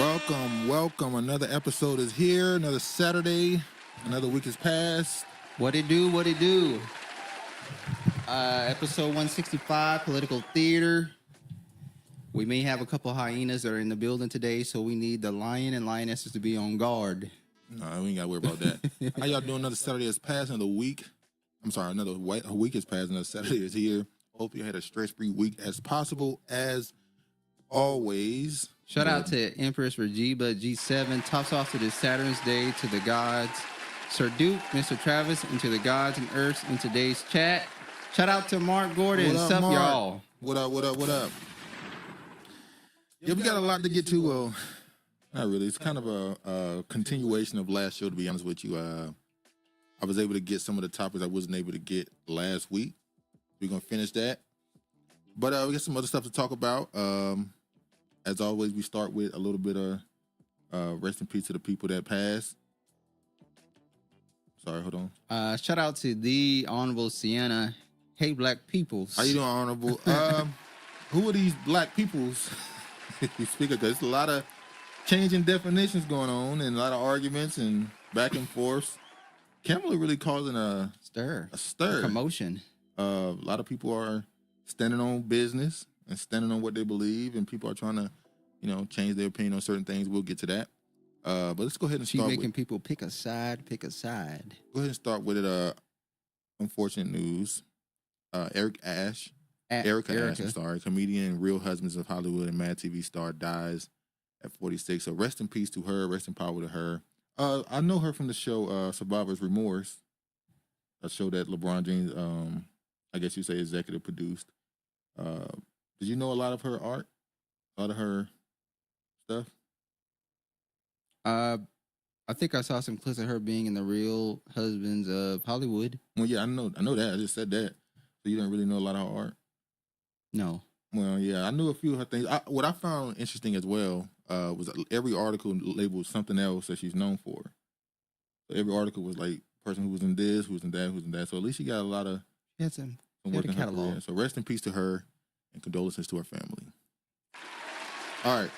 Welcome. Another episode is here. Another Saturday. Another week has passed. What it do? Episode 165, Political Theater. We may have a couple hyenas that are in the building today, so we need the lion and lionesses to be on guard. No, we ain't got to worry about that. How y'all doing? Another Saturday has passed. Another week. Another week has passed. Another Saturday is here. Hope you had a stress-free week as possible, as always. Shout out to Empress Rajiba G7. Tops off to this Saturn's Day, to the gods, Sir Duke, Mr. Travis, and to the gods and earths in today's chat. Shout out to Mark Gordon. What's up, y'all? What up? Yeah, we got a lot to get to. Well, not really. It's kind of a continuation of last show, to be honest with you. I was able to get some of the topics I wasn't able to get last week. We're going to finish that. But we got some other stuff to talk about. As always, we start with a little bit of rest in peace to the people that passed. Sorry, hold on. Shout out to the Honorable Sienna. Hey, black peoples. How you doing, Honorable? Who are these black peoples? You speak of, there's a lot of changing definitions going on and a lot of arguments and back and forth. Kamala really causing a stir, a commotion. A lot of people are standing on business and standing on what they believe, and people are trying to, change their opinion on certain things. We'll get to that. But let's go ahead and start. She's making people pick a side. Go ahead and start with it. Unfortunate news. Erica Ash, comedian and Real Husbands of Hollywood and Mad TV star, dies at 46. So rest in peace to her. Rest in power to her. I know her from the show Survivor's Remorse, a show that LeBron James, I guess you say, executive produced. Did you know a lot of her art? A lot of her stuff? I think I saw some clips of her being in the Real Husbands of Hollywood. Well, yeah, I know that. I just said that. So you didn't really know a lot of her art? No. Well, yeah, I knew a few of her things. What I found interesting as well was every article labeled something else that she's known for. So every article was like person who was in this, who was in that, who was in that. So at least she got a lot of some work in her career. So rest in peace to her and condolences to her family. All right.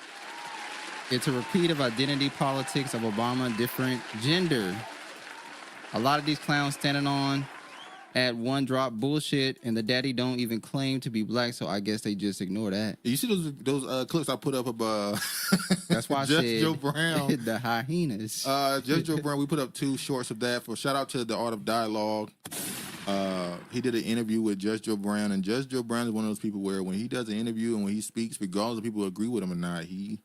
It's a repeat of identity politics of Obama, different gender. A lot of these clowns standing on at one drop bullshit, and the daddy don't even claim to be black, so I guess they just ignore that. You see those clips I put up about that's why I Just said Joe Brown. The hyenas. Just Joe Brown, we put up 2 shorts of that. For shout out to The Art of Dialogue. He did an interview with Just Joe Brown, and Just Joe Brown is one of those people where when he does an interview and when he speaks, regardless of people who agree with him or not, he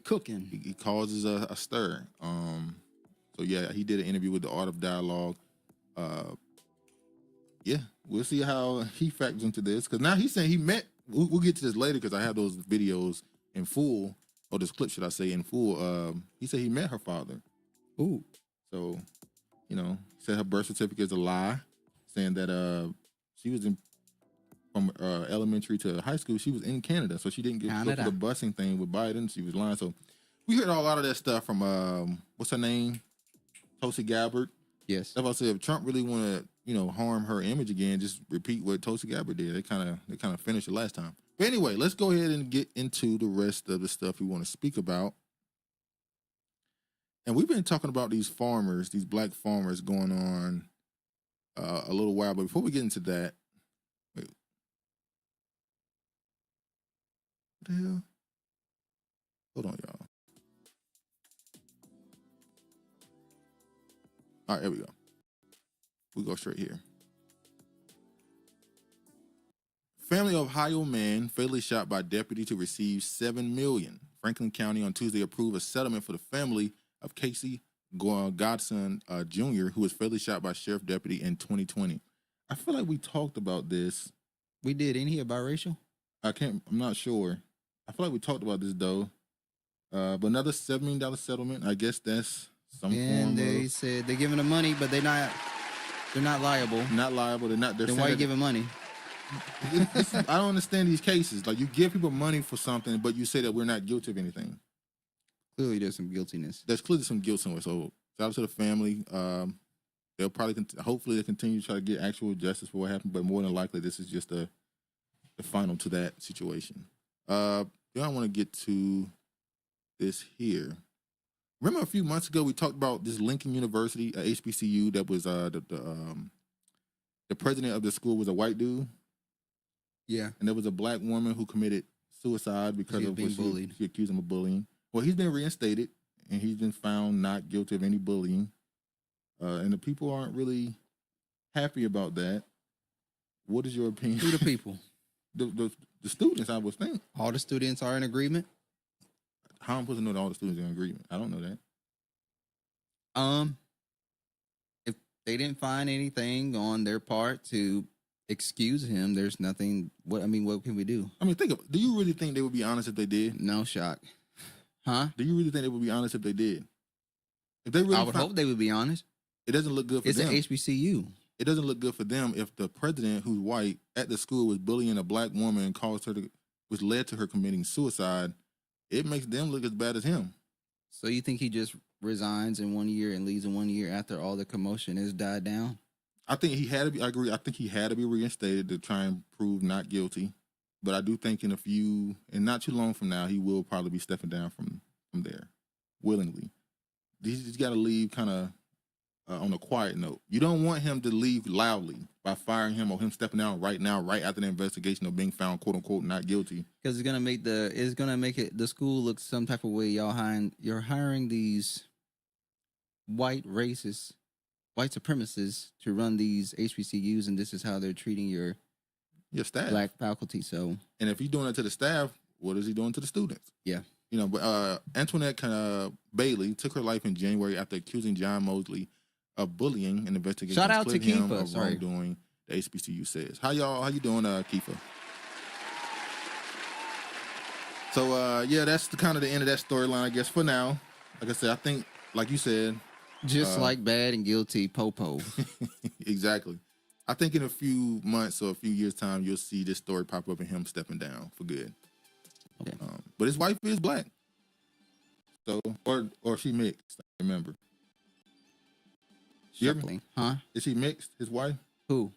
cooking. He causes a stir. So yeah, he did an interview with The Art of Dialogue. Yeah, we'll see how he factors into this, because now he's saying he met. We'll get to this later because I have those videos in full, or this clip, should I say, in full. He said he met her father. Ooh. So, said her birth certificate is a lie, saying that she was from elementary to high school, she was in Canada, so she didn't get the busing thing with Biden. She was lying. So we heard a lot of that stuff from what's her name, Tulsi Gabbard. Yes. That's why I said if Trump really want to harm her image again, just repeat what Tulsi Gabbard did. They kind of finished it last time. But anyway, let's go ahead and get into the rest of the stuff we want to speak about. And we've been talking about these farmers, these black farmers, going on a little while. But before we get into that, wait, what the hell? Hold on, y'all. All right, here we go. We go straight here. Family of Ohio man fatally shot by deputy to receive $7 million. Franklin County on Tuesday approved a settlement for the family of Casey Godson Jr., who was fatally shot by sheriff deputy in 2020. I feel like we talked about this. We did. Ain't he a biracial? I'm not sure. I feel like we talked about this though. But another $7 million settlement. I guess that's some form. And they said they're giving them money, but they're not liable. Not liable. Then why are you giving money? I don't understand these cases. Like, you give people money for something, but you say that we're not guilty of anything. Clearly, there's some guiltiness. There's clearly some guilt somewhere. So, shout out to the family. They'll probably, hopefully, they'll continue to try to get actual justice for what happened. But more than likely, this is just the final to that situation. I want to get to this here. Remember a few months ago we talked about this Lincoln University, HBCU, that was the president of the school was a white dude. Yeah. And there was a black woman who committed suicide because of being bullied. She accused him of bullying. Well, he's been reinstated and he's been found not guilty of any bullying. And the people aren't really happy about that. What is your opinion? Who the people? The students, I would think. All the students are in agreement? How am I supposed to know that all the students are in agreement? I don't know that. If they didn't find anything on their part to excuse him, there's nothing. What can we do? I mean, do you really think they would be honest if they did? No shock. Huh? Do you really think they would be honest if they did? If they really I would hope they would be honest. It doesn't look good for them. It's an HBCU. It doesn't look good for them if the president, who's white, at the school was bullying a black woman and which led to her committing suicide. It makes them look as bad as him. So you think he just resigns in 1 year and leaves in 1 year after all the commotion has died down? I think he had to be. I agree. I think he had to be reinstated to try and prove not guilty. But I do think in a few, and not too long from now, he will probably be stepping down from there willingly. He's got to leave kind of on a quiet note. You don't want him to leave loudly by firing him or him stepping down right now, right after the investigation of being found "quote unquote" not guilty. Because it's gonna make the school look some type of way. You're hiring these white racists, white supremacists to run these HBCUs, and this is how they're treating your staff, black faculty. So, and if he's doing it to the staff, what is he doing to the students? Yeah. But Antoinette Bailey took her life in January after accusing John Mosley of bullying and investigation. Shout out to Kifa. Sorry. Wrongdoing, the HBCU says. How you doing, Kifa? So that's the end of that storyline, I guess, for now. Like I said, I think, like you said, just like bad and guilty Popo. Exactly. I think in a few months or a few years' time, you'll see this story pop up and him stepping down for good. Okay. But his wife is black. So, or she mixed, I remember. Huh? Is she mixed, his wife? Who?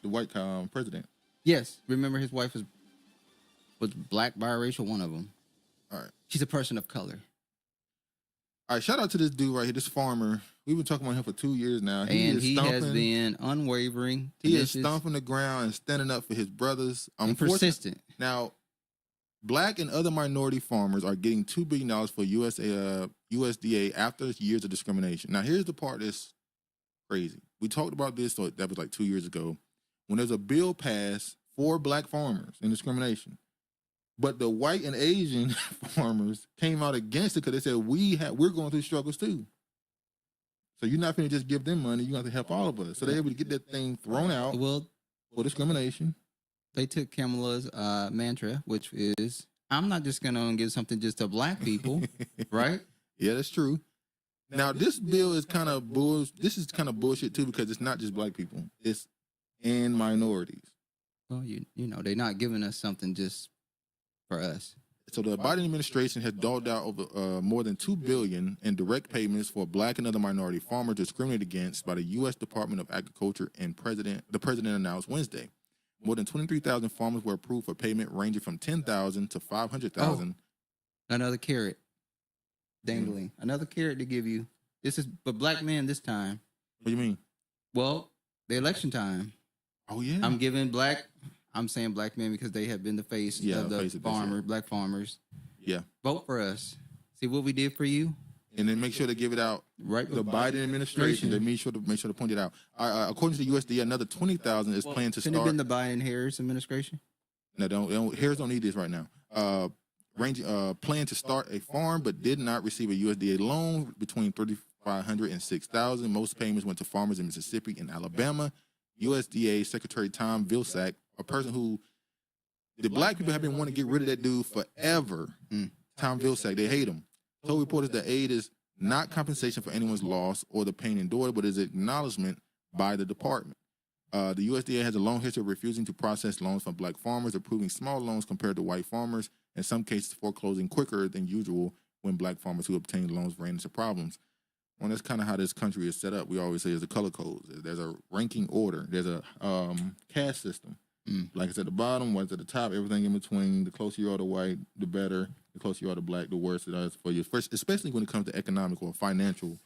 The white president. Yes. Remember his wife was black, biracial, one of them. All right. She's a person of color. All right, shout out to this dude right here, this farmer. We've been talking about him for 2 years now. He has been unwavering. He is stomping the ground and standing up for his brothers. And persistent. Now, black and other minority farmers are getting $2 billion for USDA after years of discrimination. Now, here's the part that's crazy. We talked about this, so that was like 2 years ago, when there's a bill passed for black farmers and discrimination. But the white and Asian farmers came out against it because they said, we're going through struggles too. So you're not going to just give them money, you have to help all of us. So they're able to get that thing thrown out for discrimination. They took Kamala's mantra, which is, I'm not just going to give something just to black people, right? Yeah, that's true. Now, this bill is kind of bullshit too, because it's not just black people. It's and minorities. Well, you know, they're not giving us something just for us. So the Biden administration has doled out over more than $2 billion in direct payments for black and other minority farmers discriminated against by the U.S. Department of Agriculture and the president announced Wednesday. More than 23,000 farmers were approved for payment ranging from $10,000 to $500,000. Another carrot dangling. Another carrot to give you. But black men this time. What do you mean? Well, the election time. Oh, yeah. I'm saying black men because they have been the face of the black farmers. Yeah. Vote for us. See what we did for you. And then make sure to give it out. Right. The Biden administration. They make sure to point it out. According to the USDA, another 20,000 is planned to start. Shouldn't it been the Biden-Harris administration? No, Harris don't need this right now. Planned to start a farm, but did not receive a USDA loan between $3,500 and $6,000. Most payments went to farmers in Mississippi and Alabama. USDA Secretary Tom Vilsack, a person who the black people have been wanting to get rid of that dude forever. Tom Vilsack, they hate him. Told reporters that aid is not compensation for anyone's loss or the pain endured, but is acknowledgement by the department. The USDA has a long history of refusing to process loans from black farmers, approving small loans compared to white farmers, in some cases foreclosing quicker than usual when black farmers who obtain loans ran into problems. Well, that's kind of how this country is set up. We always say there's a color code. There's a ranking order. There's a caste system. Black is at the bottom, white's at the top, everything in between. The closer you are to white, the better. The closer you are to black, the worse it is for you. First, especially when it comes to economic or financial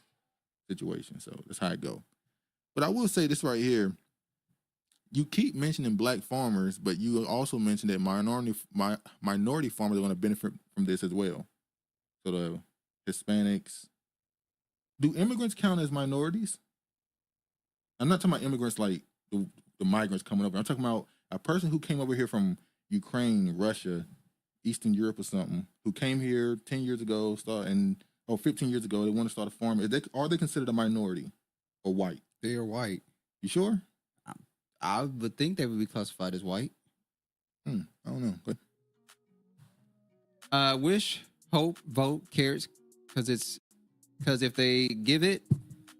situation. So that's how it go. But I will say this right here. You keep mentioning black farmers, but you also mentioned that minority farmers are going to benefit from this as well. So the Hispanics. Do immigrants count as minorities? I'm not talking about immigrants like the migrants coming over. I'm talking about a person who came over here from Ukraine, Russia, Eastern Europe or something, who came here 10 years ago, 15 years ago, they want to start a farm. Are they considered a minority or white? They are white. You sure? I would think they would be classified as white. I don't know. Wish, hope, vote, carrots, because if they give it,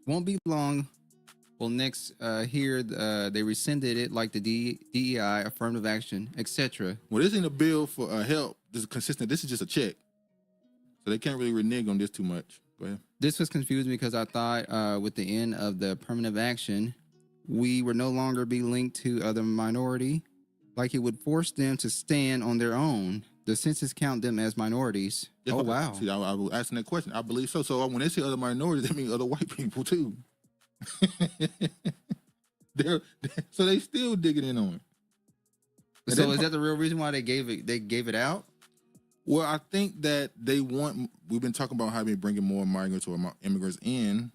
won't be long. Well, next here they rescinded it like the DEI, affirmative action, etc. Well, this ain't a bill for help. This is consistent. This is just a check, so they can't really renege on this too much. Go ahead. This was confusing because I thought with the end of the affirmative action, we would no longer be linked to other minority, like it would force them to stand on their own. The census count them as minorities. Yeah, oh, wow. See, I was asking that question. I believe so. So when they say other minorities, that means other white people too. So they still digging in on it. So is that the real reason why they gave it out? Well, I think that we've been talking about how they're bringing more migrants or immigrants in,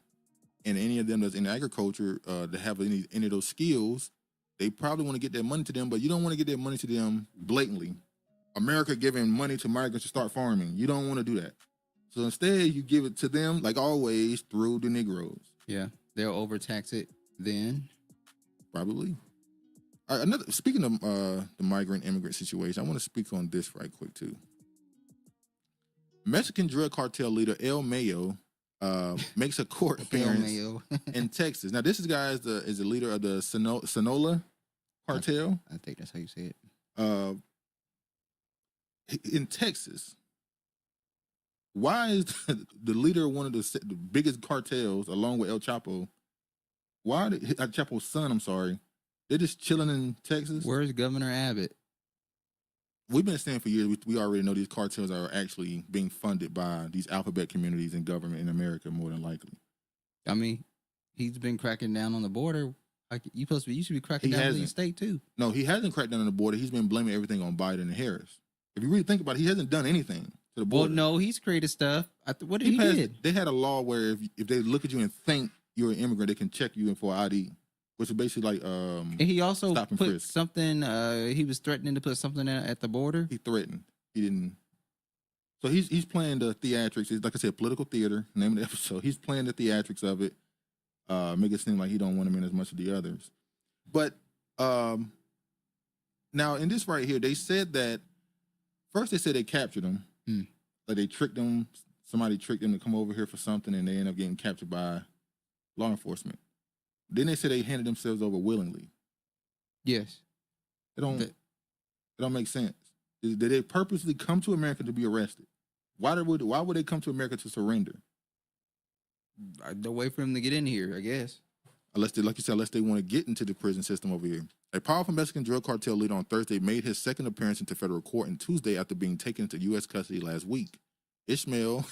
and any of them that's in agriculture that have any of those skills, they probably want to get that money to them, but you don't want to get that money to them blatantly. America giving money to migrants to start farming. You don't want to do that. So instead, you give it to them, like always, through the Negroes. Yeah, they'll overtax it then. Probably. All right, speaking of the migrant immigrant situation, I want to speak on this right quick too. Mexican drug cartel leader El Mayo makes a court appearance in Texas. Now, this guy is the leader of the Sinaloa cartel. I think that's how you say it. In Texas. Why is the leader of one of the biggest cartels, along with El Chapo? Why El Chapo's son? I'm sorry, they're just chilling in Texas. Where's Governor Abbott? We've been saying for years. We already know these cartels are actually being funded by these alphabet communities and government in America, more than likely. I mean, he's been cracking down on the border. Like you should be cracking down on the state too. No, he hasn't cracked down on the border. He's been blaming everything on Biden and Harris. If you really think about it, he hasn't done anything to the border. Well, no, he's created stuff. What did he did? They had a law where if they look at you and think you're an immigrant, they can check you in for ID, which is basically like And he also put something. He was threatening to put something at the border. He threatened. He didn't. So he's playing the theatrics. It's, like I said, political theater. Name of the episode. He's playing the theatrics of it. Make it seem like he don't want him in as much as the others. But now in this right here, they said that first they said they captured him. Like they tricked him. Somebody tricked him to come over here for something, and they end up getting captured by law enforcement. Then they said they handed themselves over willingly. Yes. It don't make sense. Did they purposely come to America to be arrested? Why would they come to America to surrender? The way for them to get in here, I guess. Unless they want to get into the prison system over here. A powerful Mexican drug cartel leader on Thursday made his second appearance into federal court on Tuesday after being taken into U.S. custody last week. Ismael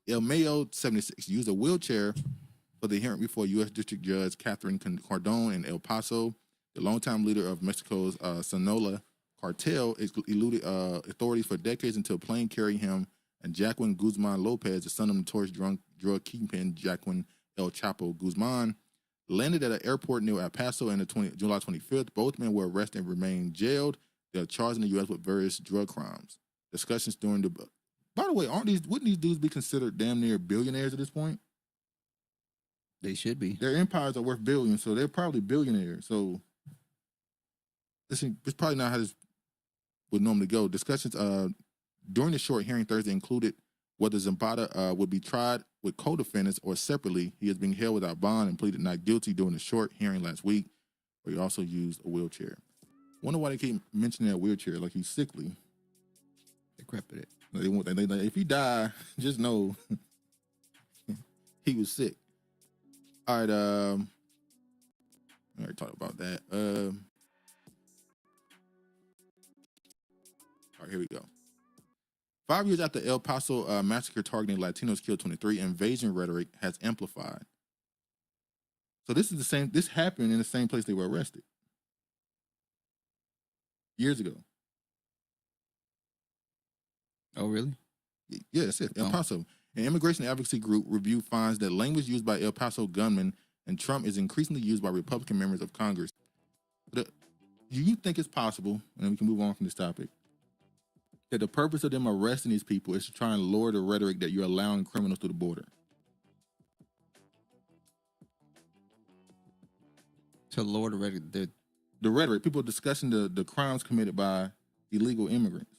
El Mayo, 76, used a wheelchair for the hearing before U.S. District Judge Catherine Cardone in El Paso. The longtime leader of Mexico's Sinaloa cartel eluded authorities for decades until a plane carrying him and Jacqueline Guzman Lopez, the son of notorious drug kingpin Jacqueline El Chapo Guzman, landed at an airport near El Paso on July 25th. Both men were arrested and remain jailed. They are charged in the U.S. with various drug crimes. Discussions during the... By the way, wouldn't these dudes be considered damn near billionaires at this point? They should be. Their empires are worth billions, so they're probably billionaires. So it's probably not how this would normally go. Discussions during the short hearing Thursday included whether Zambada would be tried with co-defendants or separately. He is being held without bond and pleaded not guilty during the short hearing last week, where he also used a wheelchair. Wonder why they keep mentioning that wheelchair like he's sickly. Decrepit. If he die, just know he was sick. All right. I already talked about that. All right, here we go. 5 years after El Paso massacre targeting Latinos killed 23, invasion rhetoric has amplified. So this is the same. This happened in the same place they were arrested years ago. Oh, really? Yeah, that's it. El Paso. An immigration advocacy group review finds that language used by El Paso gunmen and Trump is increasingly used by Republican members of Congress. Do you think it's possible, and then we can move on from this topic, that the purpose of them arresting these people is to try and lower the rhetoric that you're allowing criminals through the border? To lower the rhetoric? The rhetoric, people discussing the crimes committed by illegal immigrants.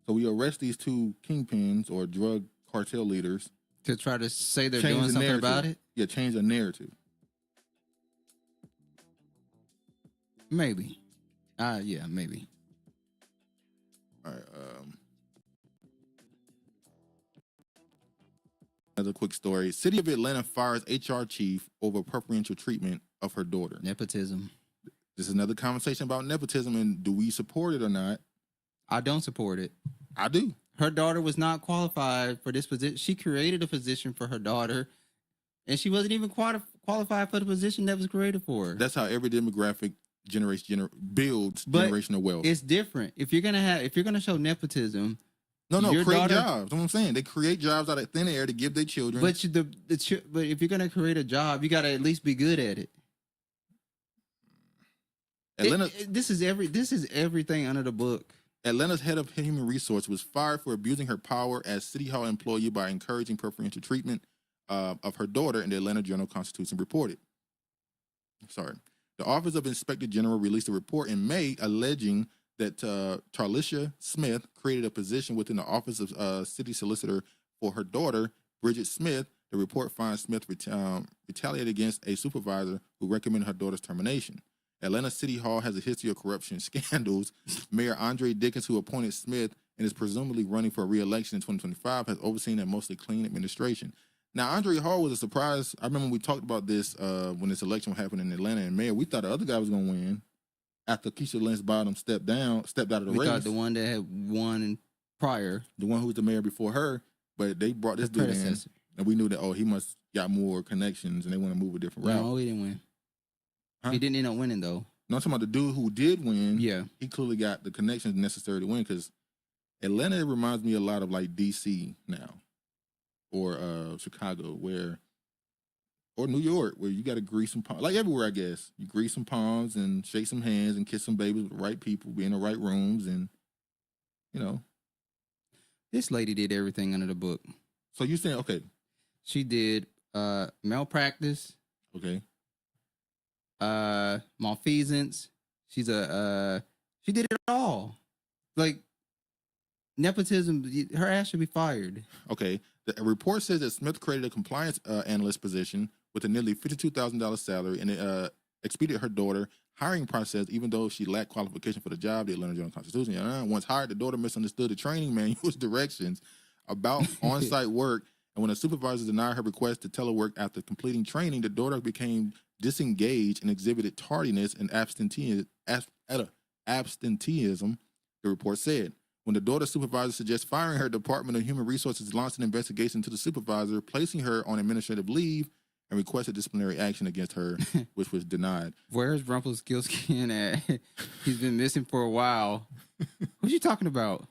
So we arrest these two kingpins or drug cartel leaders. To try to say they're doing something about it? Yeah, change the narrative. Maybe. Yeah, maybe. All right. Another quick story. City of Atlanta fires HR chief over preferential treatment of her daughter. Nepotism. This is another conversation about nepotism and do we support it or not? I don't support it. I do. Her daughter was not qualified for this position. She created a position for her daughter, and she wasn't even qualified for the position that was created for her. That's how every demographic builds generational wealth. It's different. If you're gonna show nepotism, create jobs. That's what I'm saying. They create jobs out of thin air to give their children. But if you're gonna create a job, you gotta at least be good at it. This is everything under the book. Atlanta's head of human resource was fired for abusing her power as City Hall employee by encouraging preferential treatment of her daughter, and the Atlanta Journal-Constitution reported. The Office of Inspector General released a report in May alleging that Charlisha Smith created a position within the Office of City Solicitor for her daughter, Bridget Smith. The report finds Smith retaliated against a supervisor who recommended her daughter's termination. Atlanta City Hall has a history of corruption scandals. Mayor Andre Dickens, who appointed Smith and is presumably running for re-election in 2025, has overseen a mostly clean administration. Now, Andre Hall was a surprise. I remember we talked about this when this election happened in Atlanta and mayor. We thought the other guy was going to win after Keisha Lance Bottom stepped out of the race. We thought the one that had won prior. The one who was the mayor before her, but they brought this dude in, and we knew that, he must got more connections and they want to move a different route. No, he didn't win. Huh? He didn't end up winning, though. No, I'm talking about the dude who did win. Yeah. He clearly got the connections necessary to win because Atlanta reminds me a lot of like DC now or Chicago or New York where you got to grease some palms. Like everywhere, I guess. You grease some palms and shake some hands and kiss some babies with the right people, be in the right rooms and, This lady did everything under the book. So you're saying, okay. She did malpractice. Okay. Malfeasance. She did it all. Like nepotism, her ass should be fired. Okay. The report says that Smith created a compliance analyst position with a nearly $52,000 salary and expedited her daughter hiring process, even though she lacked qualification for the job. The Atlanta Journal-Constitution. Once hired, the daughter misunderstood the training manual's directions about on-site work, and when a supervisor denied her request to telework after completing training, the daughter became disengaged and exhibited tardiness and absenteeism, the report said. When the daughter's supervisor suggests firing her, Department of Human Resources launched an investigation into the supervisor, placing her on administrative leave and requested disciplinary action against her, which was denied. Where's Rumpelstiltskin at? He's been missing for a while. What you talking about?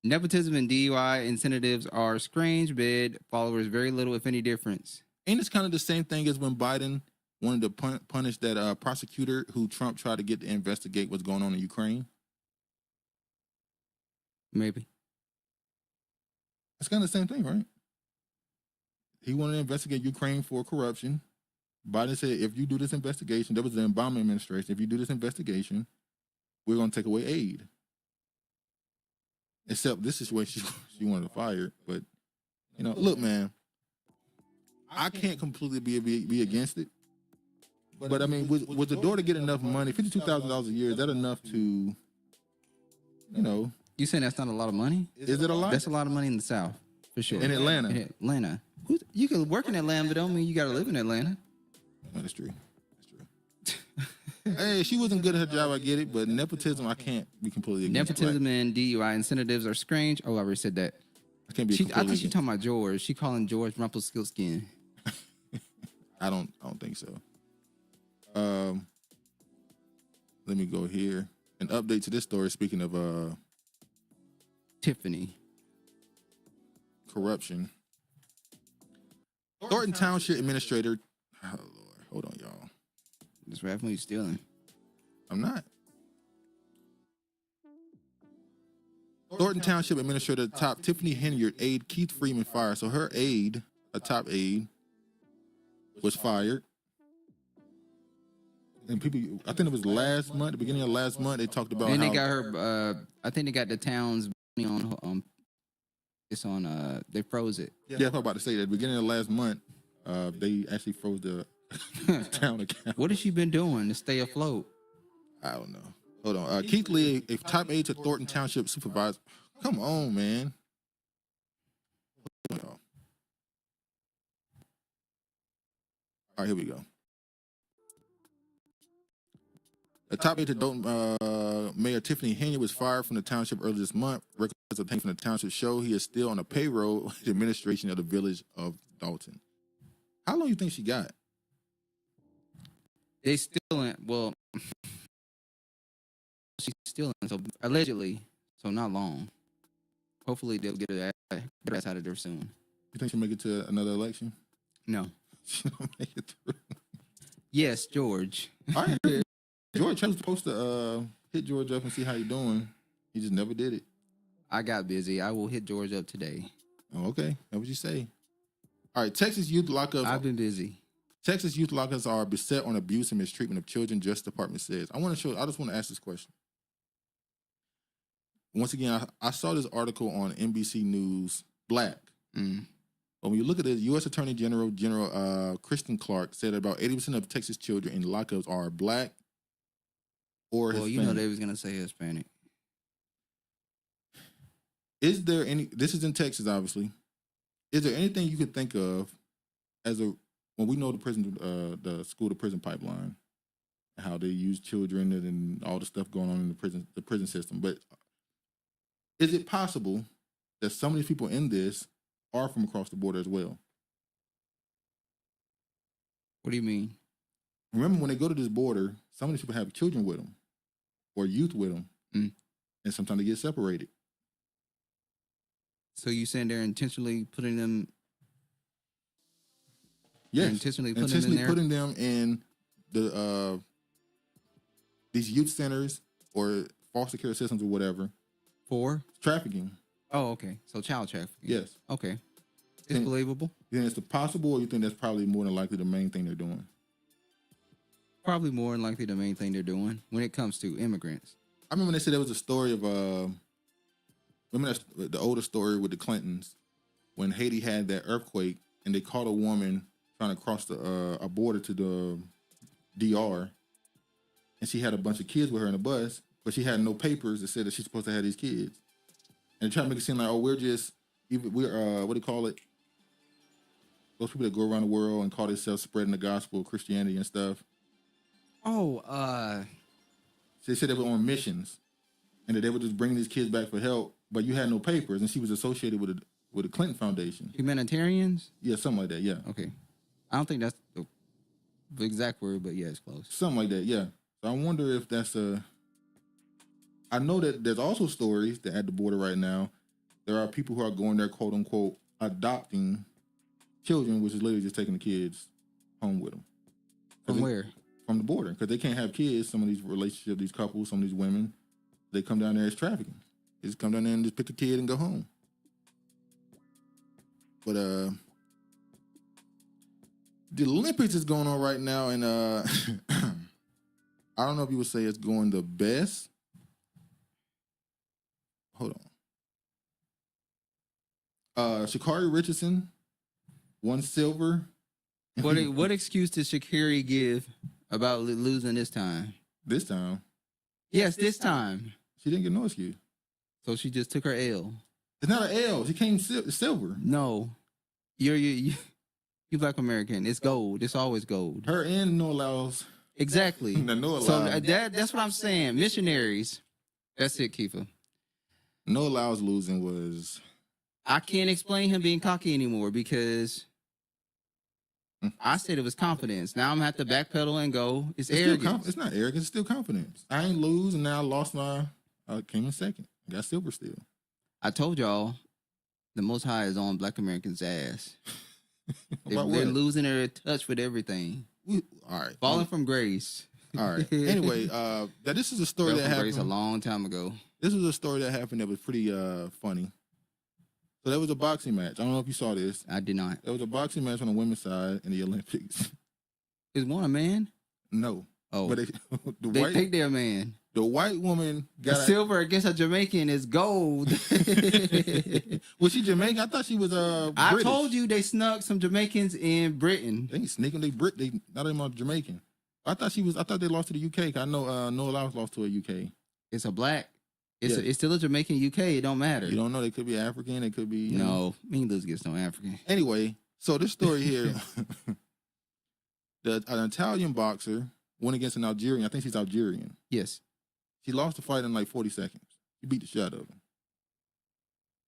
Nepotism and DUI incentives are strange bed followers, very little, if any, difference. Ain't this kind of the same thing as when Biden wanted to punish that prosecutor who Trump tried to get to investigate what's going on in Ukraine? Maybe. It's kind of the same thing, right? He wanted to investigate Ukraine for corruption. Biden said, if you do this investigation, that was the Obama administration, if you do this investigation, we're going to take away aid. Except this situation, she wanted to fire. But, look, man, I can't completely be against it. But, I mean, was the daughter get enough money? $52,000 a year, is that enough to, You saying that's not a lot of money? Is it a lot? That's a lot of money in the South, for sure. In Atlanta? In Atlanta. You can work in Atlanta, but don't mean you got to live in Atlanta. No, that's true. Hey, she wasn't good at her job. I get it, but nepotism, I can't be completely against. Nepotism and DUI incentives are strange. Oh, I already said that. I can't be. I think she's talking about George. She calling George Rumpelstiltskin. I don't think so. Let me go here. An update to this story. Speaking of Tiffany. Corruption. Thornton Township Administrator. Oh Lord, hold on, y'all. This rap you stealing. I'm not. Thornton Township Administrator top Tiffany Henyard aide Keith Freeman fired. So her aide, a top aide, was fired. And people, I think it was last month, the beginning of last month, they talked about. And they got her. I think they got the town's on. It's on. They froze it. Yeah, I'm about to say that. At the beginning of last month, they actually froze the town account. What has she been doing to stay afloat? I don't know. Hold on. Keith Lee, a top aide to Thornton Township supervisor. Come on, man. All right, here we go. A top aide to Thornton Mayor Tiffany Henyard was fired from the township earlier this month. Records obtained from the township show he is still on the payroll with the administration of the village of Dalton. How long do you think she got? They still in. Well, she's still in. So allegedly, so not long. Hopefully, they'll get her ass out of there soon. You think she'll make it to another election? No. She don't make it through. Yes, George. All right. George was supposed to hit George up and see how you doing. He just never did it. I got busy. I will hit George up today. Oh, okay. That's what you say. All right. Texas youth lockups. I've been busy. Texas youth lockups are beset on abuse and mistreatment of children, Justice Department says. I just want to ask this question. Once again, I saw this article on NBC News, Black. But when you look at it, U.S. Attorney General Kristen Clark said about 80% of Texas children in lockups are Black or Hispanic. Well, you know they was going to say Hispanic. Is there any, this is in Texas, obviously. Is there anything you could think of when we know the school to prison pipeline, how they use children and all the stuff going on in the prison system, but is it possible that some of these people in this are from across the border as well? What do you mean? Remember, when they go to this border, some of these people have children with them or youth with them, and sometimes they get separated. So you saying they're intentionally putting them? Yes, intentionally putting them in the these youth centers or foster care systems or whatever for trafficking. Oh, okay. So child trafficking. Yes. Okay. It's believable. You think it's possible, or you think that's probably more than likely the main thing they're doing? Probably more than likely the main thing they're doing when it comes to immigrants. I remember they said there was a story of remember the older story with the Clintons when Haiti had that earthquake and they caught a woman trying to cross a border to the DR, and she had a bunch of kids with her in a bus, but she had no papers that said that she's supposed to have these kids. And trying to make it seem like, oh, we're what do you call it? Those people that go around the world and call themselves spreading the gospel of Christianity and stuff. Oh, they said they were on missions and that they were just bringing these kids back for help, but you had no papers, and she was associated with the Clinton Foundation. Humanitarians? Yeah, something like that, yeah. Okay. I don't think that's the exact word, but yeah, it's close. Something like that, yeah. So I wonder if that's I know that there's also stories that at the border right now, there are people who are going there, quote unquote, adopting children, which is literally just taking the kids home with them. From where? From the border, because they can't have kids. Some of these relationships, these couples, some of these women, they come down there as trafficking. They just come down there and just pick a kid and go home. But the Olympics is going on right now, and I don't know if you would say it's going the best. Hold on. Sha'Carri Richardson won silver. What excuse did Sha'Carri give about losing this time? This time? Yes, this time. She didn't get no excuse. So she just took her L. It's not an L. She came silver. No. You Black American. It's gold. It's always gold. Her and Noah Lyles Exactly. No So allows. that's what I'm saying. Missionaries. That's it, Kiefer. No allows losing was. I can't explain him being cocky anymore because I said it was confidence. Now I'm gonna have to backpedal and go. It's arrogance. It's not arrogance. It's still confidence. I ain't lose, and now I lost my. I came in second. Got silver still. I told y'all, the Most High is on Black Americans' ass. They're losing their touch with everything. All right, falling from grace. All right. Anyway, this is a story that happened a long time ago. This was a story that happened that was pretty funny. So there was a boxing match. I don't know if you saw this. I did not. There was a boxing match on the women's side in the Olympics. Is one a man? No. Oh, but they think they're a man. The white woman got silver against a Jamaican is gold. Was she Jamaican? I thought she was British. I told you they snuck some Jamaicans in Britain. They ain't sneaking. They not even Jamaican. I thought they lost to the UK. I know No Allowance lost to a UK. It's a black. It's still a Jamaican UK. It don't matter. You don't know. They could be African. They could be. No, me and lose against no African. Anyway, so this story here, an Italian boxer went against an Algerian. I think she's Algerian. Yes. She lost the fight in like 40 seconds. She beat the shit out of him.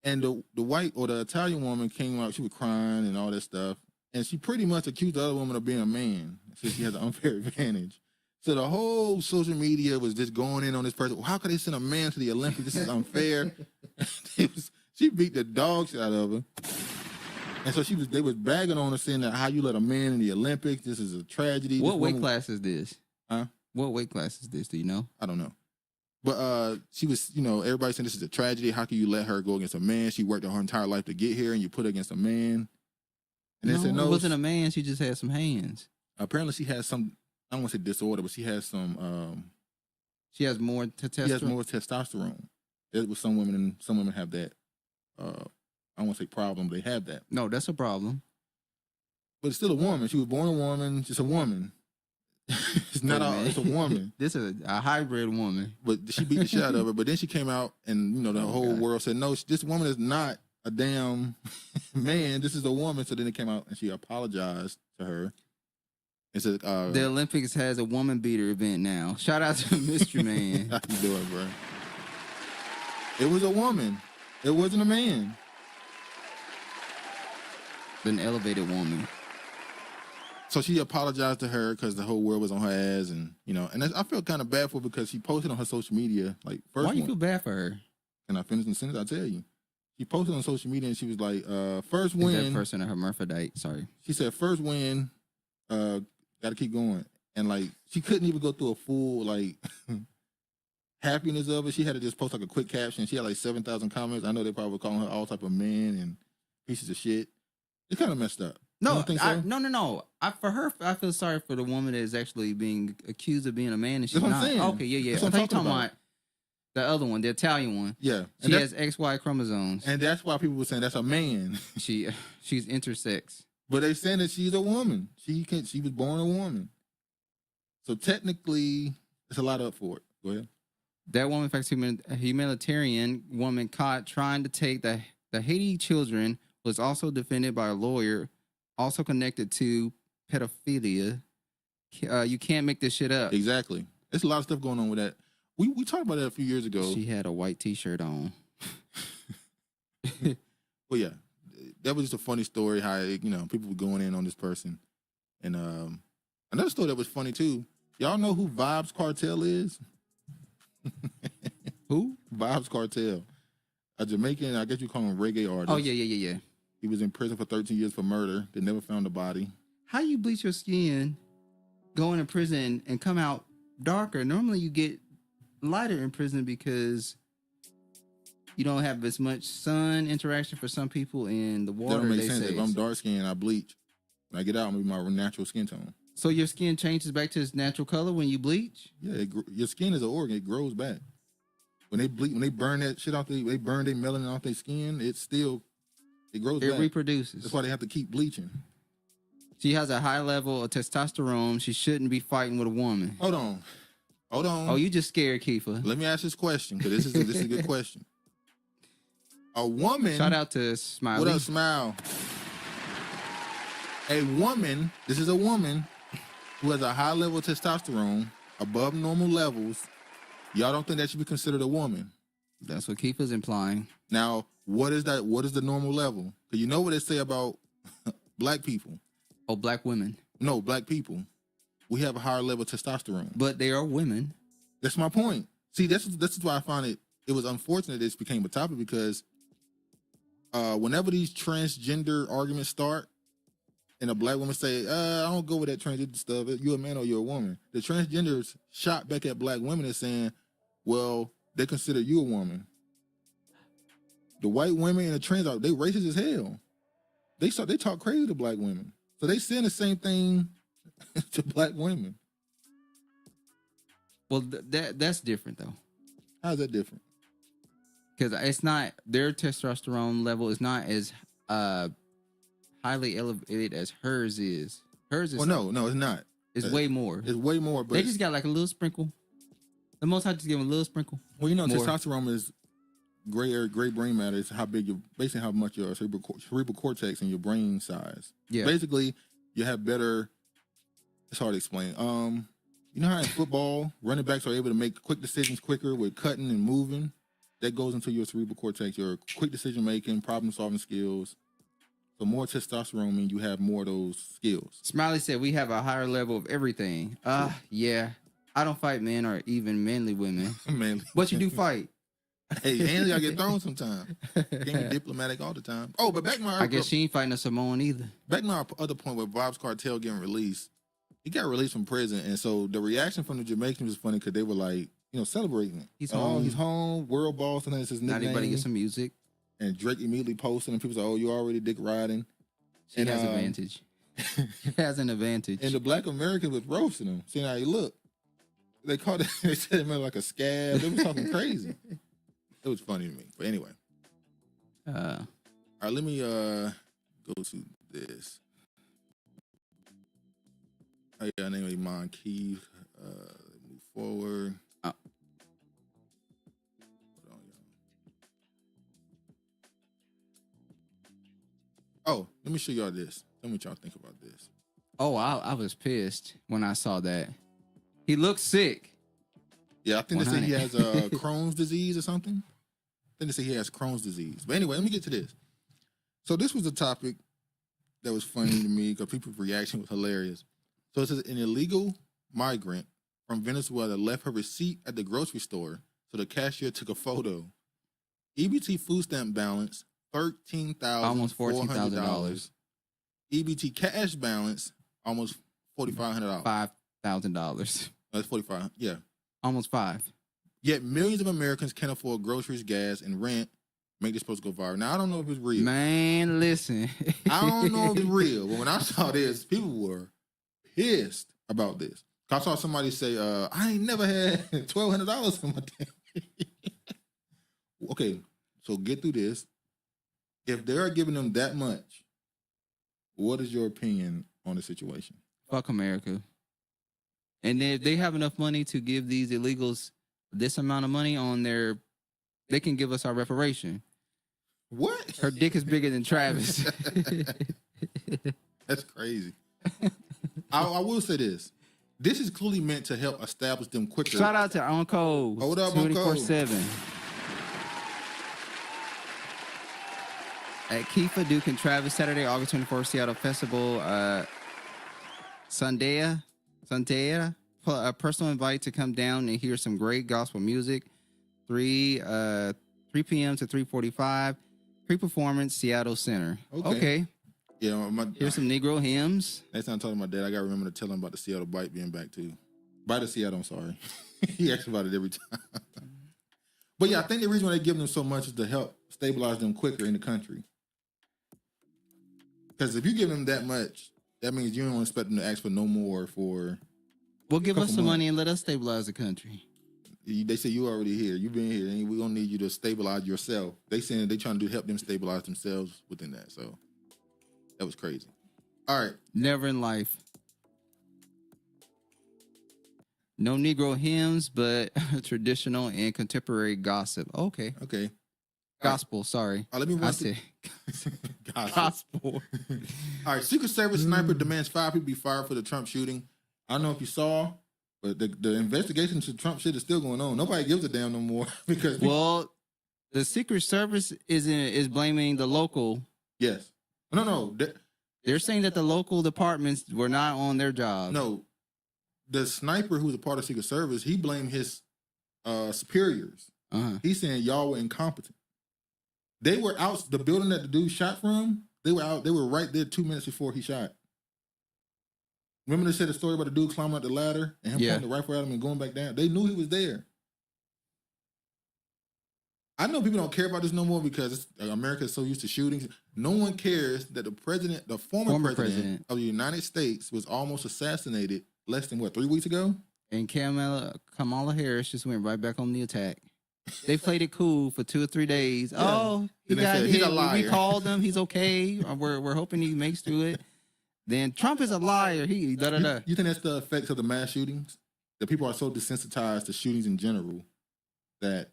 And the white or the Italian woman came out, she was crying and all that stuff. And she pretty much accused the other woman of being a man, since she has an unfair advantage. So the whole social media was just going in on this person. Well, how could they send a man to the Olympics? This is unfair. She beat the dog shit out of her. And so they was bagging on her, saying that how you let a man in the Olympics, this is a tragedy. What weight class is this? Huh? What weight class is this? Do you know? I don't know. But she was, everybody saying this is a tragedy. How can you let her go against a man? She worked her entire life to get here, and you put her against a man. And they said no, it wasn't a man. She just had some hands. Apparently, she has some. I don't want to say disorder, but she has some. She has more testosterone. She has more testosterone. That was some women, and some women have that. I don't want to say problem. They have that. No, that's a problem. But it's still a woman. She was born a woman. Just a woman. It's not it's a woman. This is a hybrid woman. But she beat the shit out of her. But then she came out and, the whole world said, no, this woman is not a damn man. This is a woman. So then it came out and she apologized to her. And said, the Olympics has a woman beater event now. Shout out to Mystery Man. How you doing, bro? It was a woman. It wasn't a man. An elevated woman. So she apologized to her because the whole world was on her ass, and I felt kind of bad for her because she posted on her social media Why you feel bad for her? Can I finish the sentence? I'll tell you. She posted on social media and she was like, "First win." Is that person a hermaphrodite? Sorry. She said, "First win. Got to keep going." And she couldn't even go through a full happiness of it. She had to just post a quick caption. She had 7,000 comments. I know they probably were calling her all type of men and pieces of shit. It kind of messed up. No, so? No. For her, I feel sorry for the woman that is actually being accused of being a man and she's not. What I'm saying. Okay, yeah. That's what I'm talking about. The other one, the Italian one. Yeah, she has XY chromosomes, and that's why people were saying that's a man. She's intersex, but they saying that she's a woman. She was born a woman, so technically, it's a lot up for it. Go ahead. That woman, in fact, a humanitarian woman caught trying to take the Haiti children, was also defended by a lawyer. Also connected to pedophilia. You can't make this shit up. Exactly. There's a lot of stuff going on with that. We talked about that a few years ago. She had a white T-shirt on. Well, yeah. That was just a funny story how, people were going in on this person. And another story that was funny, too. Y'all know who Vibes Cartel is? Who? Vibes Cartel. A Jamaican, I guess you call him reggae artist. Oh, yeah. He was in prison for 13 years for murder. They never found the body. How you bleach your skin, go into prison, and come out darker? Normally you get lighter in prison because you don't have as much sun interaction for some people in the water. That don't make sense. If I'm dark skinned, I bleach. When I get out, I'm gonna be my natural skin tone. So your skin changes back to its natural color when you bleach? Yeah, your skin is an organ. It grows back. When they bleach, when they burn that shit off, they burn their melanin off their skin. It grows back. It reproduces. That's why they have to keep bleaching. She has a high level of testosterone. She shouldn't be fighting with a woman. Hold on. Oh, you just scared, Kiefer. Let me ask this question, because this is a good question. A woman... Shout out to Smiley. What up, Smile? A woman, this is a woman, who has a high level of testosterone above normal levels, y'all don't think that should be considered a woman? That's what Keith is implying. Now, what is that? What is the normal level? Because you know what they say about black people. Oh, black women. No, black people. We have a higher level of testosterone. But they are women. That's my point. See, this is why I found it was unfortunate this became a topic, because whenever these transgender arguments start and a black woman say, I don't go with that transgender stuff, you a man or you're a woman, the transgenders shot back at black women and saying, well, they consider you a woman. The white women and the trans, they racist as hell. They talk crazy to black women. So they saying the same thing to black women. Well, that's different though. How's that different? Because it's not, their testosterone level is not as highly elevated as hers is. Hers is. Well, no, it's not. It's way more. It's way more. But they just got like a little sprinkle. The Most High just give them a little sprinkle. Well, you know, more. Testosterone is gray brain matter. It's how big basically how much your cerebral cortex and your brain size. Yeah. Basically, you have better. It's hard to explain. You know how in football, running backs are able to make quick decisions quicker with cutting and moving. That goes into your cerebral cortex, your quick decision making, problem solving skills. So more testosterone means you have more of those skills. Smiley said we have a higher level of everything. Yeah. I don't fight men or even manly women. Manly. But you do fight. Hey, hands gotta get thrown sometimes. Can't be diplomatic all the time. Oh, but back to my... I guess she ain't fighting a Samoan either. Back to my other point with Bob's Cartel getting released. He got released from prison, and so the reaction from the Jamaicans was funny because they were like, you know, celebrating it. He's home. He's home. World boss, and that's his nickname. Not anybody get some music. And Drake immediately posted, and people say, "Oh, you already dick riding." She has advantage. She has an advantage. And the black Americans was roasting him, seeing how he looked. They called it. They said him like a scab. They was talking crazy. It was funny to me. But anyway, all right. Let me go to this. Oh yeah, name Imane Khelif. Move forward. Hold on, y'all. Oh, let me show y'all this. Tell me what y'all think about this. Oh, I was pissed when I saw that. He looks sick. Yeah, I think they say he has Crohn's disease or something. I think they say he has Crohn's disease. But anyway, let me get to this. So this was a topic that was funny to me because people's reaction was hilarious. So it says an illegal migrant from Venezuela left her receipt at the grocery store, so the cashier took a photo. EBT food stamp balance almost $14,000. EBT cash balance almost $4,500. $5,000. That's 45. Yeah, almost 5. Yet millions of Americans can't afford groceries, gas, and rent. Make this supposed to go viral. Now I don't know if it's real. Man, listen. I don't know if it's real, but when I saw this, people were pissed about this. I saw somebody say, I ain't never had $1,200 for my damn. Okay, so get through this. If they're giving them that much, what is your opinion on the situation? Fuck America. And if they have enough money to give these illegals this amount of money on their, they can give us our reparation. What? Her dick is bigger than Travis. That's crazy. I will say this. This is clearly meant to help establish them quicker. Shout out to Uncle. Hold up, 24/7. At Kifa, Duke, and Travis, Saturday, August 24th, Seattle Festival. Sunday, a personal invite to come down and hear some great gospel music. 3 p.m. to 3:45. Pre-performance, Seattle Center. Okay. Yeah, here's some Negro hymns. Next time I'm talking to my dad, I got to remember to tell him about the Seattle bite being back too. Bite of Seattle, I'm sorry. He asks about it every time. But yeah, I think the reason why they give them so much is to help stabilize them quicker in the country. Because if you give them that much, that means you don't expect them to ask for no more for. Well, give us some money and let us stabilize the country. They say you already here. You've been here, and we're gonna need you to stabilize yourself. They saying they trying to help them stabilize themselves within that. So that was crazy. All right. Never in life. No Negro hymns, but traditional and contemporary gossip. Okay. Gospel, sorry. Let me run gospel. All right. Secret Service sniper demands 5 people be fired for the Trump shooting. I don't know if you saw, but the investigation to Trump shit is still going on. Nobody gives a damn no more because the Secret Service is blaming the local. Yes. No. They're saying that the local departments were not on their job. No. The sniper who's a part of Secret Service, he blamed his superiors. He's saying y'all were incompetent. They were out the building that the dude shot from. They were right there 2 minutes before he shot. Remember they said the story about the dude climbing up the ladder and him pointing the rifle at him and going back down? They knew he was there. I know people don't care about this no more because America is so used to shootings. No one cares that the former president of the United States was almost assassinated less than 3 weeks ago? And Kamala Harris just went right back on the attack. They played it cool for 2 or 3 days. Yeah. Oh, he's a liar. We called him. He's okay. We're hoping he makes through it. Then Trump is a liar. You think that's the effects of the mass shootings? That people are so desensitized to shootings in general that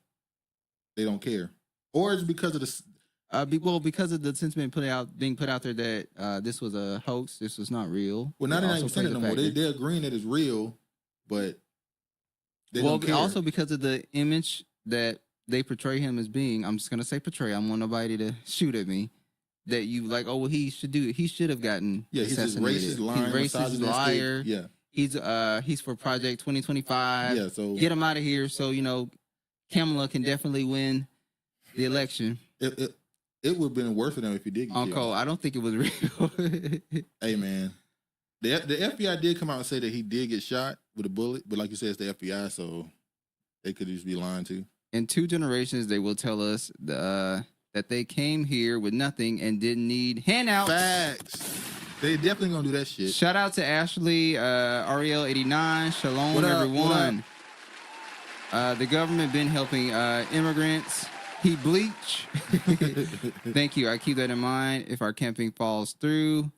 they don't care, or it's because of the because of the sentiment being put out there that this was a hoax. This was not real. Well, now they're not even saying it no more. They're agreeing that it's real, but they don't care. Also because of the image that they portray him as being. I'm just gonna say portray. I don't want nobody to shoot at me. That you like, oh well, he should have gotten assassinated. He's racist, liar. Yeah, he's for Project 2025. Yeah, so get him out of here. So Kamala can definitely win the election. It would have been worse for them if he did. Uncle, I don't think it was real. Hey man, the FBI did come out and say that he did get shot with a bullet, but like you said, it's the FBI, so they could just be lying too. In 2 generations, they will tell us that they came here with nothing and didn't need handouts. Facts. They definitely gonna do that shit. Shout out to Ashley, Ariel 89. Shalom, everyone. The government been helping immigrants. He bleach. Thank you. I keep that in mind if our camping falls through.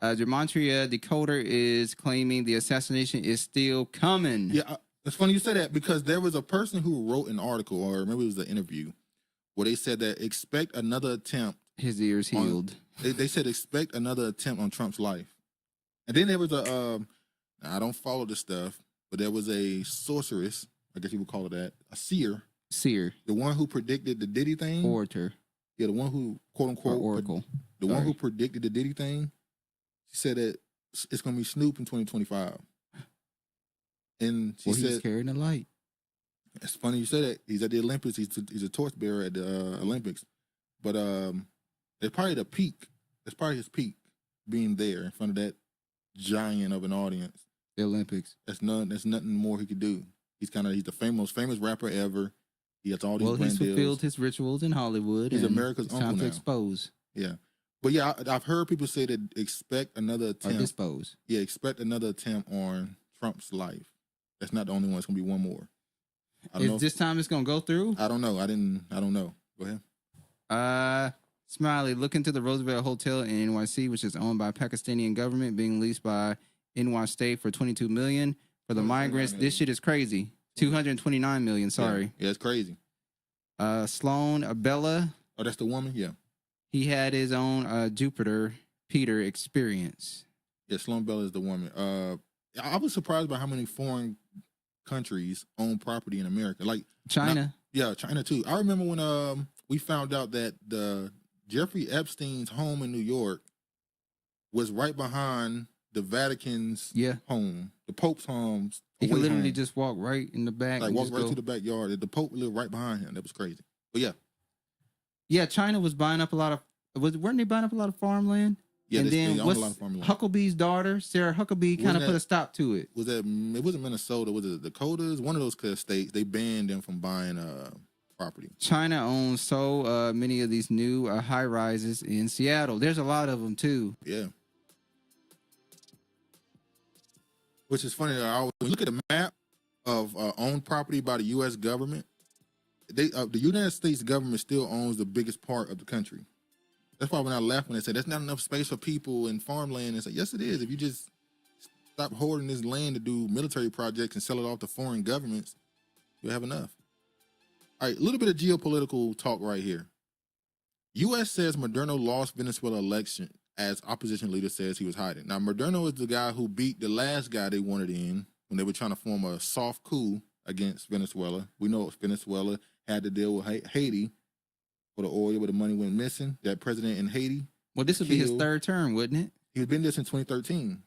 Gematria Decoder is claiming the assassination is still coming. Yeah, it's funny you say that because there was a person who wrote an article, or maybe it was an interview, where they said that expect another attempt. His ears healed. They said expect another attempt on Trump's life. And then there was I don't follow this stuff, but there was a sorceress, I guess you would call it that, a seer. The one who predicted the Diddy thing. Orator. Yeah, the one who, quote unquote, oracle. One who predicted the Diddy thing. She said that it's going to be Snoop in 2025. And she said, he's carrying the light. It's funny you say that. He's at the Olympics. He's a torchbearer at the Olympics. But it's probably the peak. It's probably his peak being there in front of that giant of an audience. The Olympics. There's nothing more he could do. He's the most famous rapper ever. He has all these brand he's fulfilled deals. His rituals in Hollywood. He's America's uncle time now. To expose. Yeah. But yeah, I've heard people say that expect another attempt. Or dispose. Yeah, expect another attempt on Trump's life. That's not the only one. It's going to be one more. Is this time it's going to go through? I don't know. I don't know. Go ahead. Smiley, look into the Roosevelt Hotel in NYC, which is owned by Pakistani government, being leased by NY State for $22 million. For the migrants, this shit is crazy. $229 million, sorry. Yeah, it's crazy. Sloan Bella. Oh, that's the woman? Yeah. He had his own Jupiter Peter experience. Yeah, Sloan Bella is the woman. I was surprised by how many foreign countries own property in America. Like China. China too. I remember when we found out that the Jeffrey Epstein's home in New York was right behind the Vatican's home, the Pope's home. He could literally just walk right in the back. Like walk right to the backyard. The Pope lived right behind him. That was crazy. But yeah. Yeah, China was buying up a lot of weren't they buying up a lot of farmland? Yeah, and then they own a lot of farmland. Hucklebee's daughter, Sarah Huckabee, kind of put a stop to it. It wasn't Minnesota, was it the Dakotas? One of those states, they banned them from buying property. China owns so many of these new high rises in Seattle. There's a lot of them too. Yeah. Which is funny. When you look at the map of owned property by the U.S. government, the United States government still owns the biggest part of the country. That's why when I laugh when they say there's not enough space for people in farmland, it's like, yes, it is. If you just stop hoarding this land to do military projects and sell it off to foreign governments, you'll have enough. All right, a little bit of geopolitical talk right here. U.S. says Maduro lost Venezuela election as opposition leader says he was hiding. Now, Maduro is the guy who beat the last guy they wanted in when they were trying to form a soft coup against Venezuela. We know Venezuela had to deal with Haiti for the oil where the money went missing. That president in Haiti. Well, this would be his third term, wouldn't it? He's been there since 2013.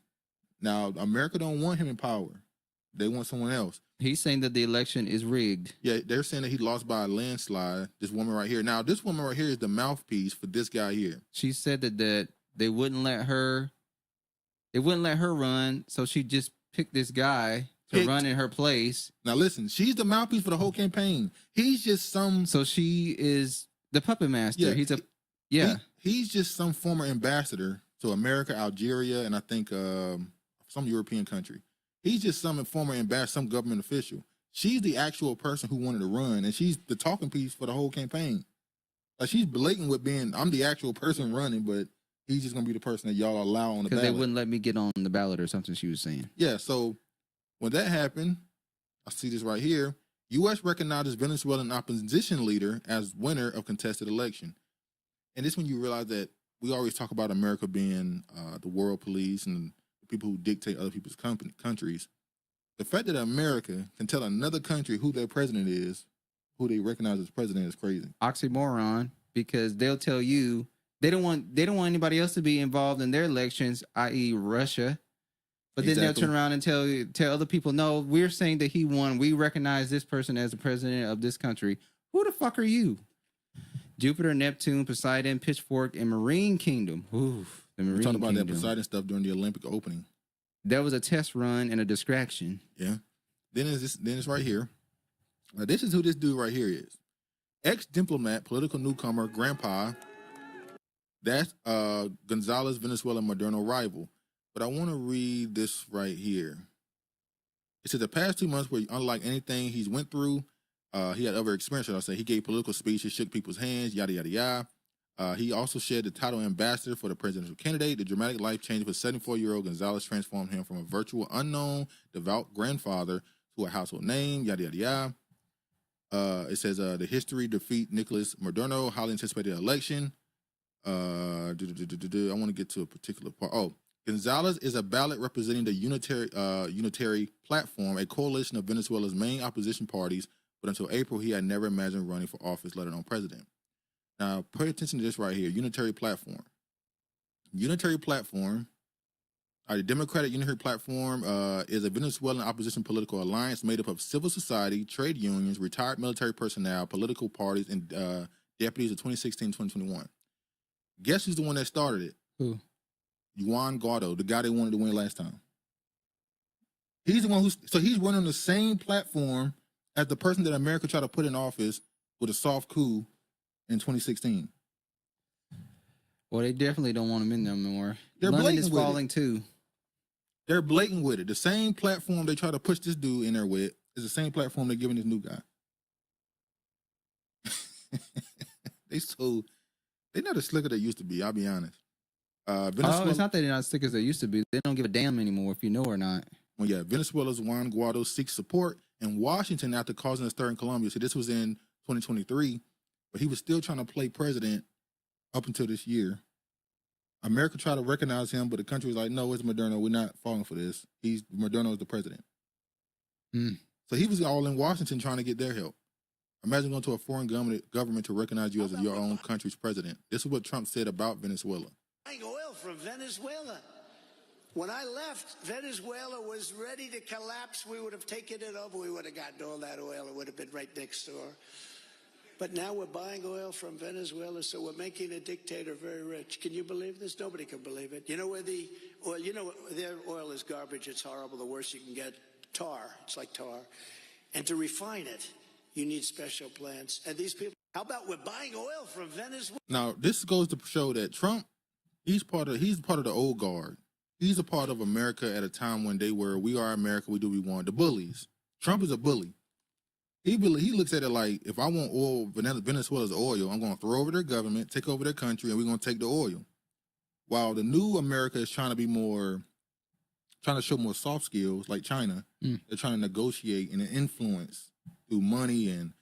Now, America don't want him in power. They want someone else. He's saying that the election is rigged. Yeah, they're saying that he lost by a landslide. This woman right here. Now, this woman right here is the mouthpiece for this guy here. She said that they wouldn't let her run, so she just picked this guy to run in her place. Now, listen, she's the mouthpiece for the whole campaign. He's just some... So she is the puppet master. Yeah, he's just some former ambassador to America, Algeria, and I think some European country. He's just some former ambassador, some government official. She's the actual person who wanted to run, and she's the talking piece for the whole campaign. Like, she's blatant with being, I'm the actual person running, but he's just going to be the person that y'all allow on the ballot. Because they wouldn't let me get on the ballot or something, she was saying. Yeah, so when that happened, I see this right here, U.S. recognizes Venezuelan opposition leader as winner of contested election. And this when you realize that we always talk about America being the world police and people who dictate other people's countries. The fact that America can tell another country who their president is, who they recognize as president, is crazy. Oxymoron, because they'll tell you they don't want anybody else to be involved in their elections, i.e. Russia. But then they'll turn around and tell other people, no, we're saying that he won. We recognize this person as the president of this country. Who the fuck are you? Jupiter, Neptune, Poseidon, Pitchfork, and Marine Kingdom. Oof. We talked about that Poseidon stuff during the Olympic opening. That was a test run and a distraction. Yeah. Then it's right here. Now, this is who this dude right here is. Ex-diplomat, political newcomer, grandpa. That's Gonzalez, Venezuela, Maduro rival. But I want to read this right here. It says the past 2 months were unlike anything he's went through. He had other experiences, I'll say. He gave political speeches, shook people's hands, yada, yada, yada. He also shared the title ambassador for the presidential candidate. The dramatic life change for 74-year-old Gonzalez transformed him from a virtual unknown, devout grandfather to a household name, yada, yada, yada. It says the history defeat Nicolas Maduro, highly anticipated election. I want to get to a particular part. Oh, Gonzalez is a ballot representing the unitary platform, a coalition of Venezuela's main opposition parties, but until April, he had never imagined running for office, let alone president. Now, pay attention to this right here, unitary platform. Unitary platform, the Democratic Unitary Platform is a Venezuelan opposition political alliance made up of civil society, trade unions, retired military personnel, political parties, and deputies of 2016-2021. Guess who's the one that started it? Who? Juan Guaido, the guy they wanted to win last time. He's the one so he's running the same platform as the person that America tried to put in office with a soft coup in 2016. Well, they definitely don't want him in there anymore. They're London blatant is with falling it. too. They're blatant with it. The same platform they try to push this dude in there with is the same platform they're giving this new guy. They're not as slick as they used to be, I'll be honest. It's not that they're not as slick as they used to be. They don't give a damn anymore if you know or not. Well, yeah, Venezuela's Juan Guaido seeks support in Washington after causing a stir in Colombia. So this was in 2023, but he was still trying to play president up until this year. America tried to recognize him, but the country was like, no, it's Maduro. We're not falling for this. Maduro is the president. So he was all in Washington trying to get their help. Imagine going to a foreign government to recognize you as your own country's president. This is what Trump said about Venezuela. Buying oil from Venezuela. When I left, Venezuela was ready to collapse. We would have taken it over. We would have gotten all that oil. It would have been right next door. But now we're buying oil from Venezuela, so we're making a dictator very rich. Can you believe this? Nobody can believe it. You know where the oil, their oil is garbage. It's horrible. The worst you can get, tar. It's like tar. And to refine it, you need special plants. And these people, how about we're buying oil from Venezuela? Now, this goes to show that Trump, he's part of the old guard. He's a part of America at a time when we are America, we do what we want. The bullies. Trump is a bully. He looks at it like, if I want oil, Venezuela's oil, I'm going to throw over their government, take over their country, and we're going to take the oil. While the new America is trying to show more soft skills like China. They're trying to negotiate and influence through money and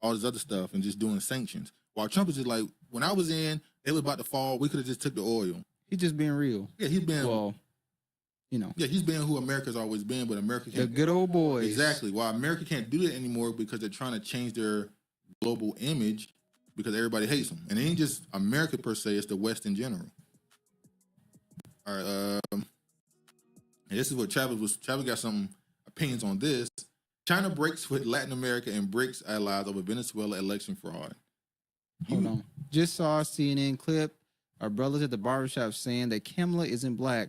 all this other stuff and just doing sanctions. While Trump is just like, when I was in, it was about to fall. We could have just took the oil. He's just being real. Yeah, he's been. Well, you know. Yeah, he's been who America's always been, but America can't. The good old boys. Exactly. Why America can't do that anymore because they're trying to change their global image because everybody hates them. And it ain't just America per se, it's the West in general. All right. And this is what Travis got some opinions on this. China breaks with Latin America and BRICS allies over Venezuela election fraud. Hold on. Just saw a CNN clip. Our brothers at the barbershop saying that Kamala isn't black,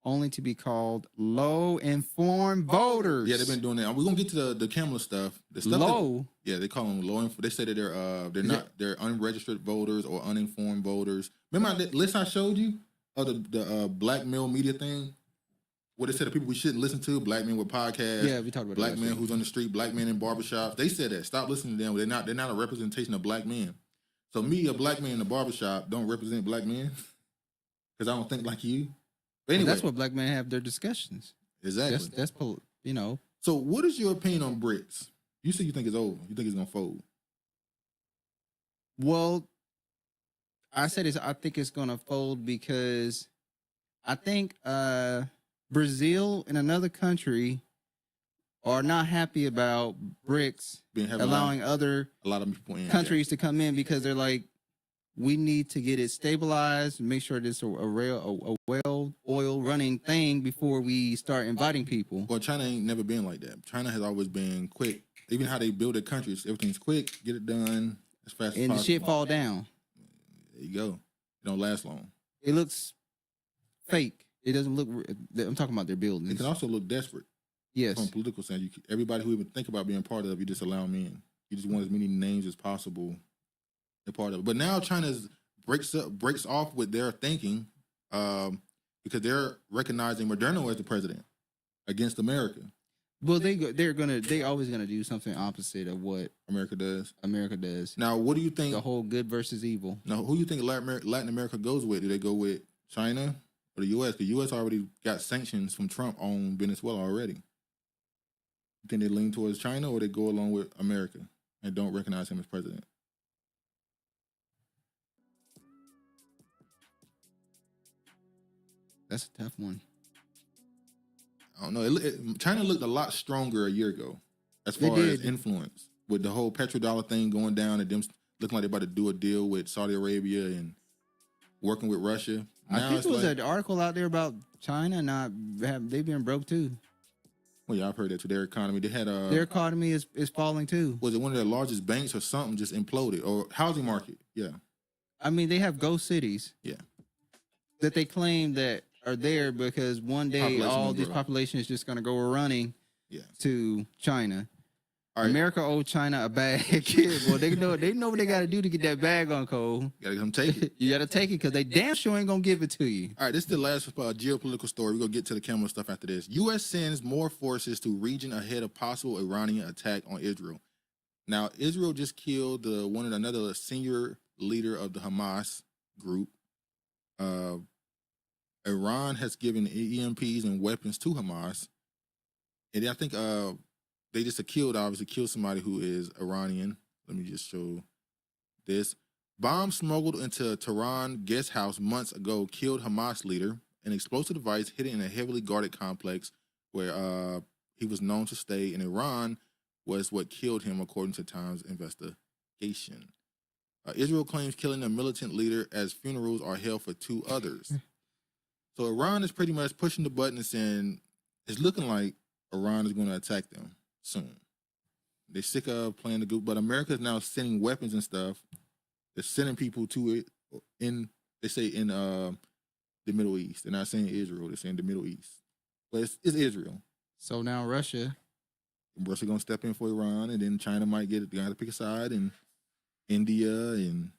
only to be called low-informed voters. Yeah, they've been doing that. We're gonna get to the Kamala stuff. The stuff low. They call them low. They say that they're unregistered voters or uninformed voters. Remember that list I showed you of the black male media thing? What they said the people we shouldn't listen to, black men with podcasts. Yeah, we talked about black men who's on the street, black men in barbershops. They said that. Stop listening to them. They're not a representation of black men. So me, a black man in the barbershop, don't represent black men because I don't think like you. But anyway, that's what black men have their discussions. Exactly. That's you know. So what is your opinion on BRICS? You say you think it's over. You think it's gonna fold. Well, I think it's gonna fold because I think Brazil and another country are not happy about BRICS allowing a lot of people countries to come in because they're like, we need to get it stabilized and make sure it's a well oil running thing before we start inviting people. Well, China ain't never been like that. China has always been quick. Even how they build their countries, everything's quick, get it done as fast as possible. And the shit fall down. There you go. It don't last long. It looks fake. It doesn't look. I'm talking about their buildings. It can also look desperate. Yes. From political sense, everybody who even think about being part of it, you just allow them in. You just want as many names as possible. They're part of it. But now China breaks off with their thinking because they're recognizing Maduro as the president against America. Well, they're always gonna do something opposite of what America does. Now, what do you think? The whole good versus evil. Now, who do you think Latin America goes with? Do they go with China or the U.S.? The U.S. already got sanctions from Trump on Venezuela already. You think they lean towards China or they go along with America and don't recognize him as president? That's a tough one. I don't know. China looked a lot stronger a year ago as far as influence with the whole petrodollar thing going down and them looking like they're about to do a deal with Saudi Arabia and working with Russia. Now I think there was an article out there about China they've been broke too. Well, yeah, I've heard that too. Their economy, their economy is falling too. Was it one of their largest banks or something just imploded or housing market? Yeah. I mean, they have ghost cities. Yeah. That they claim that are there because one day all this population is just going to go running to China. Right. America owed China a bag. Well, they know what they got to do to get that bag on, Cole. You got to come take it. You got to take it because they damn sure ain't going to give it to you. All right, this is the last geopolitical story. We're going to get to the Kamala stuff after this. U.S. sends more forces to region ahead of possible Iranian attack on Israel. Now, Israel just killed another senior leader of the Hamas group. Iran has given EMPs and weapons to Hamas. And I think they just killed somebody who is Iranian. Let me just show this. Bomb smuggled into Tehran guest house months ago killed Hamas leader. An explosive device hit in a heavily guarded complex where he was known to stay in Iran was what killed him, according to Times investigation. Israel claims killing a militant leader as funerals are held for two others. So Iran is pretty much pushing the button and saying it's looking like Iran is going to attack them soon. They're sick of playing the group, but America is now sending weapons and stuff. They're sending people to it in the Middle East. They're not saying Israel. They're saying the Middle East. But it's Israel. So now Russia going to step in for Iran, and then China might they're going to have to pick a side, and India, and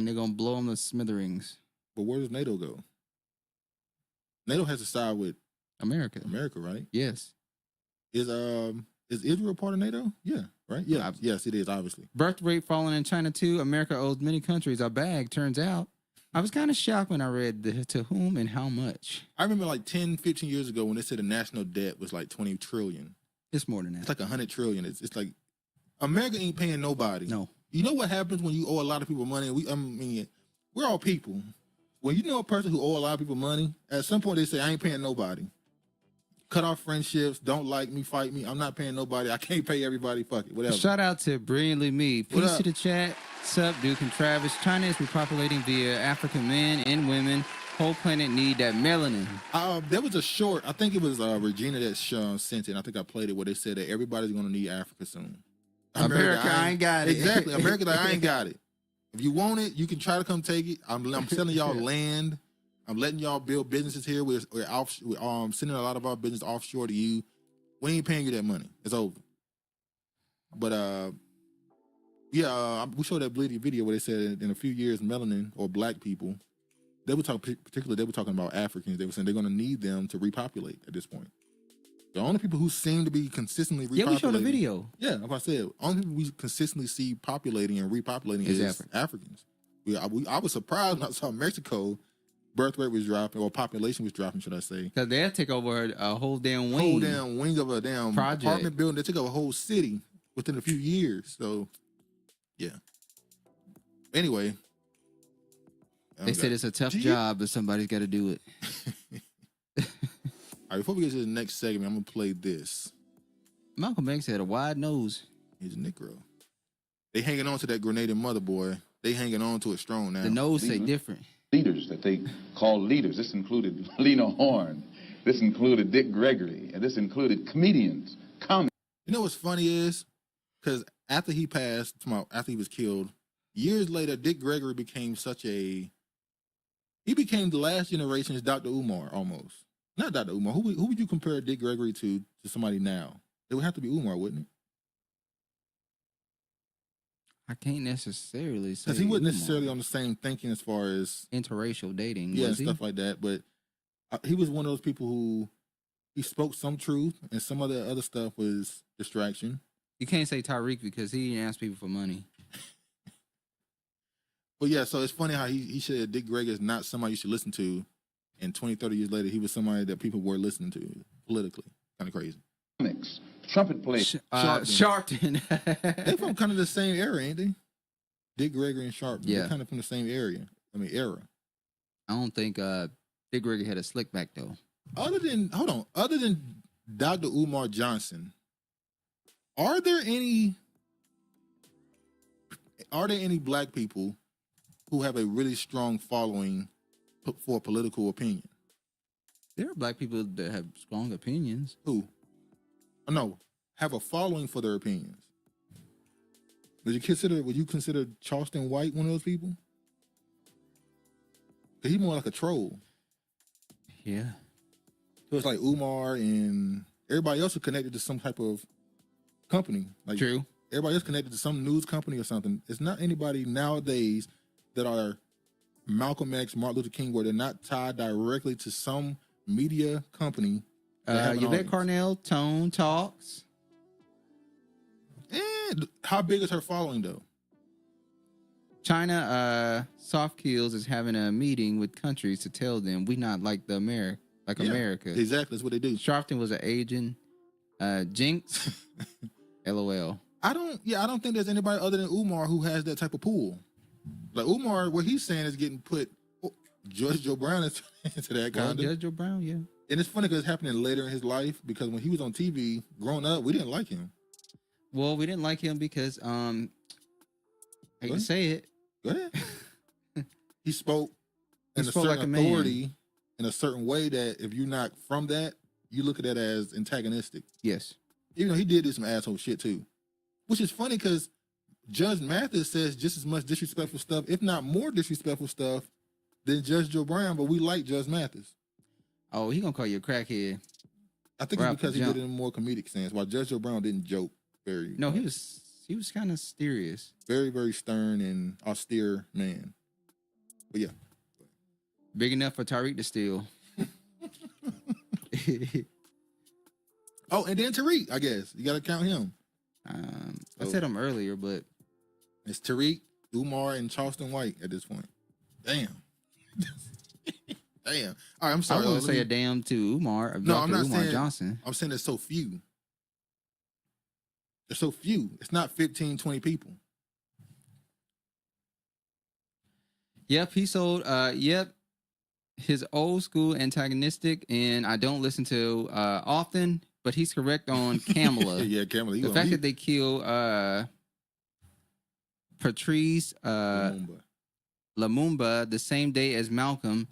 they're going to blow them to smithereens. But where does NATO go? NATO has to side with America. America, right? Yes. Is Israel part of NATO? Yeah, right? Yeah. Yes, it is, obviously. Birth rate falling in China too. America owes many countries a bag, turns out. I was kind of shocked when I read to whom and how much. I remember like 10, 15 years ago when they said the national debt was like 20 trillion. It's more than that. It's like 100 trillion. It's like America ain't paying nobody. No. You know what happens when you owe a lot of people money? We're all people when you know a person who owe a lot of people money, at some point they say, I ain't paying nobody. Cut off friendships, don't like me, fight me. I'm not paying nobody. I can't pay everybody. Fuck it, whatever. Shout out to Brilliantly Me. Peace to the chat. Sup, Duke and Travis. China is repopulating via African men and women. Whole planet need that melanin. There was a short, I think it was Regina that sent it, and I think I played it, where they said that everybody's going to need Africa soon. America, I ain't got it. Exactly. America, like, I ain't got it. If you want it, you can try to come take it. I'm selling y'all land. I'm letting y'all build businesses here. We're sending a lot of our business offshore to you. We ain't paying you that money. It's over. But we showed that Bleedy video where they said in a few years, melanin or black people, they were talking about Africans. They were saying they're going to need them to repopulate at this point. The only people who seem to be consistently repopulating. Yeah, we showed a video. Yeah, like I said, only people we consistently see populating and repopulating is Africans. I was surprised when I saw Mexico birth rate was dropping, or population was dropping, should I say. Because they'll take over a whole damn wing. Whole damn wing of a damn project. Apartment building. They took over a whole city within a few years. So, yeah. Anyway. They said it's a tough job, but somebody's got to do it. All right, before we get to the next segment, I'm going to play this. Malcolm X had a wide nose. He's a Negro. They hanging on to that Grenadian mother, boy. They hanging on to it strong now. The nose say different. Leaders that they call leaders. This included Lena Horne. This included Dick Gregory. And this included comedians, comics. You know what's funny is? Because after he passed, after he was killed, years later, Dick Gregory became he became the last generation's Dr. Umar, almost. Not Dr. Umar. Who would you compare Dick Gregory to somebody now? It would have to be Umar, wouldn't it? I can't necessarily say. Because he wasn't necessarily on the same thinking as far as interracial dating, yeah, and stuff like that. But he was one of those people who he spoke some truth, and some of the other stuff was distraction. You can't say Tariq because he didn't ask people for money. But yeah, so it's funny how he said Dick Gregory is not somebody you should listen to, and 20, 30 years later, he was somebody that people were listening to politically. Kind of crazy. Trumpet play. Sharpton. They from kind of the same era, ain't they? Dick Gregory and Sharpton. Yeah. They're kind of from the same era. I don't think Dick Gregory had a slick back, though. Other than Dr. Umar Johnson, are there any black people who have a really strong following for political opinion? There are black people that have strong opinions. Who? No, have a following for their opinions. Would you consider Charleston White one of those people? Because he's more like a troll. Yeah. So it's like Umar and everybody else is connected to some type of company. Like True. Everybody else connected to some news company or something. It's not anybody nowadays that are Malcolm X, Martin Luther King, where they're not tied directly to some media company. Yvette Carnell, Tone Talks. And how big is her following, though? China, Soft Kills is having a meeting with countries to tell them we not like America. Exactly, that's what they do. Sharpton was an agent. Jinx, LOL. I don't think there's anybody other than Umar who has that type of pool. Like Umar, what he's saying is getting put. Judge Joe Brown is into that kind of. Judge Joe Brown, yeah. And it's funny because it's happening later in his life, because when he was on TV growing up, we didn't like him. Well, we didn't like him because I hate to say it. Go ahead. He spoke in a certain like authority in a certain way that if you're not from that, you look at that as antagonistic. Yes. Even though he did do some asshole shit too. Which is funny because Judge Mathis says just as much disrespectful stuff, if not more disrespectful stuff, than Judge Joe Brown, but we like Judge Mathis. Oh, he gonna call you a crackhead. I think it's because he did it in a more comedic sense, while Judge Joe Brown didn't joke very. No, he was kind of serious. Very, very stern and austere man. But yeah. Big enough for Tariq to steal. Oh, and then Tariq, I guess. You gotta count him. I said him earlier, but it's Tariq, Umar, and Charleston White at this point. Damn. Damn. All right, I'm sorry. I wouldn't say a damn to Umar. No, I'm not Umar saying Johnson. I'm saying there's so few. There's so few. It's not 15, 20 people. Yep, he sold. Yep, his old school antagonistic, and I don't listen to often, but he's correct on Kamala. Yeah, Kamala. The fact that they kill Patrice Lumumba the same day as Malcolm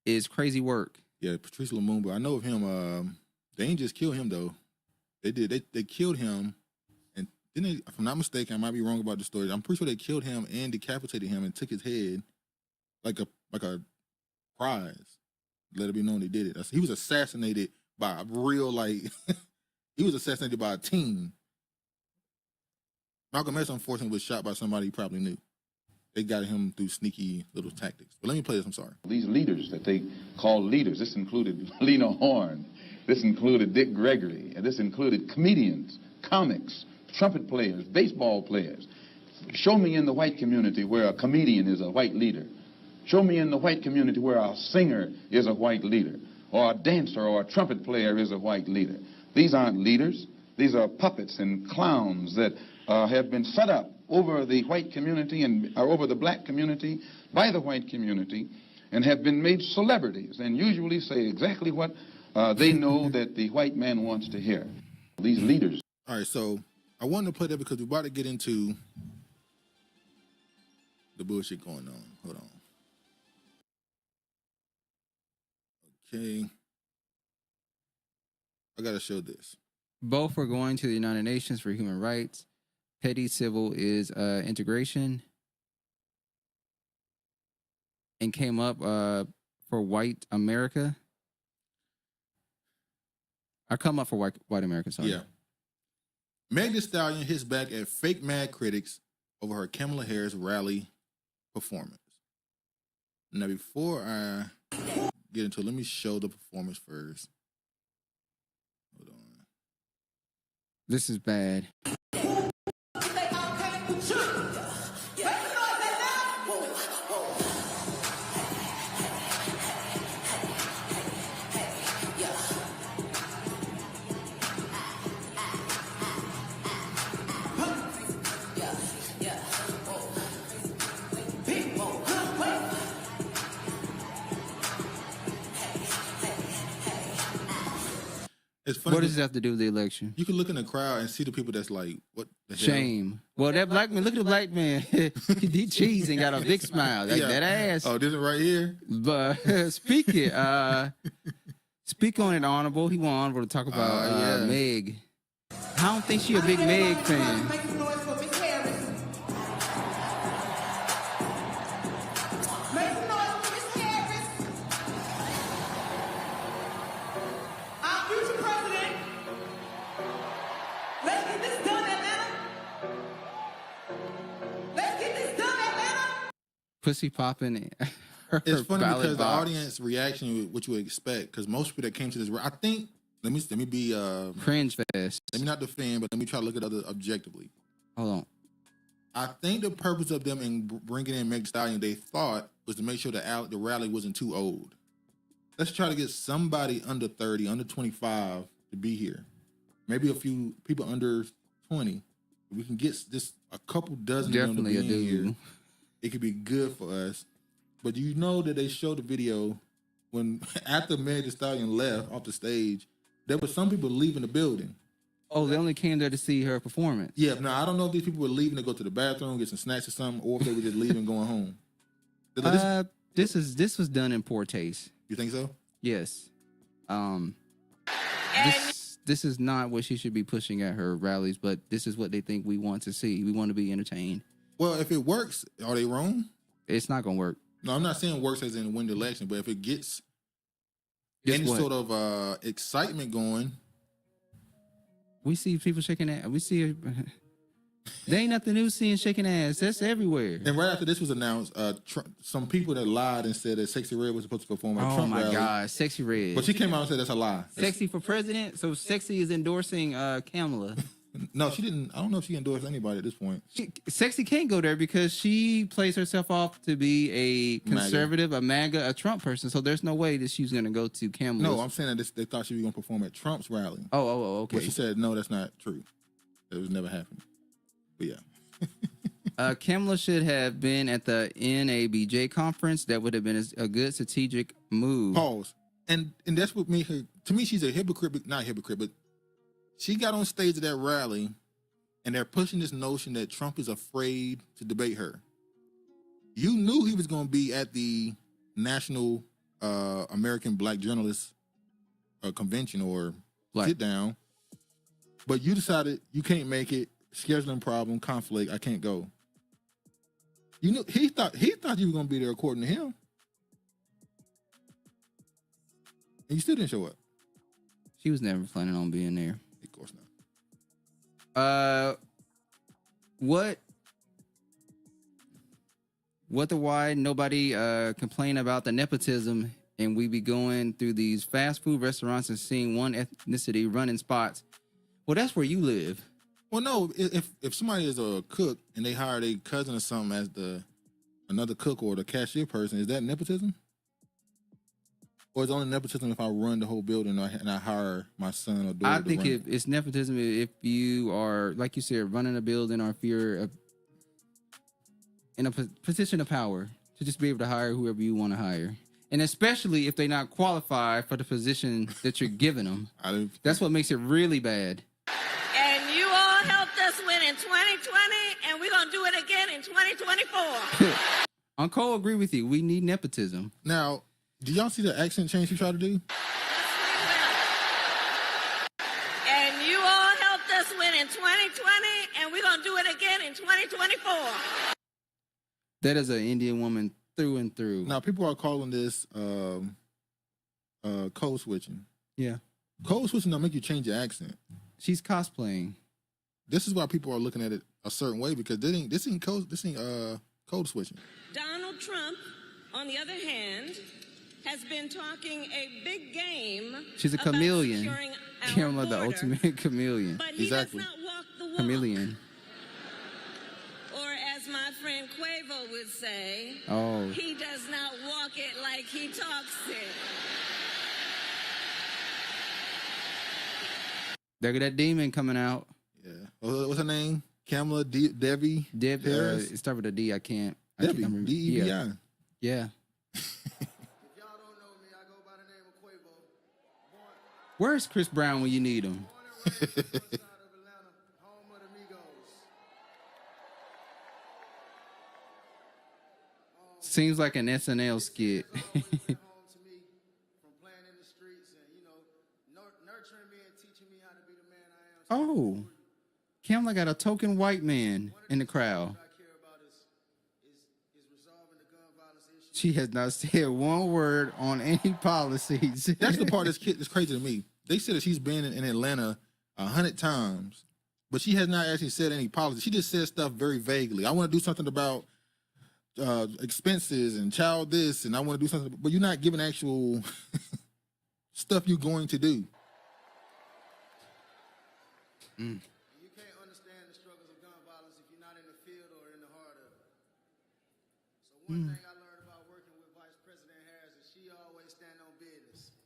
is crazy work. Yeah, Patrice Lumumba. I know of him. They ain't just kill him though. They did. They killed him, and didn't they, if I'm not mistaken, I might be wrong about the story. I'm pretty sure they killed him and decapitated him and took his head like a prize. Let it be known they did it. He was assassinated by a real he was assassinated by a team. Malcolm X, unfortunately, was shot by somebody he probably knew. They got him through sneaky little tactics. But let me play this. I'm sorry. These leaders that they call leaders, this included Lena Horne, this included Dick Gregory, and this included comedians, comics, trumpet players, baseball players. Show me in the white community where a comedian is a white leader. Show me in the white community where a singer is a white leader, or a dancer or a trumpet player is a white leader. These aren't leaders. These are puppets and clowns that have been set up over the white community and over the black community by the white community and have been made celebrities and usually say exactly what they know that the white man wants to hear. These leaders. All right, so I wanted to play that because we're about to get into the bullshit going on. Hold on. Okay. I got to show this. Both were going to the United Nations for Human Rights. Petty civil is integration. And came up for white America. I come up for white America, sorry. Yeah. Meg Thee Stallion hits back at fake mad critics over her Kamala Harris rally performance. Now, before I get into it, let me show the performance first. Hold on. This is bad. It's funny. What does it have to do with the election? You can look in the crowd and see the people that's like, what the hell? Shame. Well, that black man, look at the black man. He cheese and got a big smile. That ass. Oh, this is right here? But speak on it, Honorable. He want Honorable to talk about Meg. I don't think she a big Meg fan. Pussy popping. It's funny because the audience reaction, what you would expect, because most people that came to this, I think, let me be cringe fest. Let me not defend, but let me try to look at other objectively. Hold on. I think the purpose of them in bringing in Meg Thee Stallion, they thought, was to make sure the rally wasn't too old. Let's try to get somebody under 30, under 25 to be here. Maybe a few people under 20. If we can get just a couple dozen of them to be in here, it could be good for us. But do you know that they showed the video when after Meg Thee Stallion left off the stage, there were some people leaving the building. Oh, they only came there to see her performance. Yeah, now I don't know if these people were leaving to go to the bathroom, get some snacks or something, or if they were just leaving going home. This was done in poor taste. You think so? Yes. This is not what she should be pushing at her rallies, but this is what they think we want to see. We want to be entertained. Well, if it works, are they wrong? It's not gonna work. No, I'm not saying works as in win the election, but if it gets any sort of excitement going, we see people shaking ass. We see there ain't nothing new seeing shaking ass. That's everywhere. And right after this was announced, some people that lied and said that Sexy Red was supposed to perform at Trump rally. Oh my God, Sexy Red. But she came out and said that's a lie. Sexy for president? So Sexy is endorsing Kamala. No, she didn't. I don't know if she endorsed anybody at this point. Sexy can't go there because she plays herself off to be a conservative, a MAGA, a Trump person. So there's no way that she's going to go to Kamala. No, I'm saying that they thought she was going to perform at Trump's rally. Oh, okay. But she said, no, that's not true. That was never happening. But yeah. Kamala should have been at the NABJ conference. That would have been a good strategic move. Pause. And that's what made her. To me, she's a hypocrite, but not a hypocrite, but she got on stage at that rally, and they're pushing this notion that Trump is afraid to debate her. You knew he was going to be at the National American Black Journalists Convention or sit down, but you decided you can't make it. Scheduling problem, conflict. I can't go. You know, he thought you were going to be there, according to him, and you still didn't show up. She was never planning on being there. Of course not. What the why nobody complain about the nepotism, and we be going through these fast food restaurants and seeing one ethnicity running spots. Well, that's where you live. Well, no, if somebody is a cook and they hire their cousin or something as another cook or the cashier person, is that nepotism? Or is it only nepotism if I run the whole building and I hire my son or daughter? I think it's nepotism if you are, like you said, running a building, or if you're in a position of power to just be able to hire whoever you want to hire. And especially if they're not qualified for the position that you're giving them. That's what makes it really bad. And you all helped us win in 2020, and we're going to do it again in 2024. Uncle, agree with you. We need nepotism. Now, do y'all see the accent change he tried to do? And you all helped us win in 2020, and we're going to do it again in 2024. That is an Indian woman through and through. Now, people are calling this code switching. Yeah. Code switching don't make you change your accent. She's cosplaying. This is why people are looking at it a certain way, because this ain't code switching. Donald Trump, on the other hand, has been talking a big game. She's a chameleon. Kamala, the ultimate chameleon. But he exactly. does not walk the walk. Chameleon. Or as my friend Quavo would say, he does not walk it like he talks it. There go that demon coming out. Yeah. What's her name? Kamala Debbie? Harris? It started with a D. I can't Debbie. D-E-B-I. Yeah. If y'all don't know me, I go by the name of Quavo. Where's Chris Brown when you need him? Born and raised on the west side of Atlanta, home of the Migos. Seems like an SNL skit. Home to me from playing in the streets and, nurturing me and teaching me how to be the man I am. Oh. Kamala got a token white man in the crowd. What I care about is resolving the gun violence issue. She has not said one word on any policies. That's the part that's crazy to me. They said that she's been in Atlanta 100 times, but she has not actually said any policy. She just said stuff very vaguely. I want to do something about expenses and child this, and I want to do something, but you're not giving actual stuff you're going to do. You can't understand the struggles of gun violence if you're not in the field or in the heart of it. So one thing I learned about working with Vice President Harris is she always stand on business.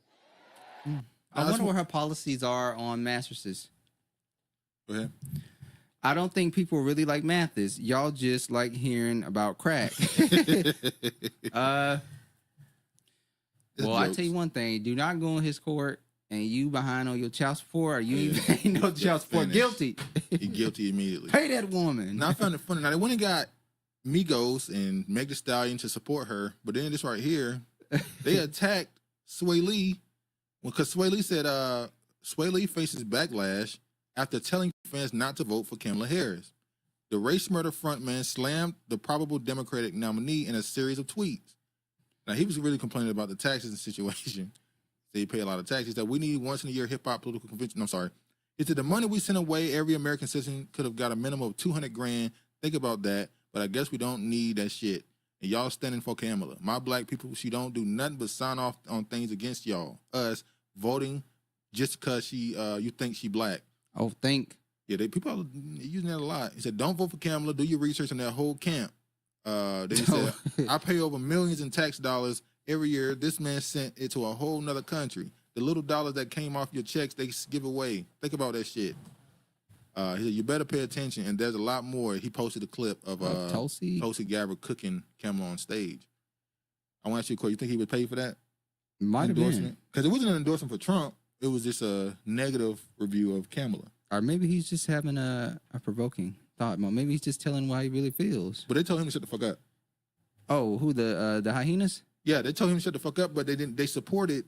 I wonder what her policies are on mattresses. Go ahead. I don't think people really like Mathis. Y'all just like hearing about crack. Well, I tell you one thing. Do not go in his court and you behind on your child support, or you ain't no child support. Guilty. He guilty immediately. Pay that woman. Now, I found it funny. Now, they went and got Migos and Meg Thee Stallion to support her, but then this right here, they attacked Swae Lee because Swae Lee said Swae Lee faces backlash after telling fans not to vote for Kamala Harris. The race murder frontman slammed the probable Democratic nominee in a series of tweets. Now, he was really complaining about the taxes situation. They pay a lot of taxes. He said, we need once in a year hip-hop political convention. I'm sorry. He said, the money we send away, every American citizen could have got a minimum of $200,000. Think about that. But I guess we don't need that shit. And y'all standing for Kamala. My black people, she don't do nothing but sign off on things against y'all. Us voting just because she, you think she black. Oh, think. Yeah, people are using that a lot. He said, don't vote for Kamala. Do your research on that whole camp. Then he said, I pay over millions in tax dollars every year. This man sent it to a whole nother country. The little dollars that came off your checks, they give away. Think about that shit. He said, you better pay attention. And there's a lot more. He posted a clip of Tulsi Gabbard cooking Kamala on stage. I want to ask you a question. You think he would pay for that? Might have been. Because it wasn't an endorsement for Trump. It was just a negative review of Kamala. Or maybe he's just having a provoking thought. Maybe he's just telling why he really feels. But they told him to shut the fuck up. Oh, who, the hyenas? Yeah, they told him to shut the fuck up, but they didn't. They supported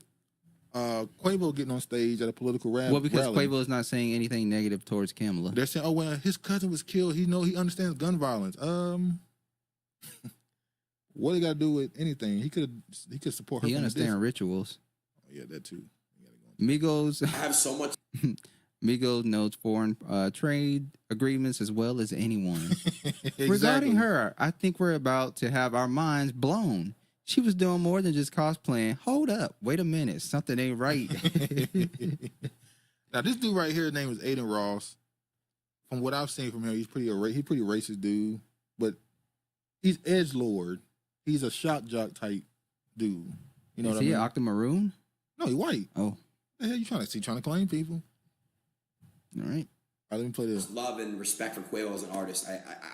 Quavo getting on stage at a political rally. Well, because Quavo is not saying anything negative towards Kamala. They're saying, "Oh, well, his cousin was killed. He understands gun violence." What he got to do with anything? He could support her. He understands rituals. Oh, yeah, that too. Migos. I have so much. Migos knows foreign trade agreements as well as anyone. Exactly. Regarding her, I think we're about to have our minds blown. She was doing more than just cosplaying. Hold up. Wait a minute. Something ain't right. Now, this dude right here, his name is Aiden Ross. From what I've seen from him, he's pretty racist dude, but he's edgelord. He's a shock jock type dude. You know is what I mean? Is he Octomaroon? No, he's white. Oh. The hell you trying to see? Trying to claim people? All right. All right, let me play this. Love and respect for Quavo as an artist.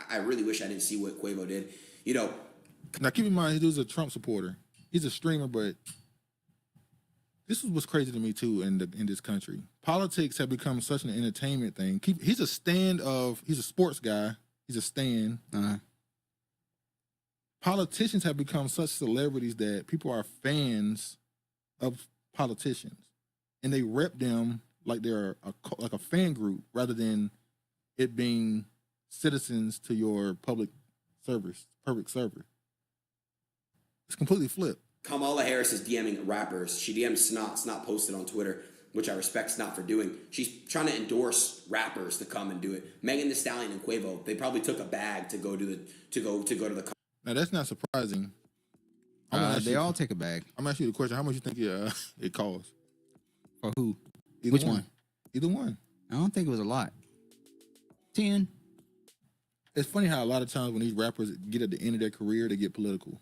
I really wish I didn't see what Quavo did. You know. Now, keep in mind, he's a Trump supporter. He's a streamer, but this is what's crazy to me, too, in this country. Politics have become such an entertainment thing. He's a sports guy. He's a stand. Politicians have become such celebrities that people are fans of politicians. And they rep them like they're like a fan group rather than it being citizens to your public server. It's completely flipped. Kamala Harris is DMing rappers. She DM'd Snot posted on Twitter, which I respect Snot for doing. She's trying to endorse rappers to come and do it. Megan Thee Stallion and Quavo, they probably took a bag to go to the. Now that's not surprising. They all take a bag. I'm asking you the question: how much you think it costs? For who? Which one? Either one. I don't think it was a lot. 10. It's funny how a lot of times when these rappers get at the end of their career, they get political.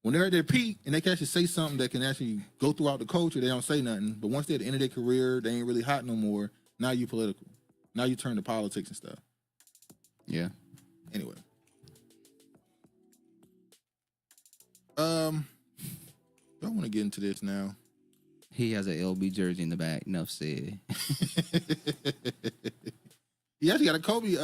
When they're at their peak and they can actually say something that can actually go throughout the culture, they don't say nothing. But once they're at the end of their career, they ain't really hot no more. Now you political. Now you turn to politics and stuff. Yeah. Anyway. I want to get into this now. He has an LB jersey in the back. Enough said. He actually got a Kobe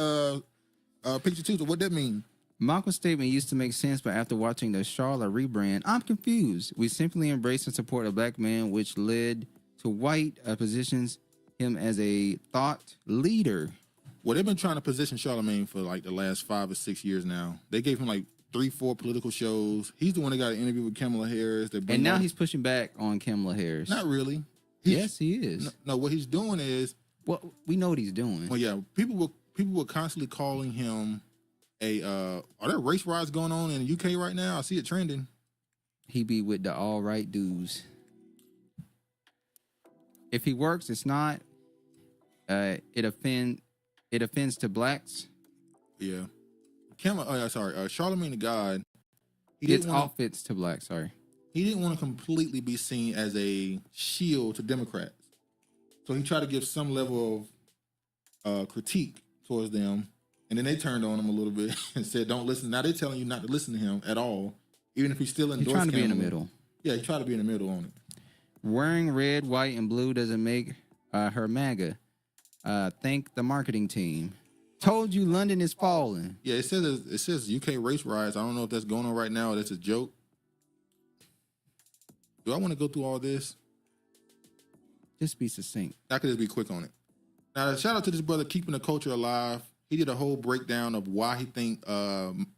picture too. So what that mean? Malcolm's statement used to make sense, but after watching the Charlotte rebrand, I'm confused. We simply embrace and support a black man, which led to white positions him as a thought leader. Well, they've been trying to position Charlemagne for like the last 5 or 6 years now. They gave him like 3-4 political shows. He's the one that got an interview with Kamala Harris. And now he's pushing back on Kamala Harris. Not really. Yes, he is. No, what he's doing is... Well, we know what he's doing. Well, yeah, people were constantly calling him are there race riots going on in the UK right now? I see it trending. He be with the all right dudes. If he works, it's not. It offends to blacks. Yeah. Charlemagne the God. It's offense to blacks. Sorry. He didn't want to completely be seen as a shield to Democrats, so he tried to give some level of critique towards them. And then they turned on him a little bit and said, don't listen. Now they're telling you not to listen to him at all, even if he's still endorsing him. He's trying to be in the middle. Yeah, he tried to be in the middle on it. Wearing red, white, and blue doesn't make her MAGA. Thank the marketing team. Told you London is falling. Yeah, it says UK race riots. I don't know if that's going on right now or that's a joke. Do I want to go through all this? Just be succinct. I could just be quick on it. Now, shout out to this brother keeping the culture alive. He did a whole breakdown of why he think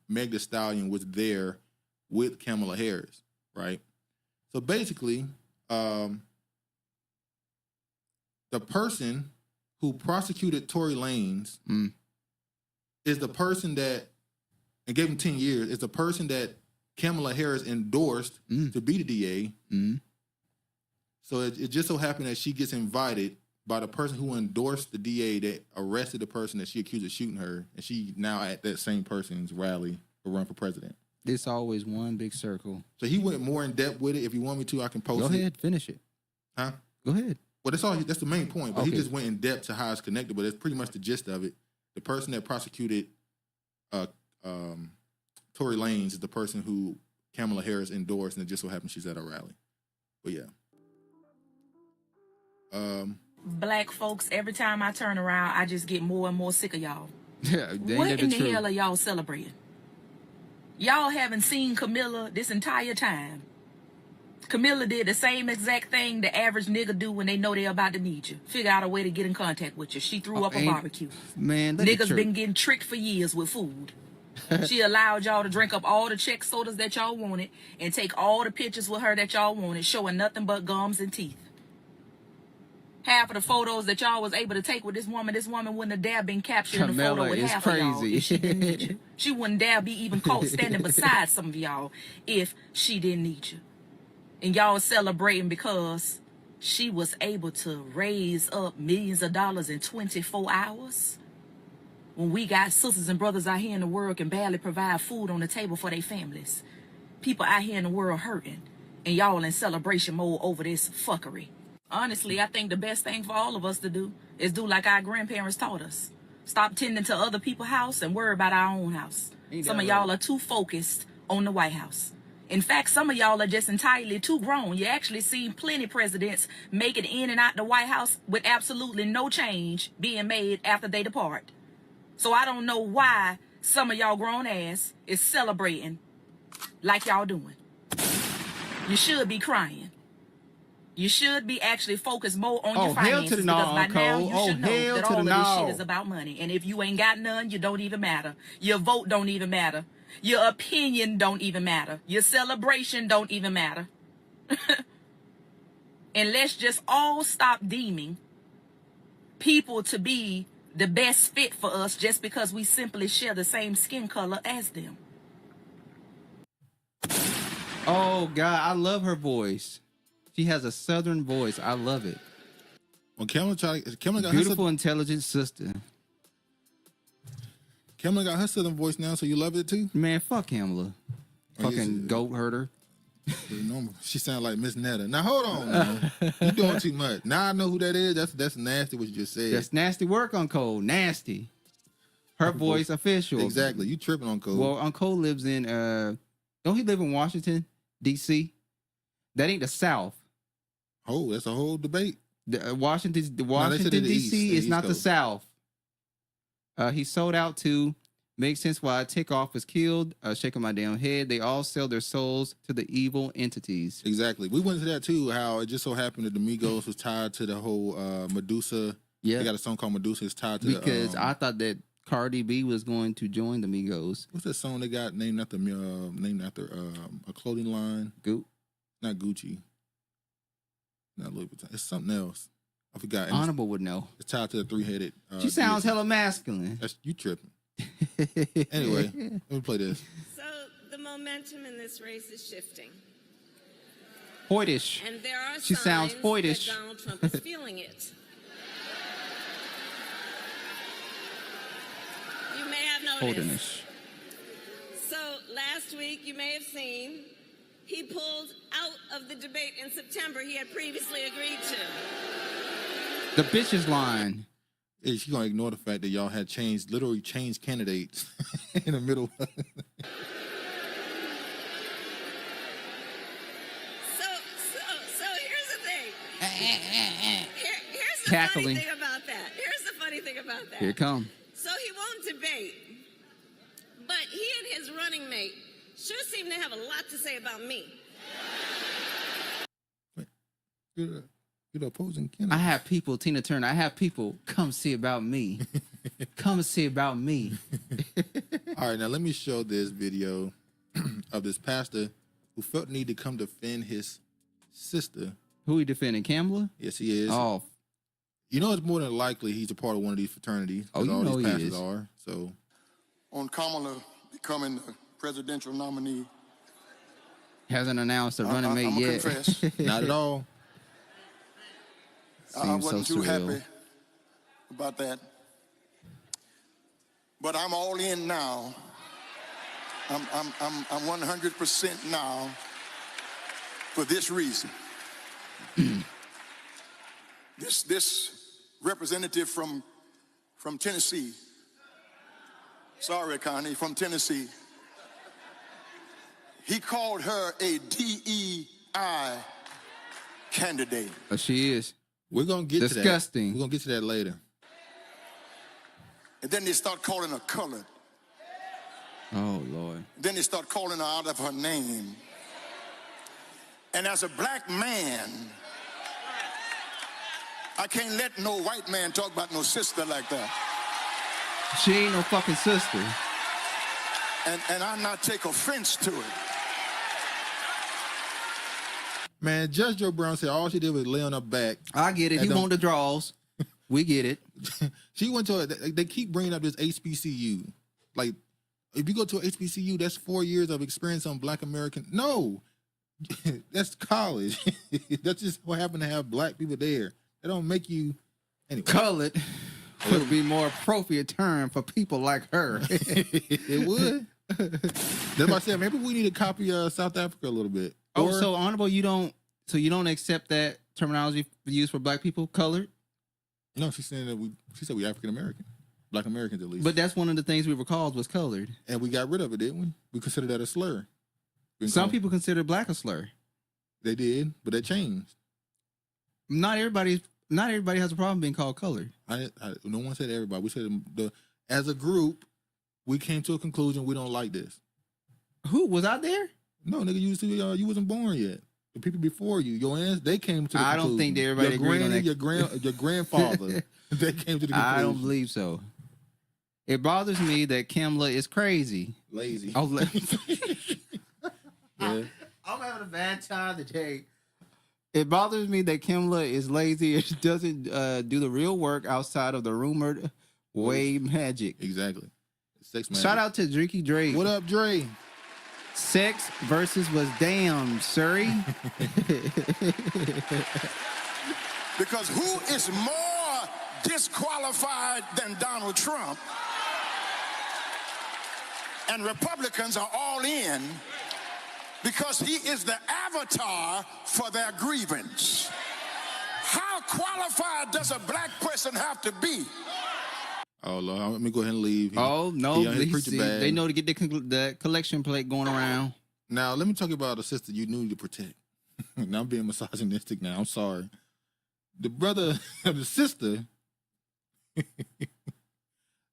Meg Thee Stallion was there with Kamala Harris, right? So basically, the person who prosecuted Tory Lanez is the person that, and gave him 10 years, is the person that Kamala Harris endorsed to be the DA. So it just so happened that she gets invited by the person who endorsed the DA that arrested the person that she accused of shooting her, and she now at that same person's rally to run for president. It's always one big circle. So he went more in depth with it. If you want me to, I can post it. Go ahead, finish it. Huh? Go ahead. Well, that's the main point. But okay. He just went in depth to how it's connected. But it's pretty much the gist of it. The person that prosecuted Tory Lanez is the person who Kamala Harris endorsed, and it just so happens she's at a rally. But yeah. Black folks, every time I turn around, I just get more and more sick of y'all. Yeah, What in the hell are y'all celebrating? Y'all haven't seen Camilla this entire time. Camilla did the same exact thing the average nigga do when they know they're about to need you. Figure out a way to get in contact with you. She threw up a barbecue. Man, niggas been getting tricked for years with food. She allowed y'all to drink up all the check sodas that y'all wanted and take all the pictures with her that y'all wanted, showing nothing but gums and teeth. Half of the photos that y'all was able to take with this woman wouldn't have dare been captured in the photo with half of y'all if she didn't need you. She wouldn't dare be even caught standing beside some of y'all if she didn't need you. And y'all celebrating because she was able to raise up millions of dollars in 24 hours? When we got sisters and brothers out here in the world can barely provide food on the table for their families. People out here in the world hurting. And y'all in celebration mode over this fuckery. Honestly, I think the best thing for all of us to do is do like our grandparents taught us. Stop tending to other people's house and worry about our own house. Some of y'all are too focused on the White House. In fact, some of y'all are just entirely too grown. You actually seen plenty presidents make it in and out the White House with absolutely no change being made after they depart. So I don't know why some of y'all grown ass is celebrating like y'all doing. You should be crying. You should be actually focused more on your finances because by now you should know that all of this shit is about money. And if you ain't got none, you don't even matter. Your vote don't even matter. Your opinion don't even matter. Your celebration don't even matter. And let's just all stop deeming people to be the best fit for us just because we simply share the same skin color as them. Oh, God, I love her voice. She has a southern voice. I love it. Well, Kamala got beautiful, intelligent sister. Kamala got her southern voice now, so you love it too? Man, fuck Kamala. Fucking goat herder. She sound like Miss Netta. Now hold on, man. You doing too much. Now I know who that is. That's nasty what you just said. That's nasty work on Cole. Nasty. Her voice official. Exactly. You tripping on Cole. Well, Cole lives in don't he live in Washington, DC? That ain't the South. Oh, that's a whole debate. Washington DC is not the South. He sold out to Makes Sense Why Takeoff was killed. Shaking My Damn Head. They all sell their souls to the evil entities. Exactly. We went into that too, how it just so happened that the Migos was tied to the whole Medusa. Yeah. They got a song called Medusa. It's tied to because I thought that Cardi B was going to join the Migos. What's that song they got named after a clothing line? Not Gucci. Not Louis Vuitton. It's something else. I forgot. And Honorable would know. It's tied to the three-headed. She sounds hella masculine. That's you tripping. Anyway, let me play this. So the momentum in this race is shifting. Hoytish. And there are she sounds hoytish. That Donald Trump is feeling it. You may have noticed. Holdenish. So last week, you may have seen, he pulled out of the debate in September he had previously agreed to. The bitch's line. Is she gonna ignore the fact that y'all had literally changed candidates in the middle? So here's the thing. Here's the funny thing about that. Here's the funny thing about that. Here it comes. So he won't debate, but he and his running mate sure seem to have a lot to say about me. You're the opposing candidate. I have people, Tina Turner, I have people come see about me. Come see about me. All right, now let me show this video of this pastor who felt the need to come defend his sister. Who he defending, Kamala? Yes, he is. Oh. You know, it's more than likely he's a part of one of these fraternities. Oh, you all know these he pastors is. are. So, on Kamala becoming the presidential nominee, hasn't announced a running mate yet. Confess. Not at all. I wasn't too happy about that. But I'm all in now. I'm 100% now for this reason. This representative from Tennessee, sorry, Connie, from Tennessee, he called her a DEI candidate. She is. We're going to get to that. Disgusting. We're going to get to that later. And then they start calling her colored. Oh, Lord. Then they start calling her out of her name. And as a black man, I can't let no white man talk about no sister like that. She ain't no fucking sister. And I not take offense to it. Man, Judge Joe Brown said all she did was lay on her back. I get it. He want the draws. We get it. She went to they keep bringing up this HBCU. Like, if you go to a HBCU, that's 4 years of experience on Black American. No, that's college. That's just what happened to have black people there. They don't make you anyway. Colored would be more appropriate term for people like her. It would. That's what I said. Maybe we need to copy South Africa a little bit. Oh, so Honorable, you don't accept that terminology used for black people, colored? No, she's saying that she said we African American, Black Americans at least. But that's one of the things we were called was colored, and we got rid of it, didn't we? We consider that a slur. Some people consider black a slur. They did, but that changed. Not everybody has a problem being called colored. No one said everybody. We said as a group, we came to a conclusion we don't like this. Who was out there? No, nigga, you wasn't born yet. The people before you, your aunts, they came to the conclusion. I don't think everybody agreed on that. Your grandfather, they came to the conclusion. I don't believe so. It bothers me that Kamala is crazy. Lazy. Oh, yeah. I'm having a bad time today. It bothers me that Kamala is lazy and she doesn't do the real work outside of the rumored wave magic. Exactly. Sex magic. Shout out to Drinky Dre. What up, Dre? Sex versus was damn, Surrey. Because who is more disqualified than Donald Trump? And Republicans are all in because he is the avatar for their grievance. How qualified does a black person have to be? Oh, Lord, let me go ahead and leave. No, they know to get the collection plate going around. Now, let me talk about a sister you knew to protect. Now, I'm being misogynistic now. I'm sorry. The brother of the sister, this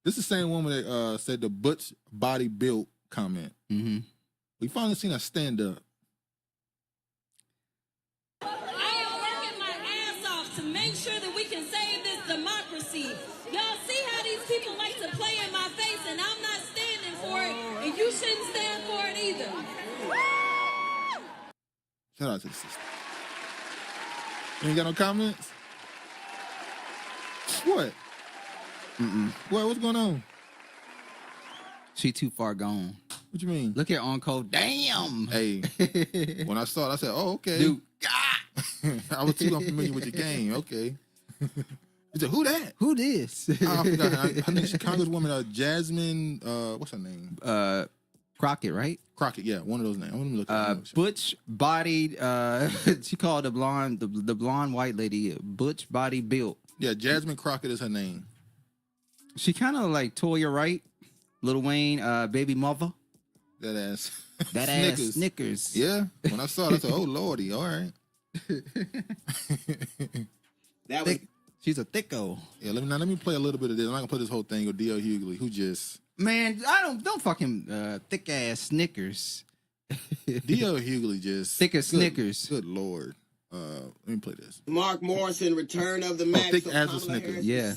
is the same woman that said the butch body built comment. Mm-hmm. We finally seen her stand up. I am working my ass off to make sure that we can save this democracy. Y'all see how these people like to play in my face, and I'm not standing for it, and you shouldn't stand for it either. Shout out to the sister. You ain't got no comments? What? What's going on? She too far gone. What you mean? Look at Uncle. Damn. Hey, when I saw it, I said, "Oh, okay." Dude. I was too unfamiliar with the game. Okay. He said, "Who that? Who this?" I forgot. I think she's Congresswoman Jasmine. What's her name? Crockett, right? Crockett. Yeah, one of those names. Let me look at butch bodied. She called the blonde white lady butch body built. Yeah, Jasmine Crockett is her name. She kind of like Toya Wright, Lil Wayne, baby mother. That ass. That Snickers. Ass Snickers. Yeah. When I saw it, I said, "Oh Lordy, all right." That was. She's a thicko. Yeah. Let me play a little bit of this. I'm not gonna play this whole thing with D.L. Hughley, who just. Man, don't fucking thick ass Snickers. D.L. Hughley just thick as Snickers. Good Lord. Let me play this. Mark Morrison, Return of the Mac. Thick so as a Kamala Snickers. Harris Yeah.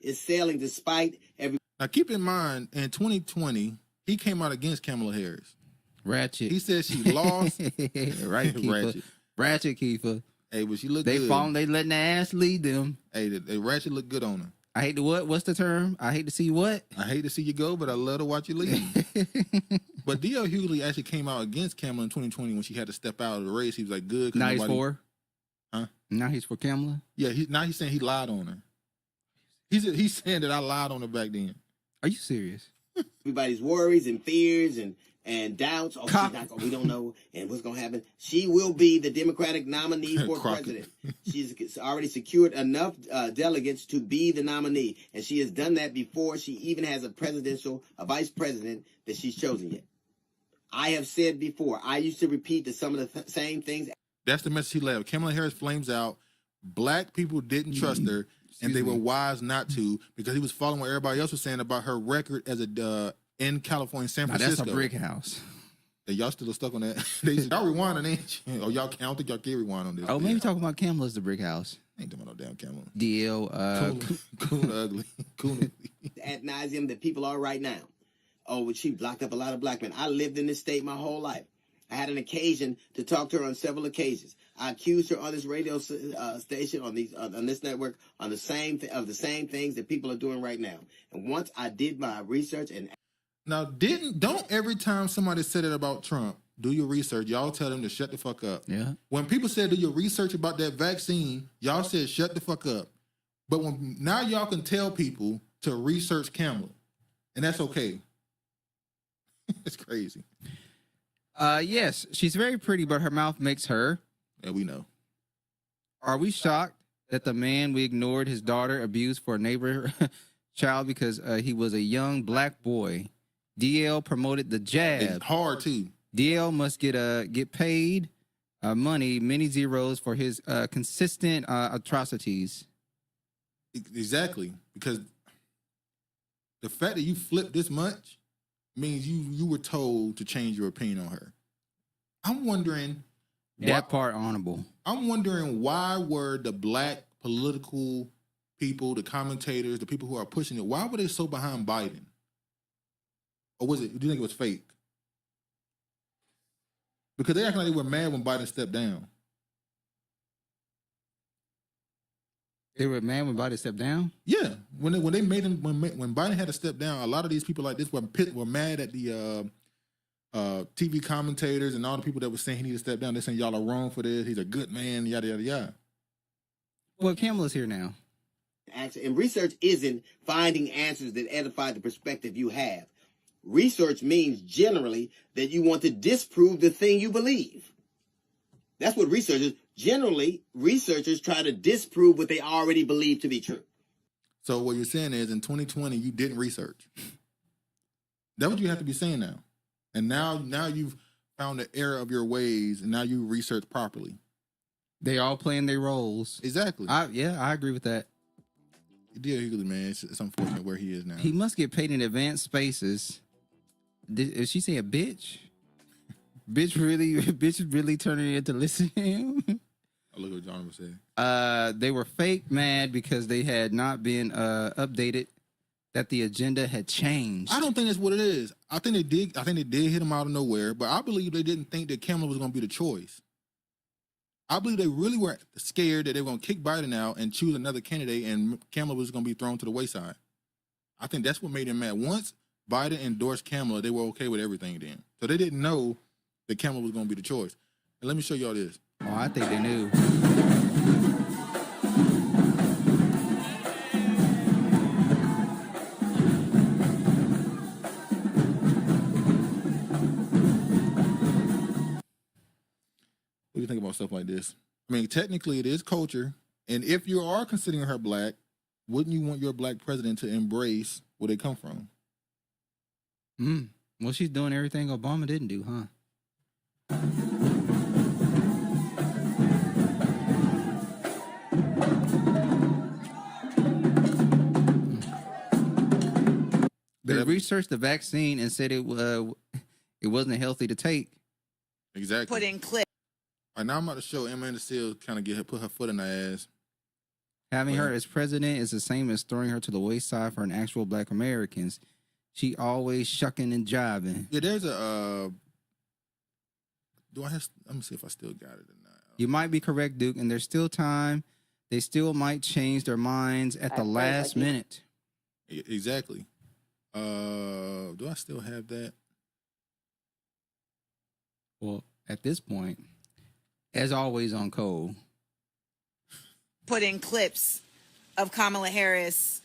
is sailing despite every. Now keep in mind, in 2020, he came out against Kamala Harris. Ratchet. He said she lost. Right, Kiefer. Ratchet Kiefer. Hey, but she looked good. They letting the ass lead them. Hey, the Ratchet looked good on her. I hate to what? What's the term? I hate to see what? I hate to see you go, but I love to watch you leave. But D.L. Hughley actually came out against Kamala in 2020 when she had to step out of the race. He was like, good. Now he's for? Huh? Now he's for Kamala? Yeah, now he's saying he lied on her. He's saying that I lied on her back then. Are you serious? Everybody's worries and fears and doubts. Oh, we don't know and what's going to happen. She will be the Democratic nominee for president. She's already secured enough delegates to be the nominee, and she has done that before she even has a vice president that she's chosen yet. I have said before, I used to repeat some of the same things. That's the message he left. Kamala Harris flames out. Black people didn't trust her, and they were wise not to, because he was following what everybody else was saying about her record as a in California, San Francisco. That's a brick house. Y'all still stuck on that. Y'all rewinding, ain't you? Oh, y'all can't rewind on this. Oh, maybe talking about Kamala's the brick house. Ain't talking about no damn Kamala. DL, cool ugly. Cool. Ad nauseum that people are right now. Oh, she blocked up a lot of black men. I lived in this state my whole life. I had an occasion to talk to her on several occasions. I accused her on this radio station, on this network, on the same things that people are doing right now. And once I did my research and now, don't every time somebody said it about Trump, do your research, y'all tell them to shut the fuck up. Yeah. When people said do your research about that vaccine, y'all said shut the fuck up. But now y'all can tell people to research Kamala, and that's okay. It's crazy. Yes, she's very pretty, but her mouth makes her. Yeah, we know. Are we shocked that the man we ignored his daughter abused for a neighbor child because he was a young black boy? DL promoted the jab. It's hard too. DL must get paid money, many zeros, for his consistent atrocities. Exactly, because the fact that you flipped this much means you were told to change your opinion on her. I'm wondering that part honorable. I'm wondering why were the black political people, the commentators, the people who are pushing it, why were they so behind Biden? Or do you think it was fake? Because they act like they were mad when Biden stepped down. They were mad when Biden stepped down? Yeah. When they made him, when Biden had to step down, a lot of these people like this were mad at the TV commentators and all the people that were saying he needed to step down. They're saying y'all are wrong for this. He's a good man, yada, yada, yada. Well, Kamala's here now. And research isn't finding answers that edify the perspective you have. Research means generally that you want to disprove the thing you believe. That's what generally, researchers try to disprove what they already believe to be true. So what you're saying is in 2020, you didn't research. That's what you have to be saying now. And now you've found the error of your ways, and now you research properly. They all playing their roles. Exactly. I agree with that. Dear Hughley, man, it's unfortunate where he is now. He must get paid in advanced spaces. Did she say a bitch? Bitch really turning into listen to him? I look what John was saying. They were fake mad because they had not been updated, that the agenda had changed. I don't think that's what it is. I think they did hit him out of nowhere, but I believe they didn't think that Kamala was going to be the choice. I believe they really were scared that they were going to kick Biden out and choose another candidate, and Kamala was going to be thrown to the wayside. I think that's what made them mad. Once Biden endorsed Kamala, they were okay with everything then. So they didn't know that Kamala was going to be the choice. And let me show y'all this. Oh, I think they knew. What do you think about stuff like this? I mean, technically it is culture. And if you are considering her black, wouldn't you want your black president to embrace where they come from? Well, she's doing everything Obama didn't do, huh? They researched the vaccine and said it wasn't healthy to take. Exactly. Put in clip. All right, now I'm about to show Imane Khelif kind of put her foot in her ass. Having her as president is the same as throwing her to the wayside for an actual black Americans. She always shucking and jiving. Yeah, there's a. Let me see if I still got it or not. You might be correct, Duke, and there's still time. They still might change their minds at the last minute. Exactly. Do I still have that? Well, at this point, as always on Cole. Put in clips of Kamala Harris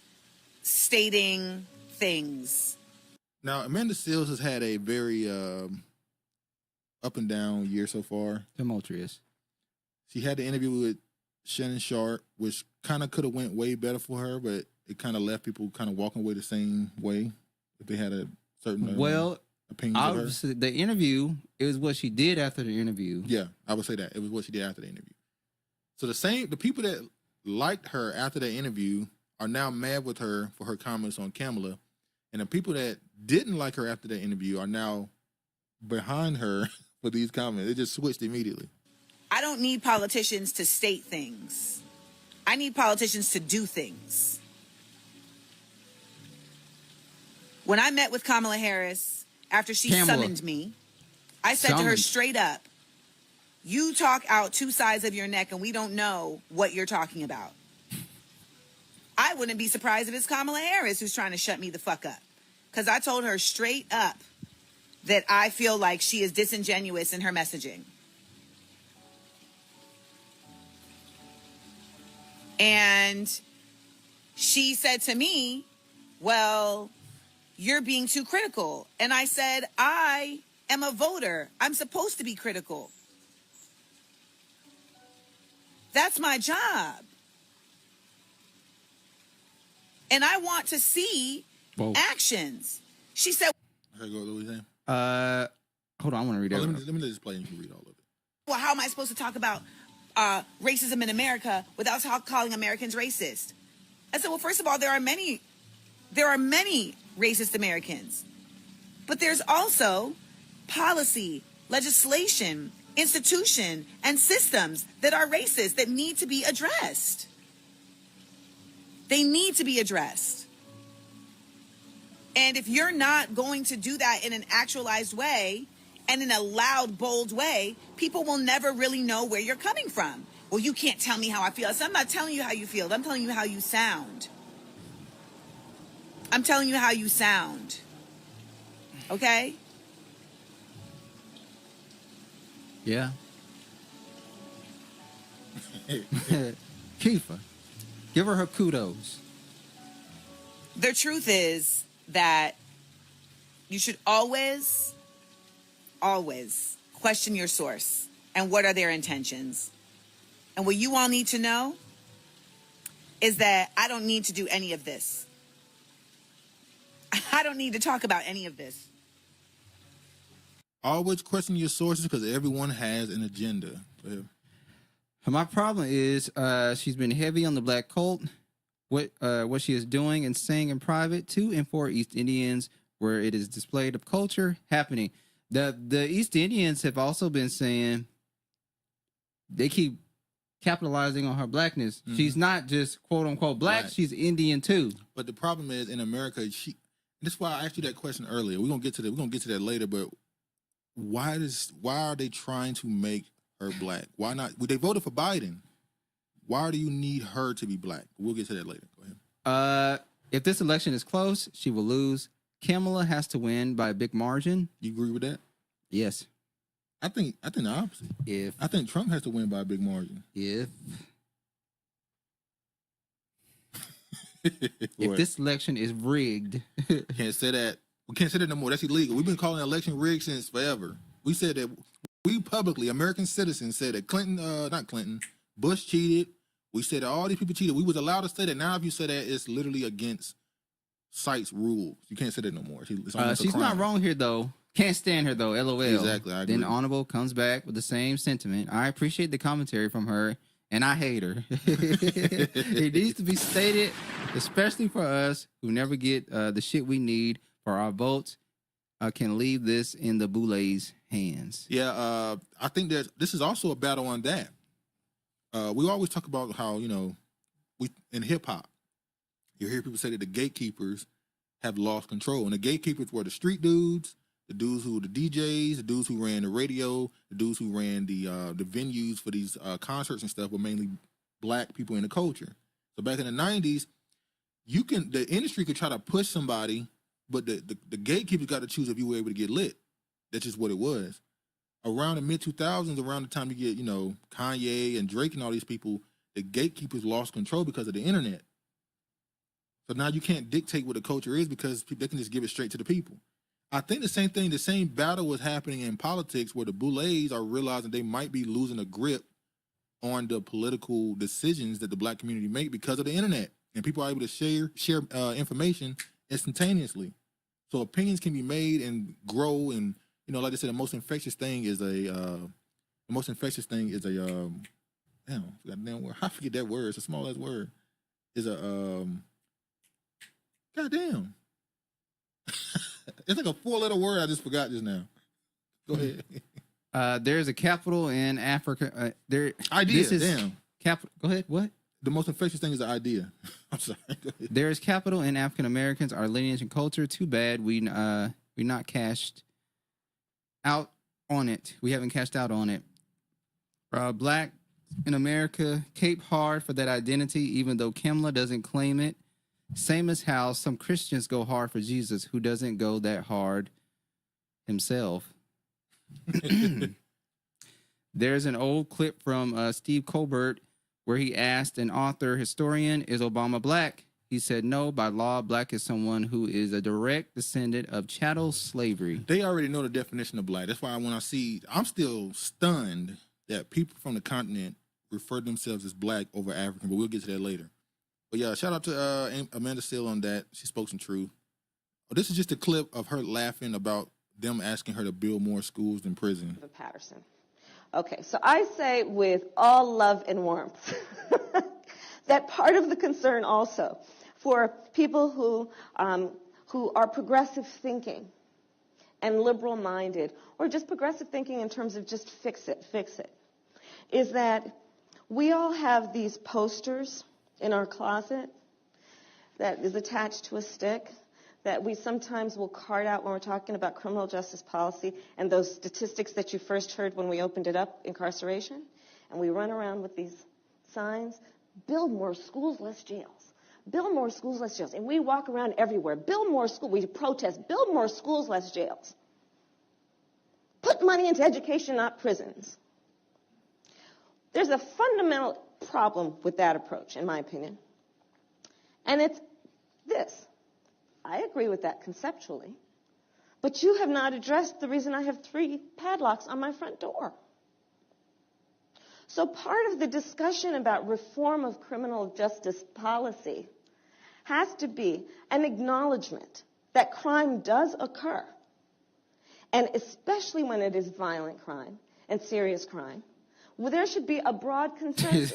stating things. Now, Imane Khelif has had a very up and down year so far. Tumultuous. She had the interview with Shannon Sharp, which kind of could have went way better for her, but it kind of left people kind of walking away the same way if they had a certain opinions of her? The interview, it was what she did after the interview. Yeah, I would say that. It was what she did after the interview. So the people that liked her after the interview are now mad with her for her comments on Kamala. And the people that didn't like her after the interview are now behind her for these comments. It just switched immediately. I don't need politicians to state things. I need politicians to do things. When I met with Kamala Harris after she summoned me, I said to her straight up, you talk out two sides of your neck and we don't know what you're talking about. I wouldn't be surprised if it's Kamala Harris who's trying to shut me the fuck up. Because I told her straight up that I feel like she is disingenuous in her messaging. And she said to me, well, you're being too critical. And I said, I am a voter. I'm supposed to be critical. That's my job. And I want to see actions. She said, okay, go, Louisiana. Hold on, I want to read it. Let me just play and you can read all of it. well, how am I supposed to talk about racism in America without calling Americans racist? I said, well, first of all, there are many racist Americans, but there's also policy, legislation, institution, and systems that are racist that need to be addressed. They need to be addressed. And if you're not going to do that in an actualized way and in a loud, bold way, people will never really know where you're coming from. Well, you can't tell me how I feel. So I'm not telling you how you feel. I'm telling you how you sound. I'm telling you how you sound. Okay? Yeah. Keifa, give her kudos. The truth is that you should always question your source and what are their intentions. And what you all need to know is that I don't need to do any of this. I don't need to talk about any of this. Always question your sources because everyone has an agenda. My problem is she's been heavy on the black cult. What she is doing and saying in private to and for East Indians, where it is displayed of culture happening. The East Indians have also been saying they keep capitalizing on her blackness. Mm-hmm. She's not just quote unquote black. She's Indian too. But the problem is in America, this is why I asked you that question earlier. We're gonna get to that later. But why are they trying to make her black? Why not? They voted for Biden. Why do you need her to be black? We'll get to that later. Go ahead. If this election is close, she will lose. Kamala has to win by a big margin. You agree with that? Yes. I think the opposite. I think Trump has to win by a big margin. If this election is rigged. Can't say that. We can't say that no more. That's illegal. We've been calling the election rigged since forever. We said that we publicly, American citizens, said that Bush cheated. We said that all these people cheated. We was allowed to say that. Now if you say that, it's literally against CITES rules. You can't say that no more. She's not wrong here, though. Can't stand her, though. LOL. Exactly. I agree. Then Honorable comes back with the same sentiment. I appreciate the commentary from her, and I hate her. It needs to be stated, especially for us who never get the shit we need for our votes. Can leave this in the Boulet's hands. Yeah, I think that this is also a battle on that. We always talk about how, we in hip hop, you hear people say that the gatekeepers have lost control. And the gatekeepers were the street dudes, the dudes who were the DJs, the dudes who ran the radio, the dudes who ran the venues for these concerts and stuff were mainly black people in the culture. So back in the 90s, the industry could try to push somebody, but the gatekeepers got to choose if you were able to get lit. That's just what it was. Around the mid-2000s, around the time you get, Kanye and Drake and all these people, the gatekeepers lost control because of the internet. So now you can't dictate what the culture is because they can just give it straight to the people. I think the same battle was happening in politics where the Boulets are realizing they might be losing a grip on the political decisions that the black community make because of the internet. And people are able to share information instantaneously. So opinions can be made and grow, and like I said, the most infectious thing is damn, goddamn word. I forget that word. It's a small ass word. Is a goddamn. It's like a 4-letter word. I just forgot just now. Go ahead. There's a capital in Africa. Idea. This is Damn. Capital. Go ahead. What? The most infectious thing is the idea. I'm sorry. There is capital in African Americans, our lineage and culture. Too bad we not cashed out on it. We haven't cashed out on it. Black in America cape hard for that identity, even though Kamala doesn't claim it. Same as how some Christians go hard for Jesus, who doesn't go that hard himself. There's an old clip from Steve Colbert where he asked an author historian, is Obama black? He said, no, by law, black is someone who is a direct descendant of chattel slavery. They already know the definition of black. That's why when I see, I'm still stunned that people from the continent refer to themselves as black over African, but we'll get to that later. But yeah, shout out to Amanda Seal on that. She spoke some truth. This is just a clip of her laughing about them asking her to build more schools than prison. Patterson. Okay, so I say with all love and warmth that part of the concern also for people who are progressive thinking and liberal minded, or just progressive thinking in terms of just fix it, is that we all have these posters in our closet that is attached to a stick that we sometimes will card out when we're talking about criminal justice policy and those statistics that you first heard when we opened it up, incarceration. And we run around with these signs, build more schools, less jails. Build more schools, less jails. And we walk around everywhere. Build more schools. We protest. Build more schools, less jails. Put money into education, not prisons. There's a fundamental problem with that approach, in my opinion. And it's this. I agree with that conceptually, but you have not addressed the reason I have 3 padlocks on my front door. So part of the discussion about reform of criminal justice policy has to be an acknowledgement that crime does occur, and especially when it is violent crime and serious crime, well, there should be a broad consensus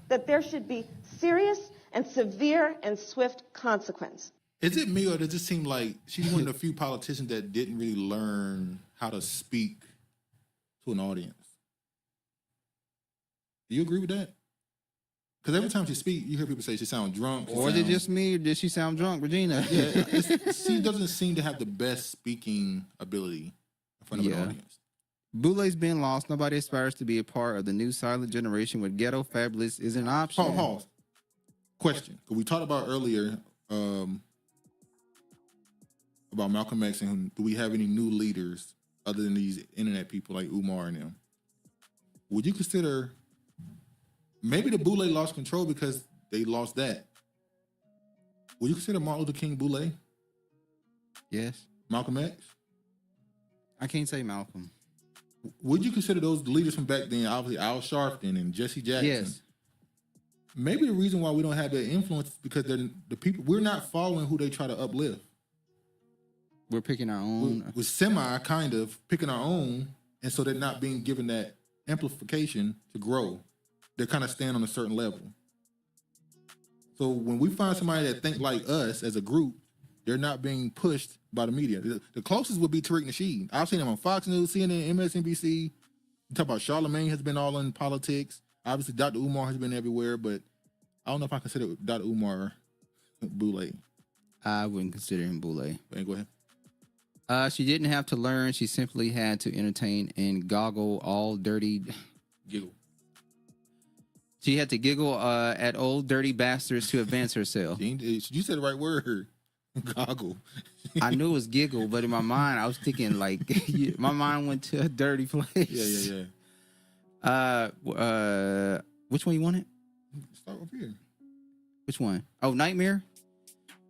that there should be serious and severe and swift consequence. Is it me, or does it seem like she's one of the few politicians that didn't really learn how to speak to an audience? Do you agree with that? Because every time she speaks, you hear people say she sounds drunk. Or is it just me, or did she sound drunk, Regina? Yeah, she doesn't seem to have the best speaking ability in front of an audience. Boulé's been lost. Nobody aspires to be a part of the new silent generation where ghetto fabulous is an option. Pause. Question. Because we talked about earlier about Malcolm X and do we have any new leaders other than these internet people like Umar and them? Would you consider maybe the Boulé lost control because they lost that? Would you consider Martin Luther King Boulé? Yes. Malcolm X? I can't say Malcolm. Would you consider those leaders from back then, obviously Al Sharpton and Jesse Jackson? Yes. Maybe the reason why we don't have that influence is because they're the people, we're not following who they try to uplift. We're picking our own. We're kind of picking our own, and so they're not being given that amplification to grow. They're kind of staying on a certain level. So when we find somebody that think like us as a group, they're not being pushed by the media. The closest would be Tariq Nasheed. I've seen him on Fox News, CNN, MSNBC. You talk about Charlemagne has been all in politics. Obviously, Dr. Umar has been everywhere, but I don't know if I consider Dr. Umar Boulé. I wouldn't consider him Boulé. Go ahead. She didn't have to learn. She simply had to entertain and goggle all dirty. Giggle. She had to giggle at old dirty bastards to advance herself. You said the right word. Goggle. I knew it was giggle, but in my mind, I was thinking like my mind went to a dirty place. Yeah. Which one you wanted? Start over here. Which one? Oh, Nightmare.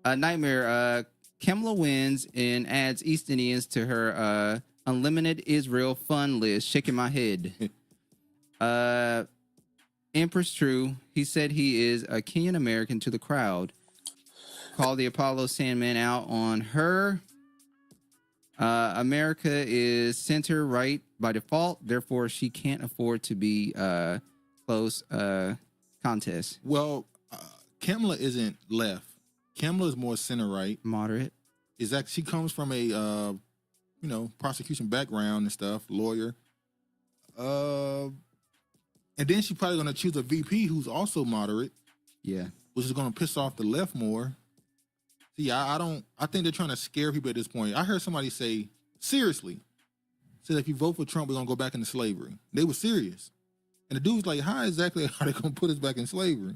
Nightmare. Kamala wins and adds East Indians to her unlimited Israel fun list. Shaking my head. Empress True. He said he is a Kenyan American to the crowd. called the Apollo Sandman out on her. America is center right by default, therefore she can't afford to be close contest. Well, Kamala isn't left. Kamala is more center right, moderate. Is that she comes from a prosecution background and stuff, lawyer. And then she's probably gonna choose a VP who's also moderate. Yeah, which is gonna piss off the left more. See, I think they're trying to scare people at this point. I heard somebody say, seriously, said if you vote for Trump, we're gonna go back into slavery. They were serious. And the dude was like, how exactly are they gonna put us back in slavery?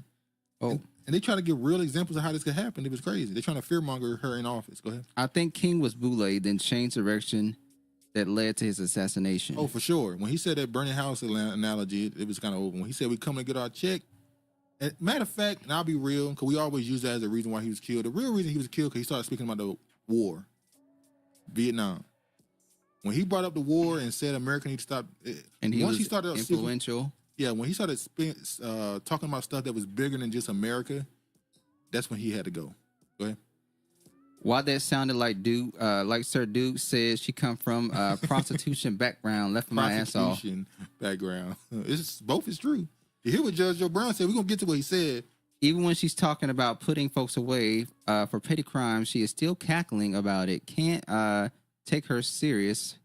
Oh. And they try to give real examples of how this could happen. It was crazy. They're trying to fearmonger her in office. Go ahead. I think King was Boule, then changed direction that led to his assassination. Oh, for sure. When he said that burning house analogy, it was kind of over. When he said we come to get our check, and matter of fact, and I'll be real, because we always use that as a reason why he was killed. The real reason he was killed because he started speaking about the war, Vietnam. When he brought up the war and said America needs to stop, and he started influential. When he started talking about stuff that was bigger than just America, that's when he had to go. Go ahead. Why that sounded like Duke, like Sir Duke says, she come from a prostitution background, left my ass off. Prostitution background. Both is true. You hear what Judge Joe Brown said? We're going to get to what he said. Even when she's talking about putting folks away for petty crimes, she is still cackling about it. Can't take her serious.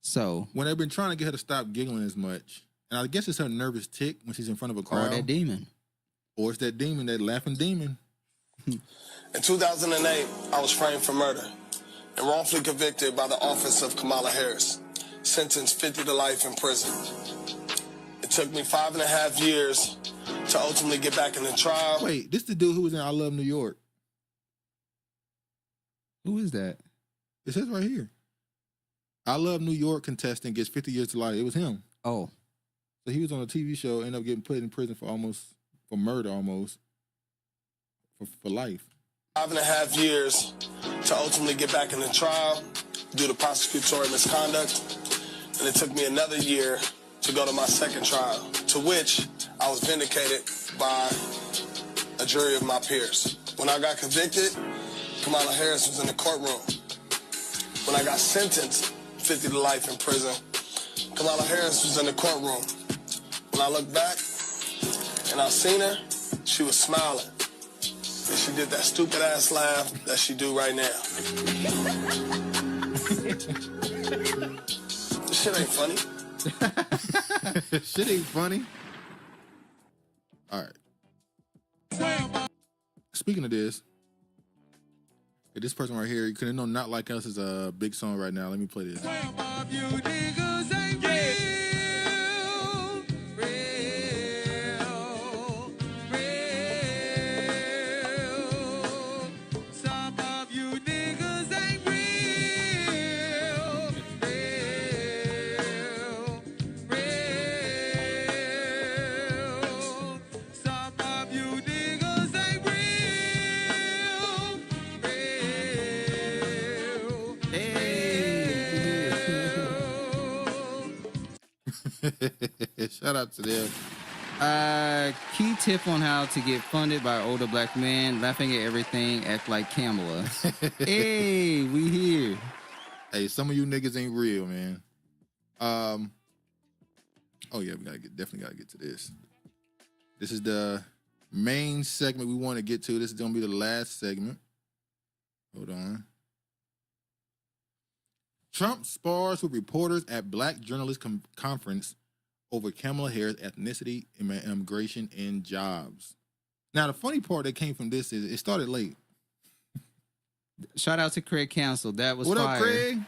So when they've been trying to get her to stop giggling as much, and I guess it's her nervous tick when she's in front of a crowd. Or that demon. Or it's that demon, that laughing demon. In 2008, I was framed for murder and wrongfully convicted by the office of Kamala Harris, sentenced 50 to life in prison. It took me 5.5 years to ultimately get back in the trial. Wait, this the dude who was in I Love New York. Who is that? It says right here. I Love New York contestant gets 50 years to life. It was him. Oh. So he was on a TV show, ended up getting put in prison for murder almost, for life. 5.5 years to ultimately get back in the trial due to prosecutorial misconduct. And it took me another year to go to my second trial, to which I was vindicated by a jury of my peers. When I got convicted, Kamala Harris was in the courtroom. When I got sentenced 50 to life in prison, Kamala Harris was in the courtroom. When I looked back and I seen her, she was smiling. And she did that stupid ass laugh that she do right now. This shit ain't funny. Shit ain't funny. All right. Speaking of this person right here, you couldn't know Not Like Us is a big song right now. Let me play this. Shout out to them. Key tip on how to get funded by older black men, laughing at everything, act like Kamala. Hey, we here. Hey, some of you niggas ain't real, man. Oh yeah, we definitely gotta get to this. This is the main segment we want to get to. This is gonna be the last segment. Hold on. Trump spars with reporters at Black Journalist Conference over Kamala Harris' ethnicity, immigration, and jobs. Now, the funny part that came from this is it started late. Shout out to Craig Council. That was what fire. Up, Craig?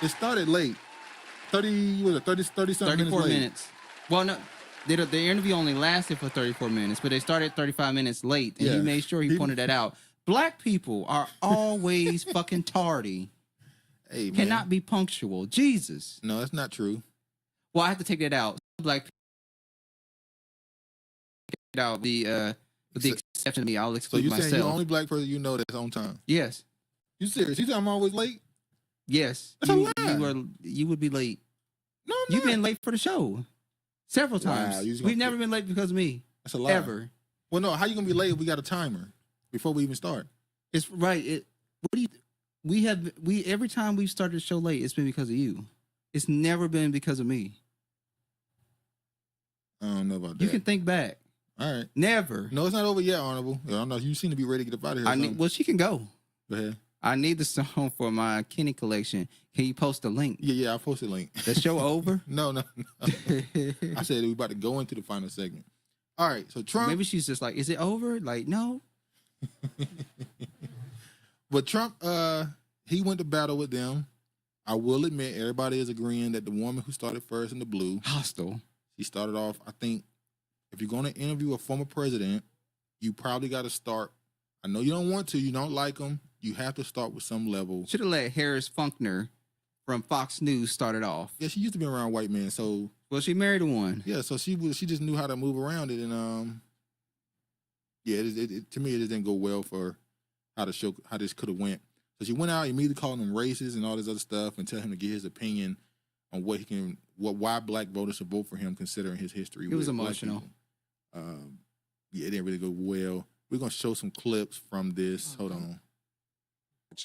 It started late. 30 something 34 minutes. minutes. Well, no, the interview only lasted for 34 minutes, but they started 35 minutes late, and he made sure he pointed that out. Black people are always fucking tardy. Hey, man. Cannot be punctual. Jesus. No, that's not true. Well, I have to take that out. Black people out the exception of me. I'll exclude myself. So you saying you're the only black person you know that's on time? Yes. You serious? You think I'm always late? Yes. That's a lie. You would be late. No, I'm You've not. been late for the show several times. Wow, We've never been late because of me. That's a lie. Ever. Well, no. How you gonna be late if we got a timer? before we even start. It's right. What do you? Every time we've started the show late, it's been because of you. It's never been because of me. I don't know about that. You can think back. All right. Never. No, it's not over yet, Honorable. I don't know. You seem to be ready to get up out of here. Well, she can go. Go ahead. I need the song for my Kenny collection. Can you post a link? Yeah, I'll post a link. The show over? No. I said we about to go into the final segment. All right, so Trump. Maybe she's just like, is it over? Like, no. But Trump, he went to battle with them. I will admit, everybody is agreeing that the woman who started first in the blue. Hostile. She started off, I think, if you're going to interview a former president, you probably got to start. I know you don't want to. You don't like them. You have to start with some level. Should have let Harris Funkner from Fox News start it off. Yeah, she used to be around white men, so. Well, she married one. Yeah, so she just knew how to move around it, and yeah, to me it didn't go well for how this could have went. So she went out immediately calling him racist and all this other stuff, and tell him to get his opinion on why black voters should vote for him, considering his history. It was emotional. Yeah, it didn't really go well. We're gonna show some clips from this. Hold on.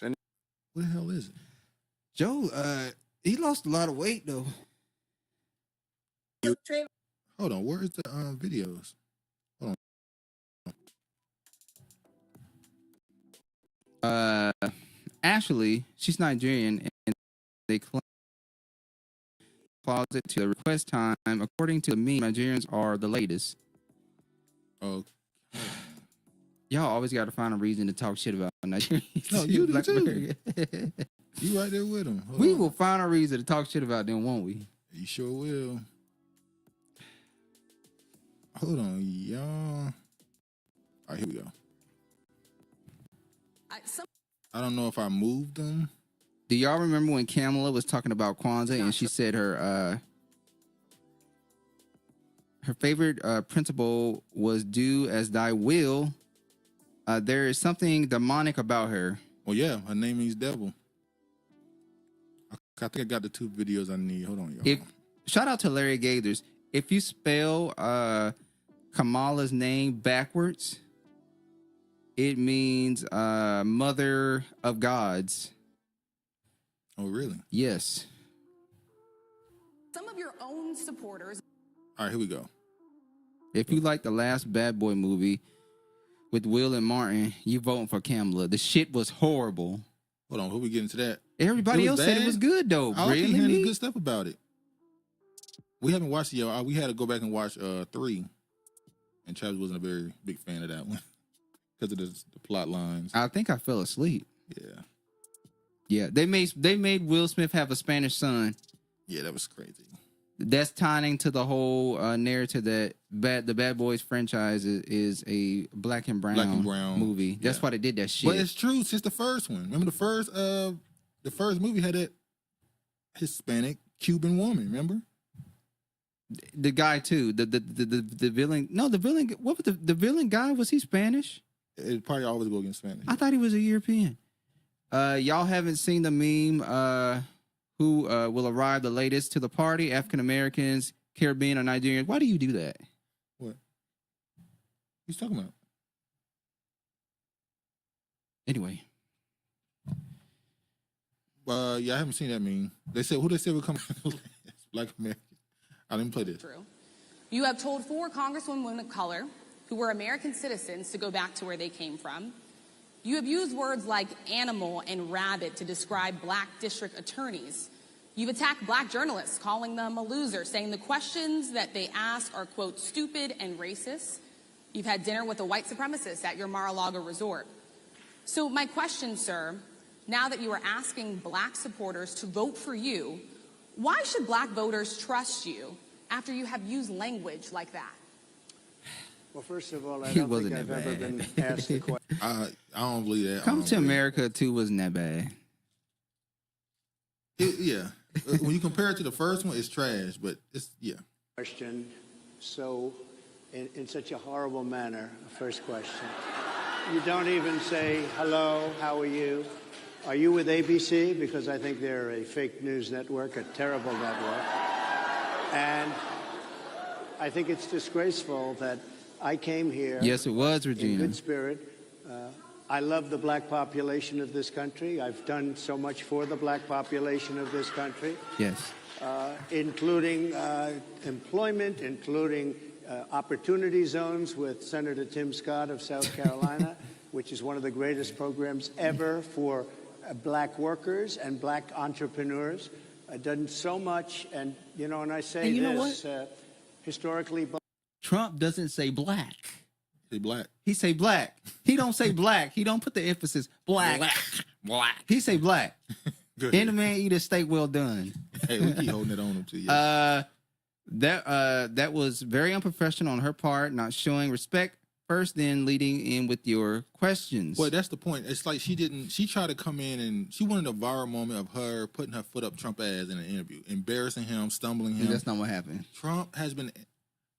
What the hell is it? Joe, he lost a lot of weight though. Hold on, where is the videos? Hold on. Actually, she's Nigerian, and they closet to the request time. According to me, Nigerians are the latest. Oh. Y'all always got to find a reason to talk shit about Nigerians. No, you do too. You right there with them. We will find a reason to talk shit about them, won't we? You sure will. Hold on, y'all. All right, here we go. I don't know if I moved them. Do y'all remember when Kamala was talking about Kwanzaa and she said her favorite principle was do as thy will? There is something demonic about her. Well, yeah, her name means devil. I think I got the two videos I need. Hold on, y'all. Shout out to Larry Gathers. If you spell Kamala's name backwards, it means mother of gods. Oh, really? Yes. Some of your own supporters. All right, here we go. If you like the last Bad Boy movie with Will and Martin, you voting for Kamala. The shit was horrible. Hold on, who we getting to that? Everybody else said it was good though. I keep hearing good stuff about it. We haven't watched it yet. We had to go back and watch 3, and Travis wasn't a very big fan of that one because of the plot lines. I think I fell asleep. Yeah. They made Will Smith have a Spanish son. Yeah, that was crazy. That's tying into the whole narrative that the Bad Boys franchise is a black and brown movie. That's why they did that shit. But it's true since the first one. Remember the first movie had that Hispanic Cuban woman. Remember the guy too. The villain. No, the villain. What was the villain guy? Was he Spanish? It probably always go against Spanish. I thought he was a European. Y'all haven't seen the meme. Who will arrive the latest to the party? African Americans, Caribbean, or Nigerians. Why do you do that? What? Who's talking about? Anyway. Yeah, I haven't seen that meme. Who they said would come Black American. I didn't play this. True. You have told 4 congresswomen of color who were American citizens to go back to where they came from. You have used words like animal and rabbit to describe black district attorneys. You've attacked black journalists, calling them a loser, saying the questions that they ask are, quote, stupid and racist. You've had dinner with a white supremacist at your Mar-a-Lago resort. So my question, sir, now that you are asking black supporters to vote for you, why should black voters trust you after you have used language like that? Well, first of all, I don't think I've ever been asked a question. I don't believe that. Come to America 2 wasn't that bad. Yeah. When you compare it to the first one, it's trash, but it's, yeah. Question, so in such a horrible manner, first question. You don't even say, hello, how are you? Are you with ABC? Because I think they're a fake news network, a terrible network. And I think it's disgraceful that I came here. Yes, it was, Regina. In good spirit, I love the black population of this country. I've done so much for the black population of this country. Yes. Including employment, including opportunity zones with Senator Tim Scott of South Carolina, which is one of the greatest programs ever for black workers and black entrepreneurs. I've done so much, and and I say this historically. Trump doesn't say black. Say black. He say black. He don't say black. He don't put the emphasis black. Black. He say black. And the man eat a steak well done. Hey, we keep holding it on him too. That was very unprofessional on her part, not showing respect first, then leading in with your questions. Well, that's the point. It's like she tried to come in and she wanted a viral moment of her putting her foot up Trump's ass in an interview, embarrassing him, stumbling him. That's not what happened.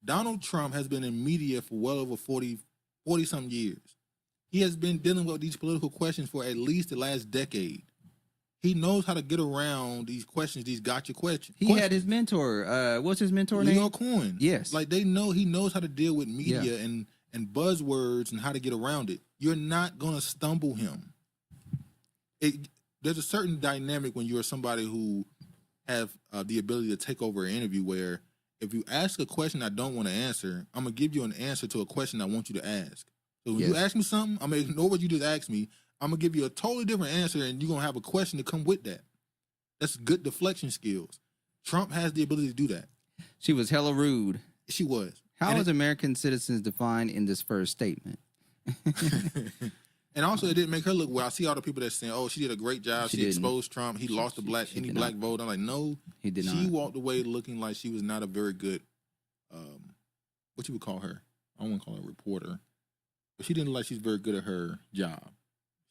Donald Trump has been in media for well over 40-some years. He has been dealing with these political questions for at least the last decade. He knows how to get around these questions, these gotcha questions. He had his mentor. What's his mentor name? Leo Cohen. Yes. Like he knows how to deal with media and buzzwords and how to get around it. You're not going to stumble him. There's a certain dynamic when you're somebody who have the ability to take over an interview where if you ask a question I don't want to answer, I'm going to give you an answer to a question I want you to ask. So when you ask me something, I'm going to ignore what you just asked me. I'm going to give you a totally different answer, and you're going to have a question to come with that. That's good deflection skills. Trump has the ability to do that. She was hella rude. She was. How is American citizens defined in this first statement? And also, it didn't make her look well. I see all the people that's saying, "Oh, she did a great job. She exposed Trump. He lost any black vote." I'm like, no, he did not. She walked away looking like she was not a very good, what you would call her? I don't want to call her a reporter, but she didn't look like she's very good at her job.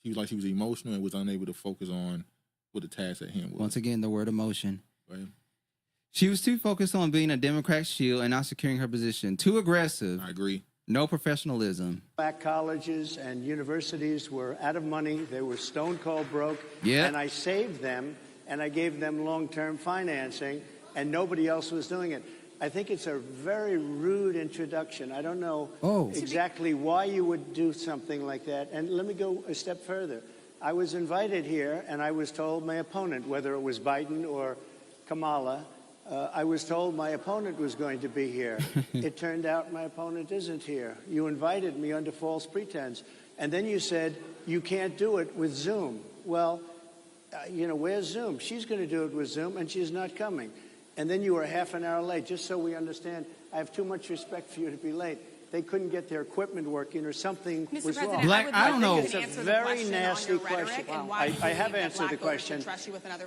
She was like she was emotional and was unable to focus on what the task at hand was. Once again, the word emotion. Right. She was too focused on being a Democrat shield and not securing her position. Too aggressive. I agree. No professionalism. Black colleges and universities were out of money. They were stone cold broke. Yeah. And I saved them, and I gave them long-term financing, and nobody else was doing it. I think it's a very rude introduction. I don't know exactly why you would do something like that. And let me go a step further. I was invited here, and I was told my opponent, whether it was Biden or Kamala, I was told my opponent was going to be here. It turned out my opponent isn't here. You invited me under false pretense. And then you said, you can't do it with Zoom. Well, where's Zoom? She's going to do it with Zoom, and she's not coming. And then you were half an hour late. Just so we understand, I have too much respect for you to be late. They couldn't get their equipment working or something was wrong. I don't know. It's a very nasty question. I have answered the question.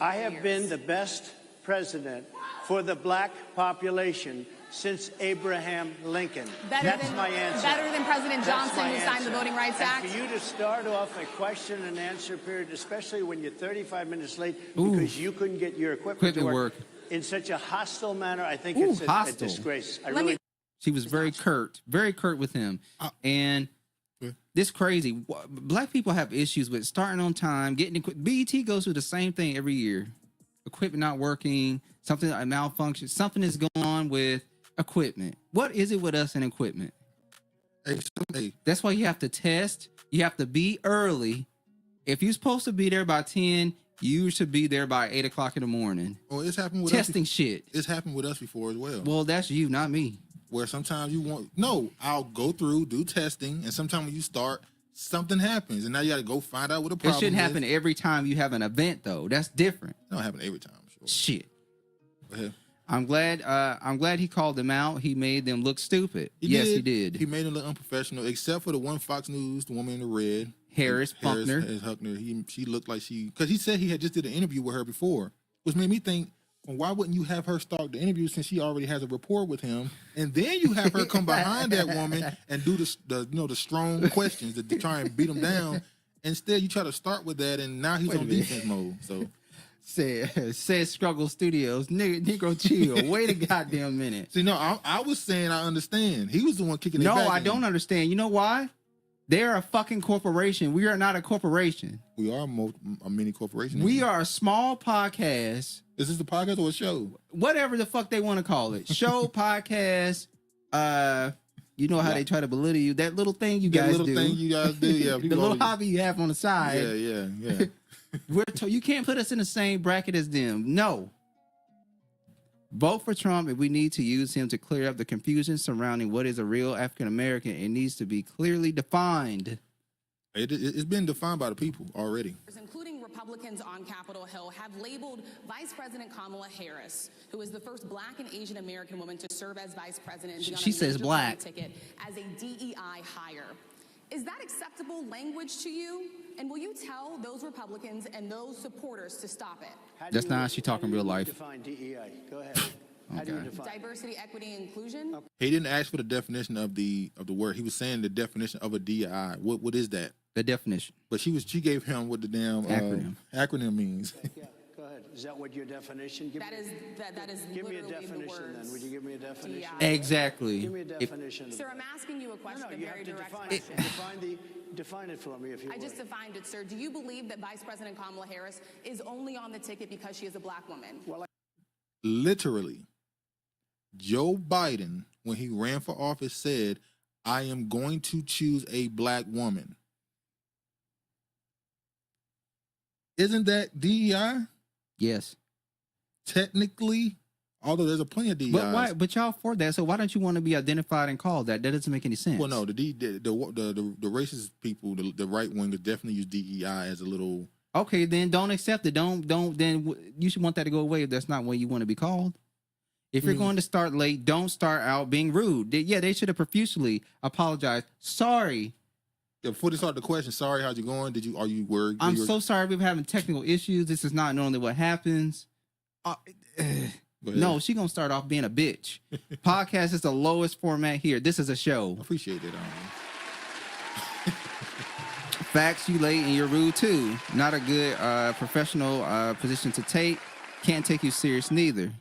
I have been the best president for the black population since Abraham Lincoln. That's my answer. Better than President Johnson, who signed the Voting Rights Act. And for you to start off a question and answer period, especially when you're 35 minutes late because you couldn't get your equipment to work in such a hostile manner, I think it's a disgrace. She was very curt with him. And this crazy. Black people have issues with starting on time, getting BET goes through the same thing every year. Equipment not working, something a malfunction, something is going on with equipment. What is it with us and equipment? That's why you have to test. You have to be early. If you're supposed to be there by 10, you should be there by 8 o'clock in the morning. Well, it's happened with testing shit. It's happened with us before as well. Well, that's you, not me. Where sometimes I'll go through, do testing, and sometimes when you start, something happens, and now you got to go find out what the problem is. It shouldn't happen every time you have an event, though. That's different. It don't happen every time. Sure. Shit. Go ahead. I'm glad he called them out. He made them look stupid. Yes, he did. He made them look unprofessional, except for the one Fox News, the woman in the red. Harris Huckner. She looked like because he said he had just did an interview with her before, which made me think, well, why wouldn't you have her start the interview since she already has a rapport with him, and then you have her come behind that woman and do the strong questions to try and beat him down. Instead, you try to start with that, and now he's on defense mode. So. Said Struggle Studios, Negro chill. Wait a goddamn minute. See, no, I was saying I understand. He was the one kicking it back. No, I don't understand. You know why? They're a fucking corporation. We are not a corporation. We are a mini corporation. We are a small podcast. Is this a podcast or a show? Whatever the fuck they want to call it. Show, podcast, You know how they try to belittle you. That little thing you guys do. Yeah. The little hobby you have on the side. Yeah. You can't put us in the same bracket as them. No. Vote for Trump if we need to use him to clear up the confusion surrounding what is a real African American. It needs to be clearly defined. It's been defined by the people already. Including Republicans on Capitol Hill have labeled Vice President Kamala Harris, who is the first Black and Asian American woman to serve as vice president, she says black, ticket, as a DEI hire. Is that acceptable language to you? And will you tell those Republicans and those supporters to stop it? That's not how she talking real life. Define DEI. Go ahead. How do you define diversity, equity, inclusion? He didn't ask for the definition of the word. He was saying the definition of a DEI. What is that? The definition. But she gave him what the damn acronym means. Yeah, go ahead. Is that what your definition? That is give me a definition then. Would you give me a definition? Exactly. Give me a definition. Sir, I'm asking you a question. No, you have to define it for me if you I just defined it, sir. Do you believe that Vice President Kamala Harris is only on the ticket because she is a Black woman? Well, literally, Joe Biden, when he ran for office, said, "I am going to choose a Black woman." Isn't that DEI? Yes. Technically, although there's a plenty of DEIs. But why? But y'all for that. So why don't you want to be identified and called that? That doesn't make any sense. Well, no, the racist people, the right wingers definitely use DEI as a little. Okay, then don't accept it. Don't. Then you should want that to go away if that's not what you want to be called. If you're going to start late, don't start out being rude. They should have profusely apologized. Sorry. Before they start the question, sorry, how's it going? Are you worried? I'm so sorry we're having technical issues. This is not normally what happens. No, she's gonna start off being a bitch. Podcast is the lowest format here. This is a show. I appreciate it. Facts, you late and you're rude too. Not a good professional position to take. Can't take you serious neither.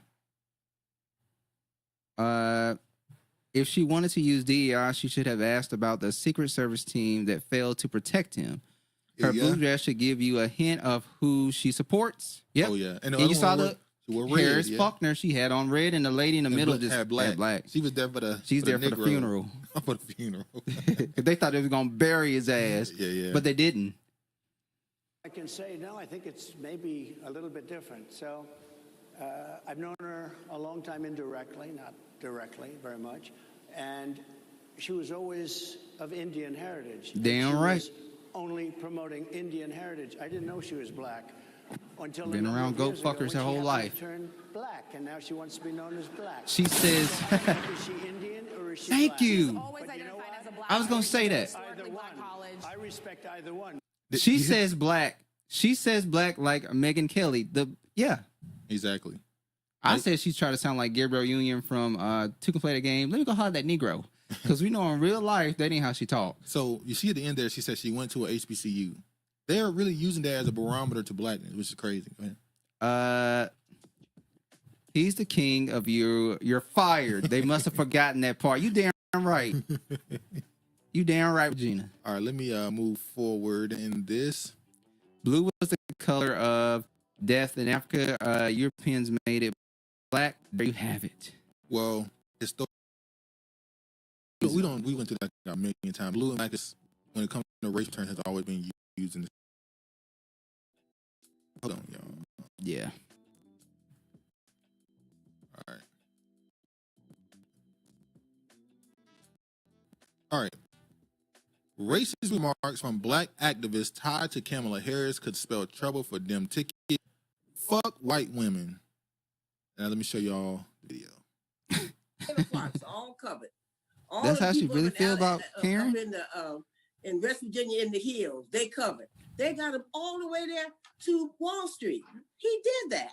If she wanted to use DEI, she should have asked about the Secret Service team that failed to protect him. Her blue dress should give you a hint of who she supports. Yep. Oh, yeah. And you saw the Harris red, Faulkner, she had on red, and the lady in the middle just had black. She was there for the She's there for the funeral. For the funeral. They thought they was going to bury his ass. Yeah. But they didn't. I can say, no, I think it's maybe a little bit different. So I've known her a long time indirectly, not directly very much. And she was always of Indian heritage. Damn right. Was only promoting Indian heritage. I didn't know she was Black until been around goat fuckers her whole life. Turned Black, and now she wants to be known as Black. She says, is she Indian or is she thank Black? you. I was going to say that. Either one. I respect either one. She says black. She says black like Imane Khelif. Yeah. Exactly. I said she's trying to sound like Gabriel Union from Two Can Play the Game. Let me go holler at that Negro. Because we know in real life, that ain't how she talks. So you see at the end there, she said she went to a HBCU. They're really using that as a barometer to blackness, which is crazy. He's the king of you. You're fired. They must have forgotten that part. You damn right. You damn right, Regina. All right, let me move forward in this. Blue was the color of death in Africa. Europeans made it black. There you have it. Well, we went through that a million times. Blue and black is, when it comes to racial terms, has always been used in this. Hold on, y'all. Yeah. All right. Racist remarks from black activists tied to Kamala Harris could spell trouble for them ticket. Fuck white women. Now let me show y'all the video. All covered. That's how she really feel about Karen? In West Virginia in the hills, they covered. They got them all the way there to Wall Street. He did that.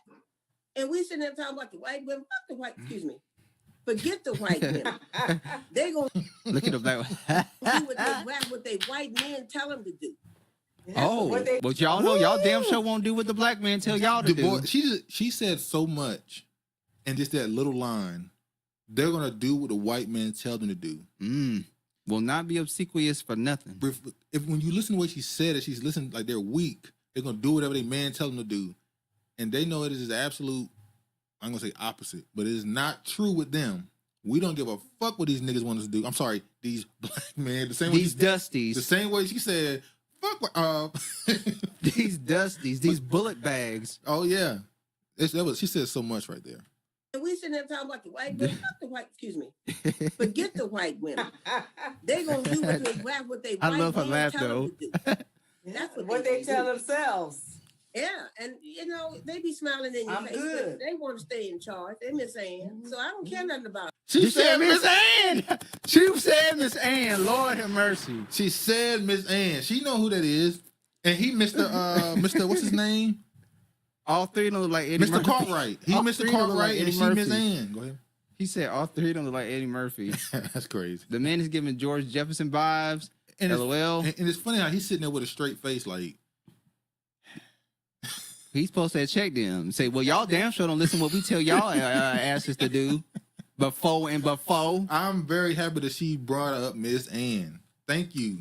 And we sitting there talking about the white women. Fuck the white, excuse me. Forget the white women. They gonna look at the black do what they white men tell them to do. But y'all know y'all damn sure won't do what the black man tell y'all to do. She said so much, and just that little line. They're gonna do what the white man tell them to do. Will not be obsequious for nothing. If when you listen to what she said, that she's listening like they're weak, they're gonna do whatever they man tell them to do, and they know it is the absolute. I'm gonna say opposite, but it is not true with them. We don't give a fuck what these niggas want us to do. I'm sorry, these black men. The same these way dusties. The same way she said, "Fuck." These dusties. These bullet bags. Oh yeah, she said so much right there. And we sitting there talking about the white women, not the white, excuse me. Forget the white women. They're going to do what they I love her laugh, though. That's what they tell themselves. Yeah, and you know, they be smiling in your face. Good. They want to stay in charge. They Miss Ann. So I don't care nothing about it. She said Miss Ann. She said Miss Ann. Lord have mercy. She said Miss Ann. She know who that is. And he Mr. What's his name? All three of them look like Eddie Murphy. Mr. Cartwright. He Mr. Cartwright and she Miss Ann. Go ahead. He said all three of them look like Eddie Murphy. That's crazy. The man is giving George Jefferson vibes. And LOL. And it's funny how he's sitting there with a straight face like. He's supposed to have checked them. Say, well, y'all damn sure don't listen to what we tell y'all asses to do. Before. I'm very happy that she brought up Miss Ann. Thank you.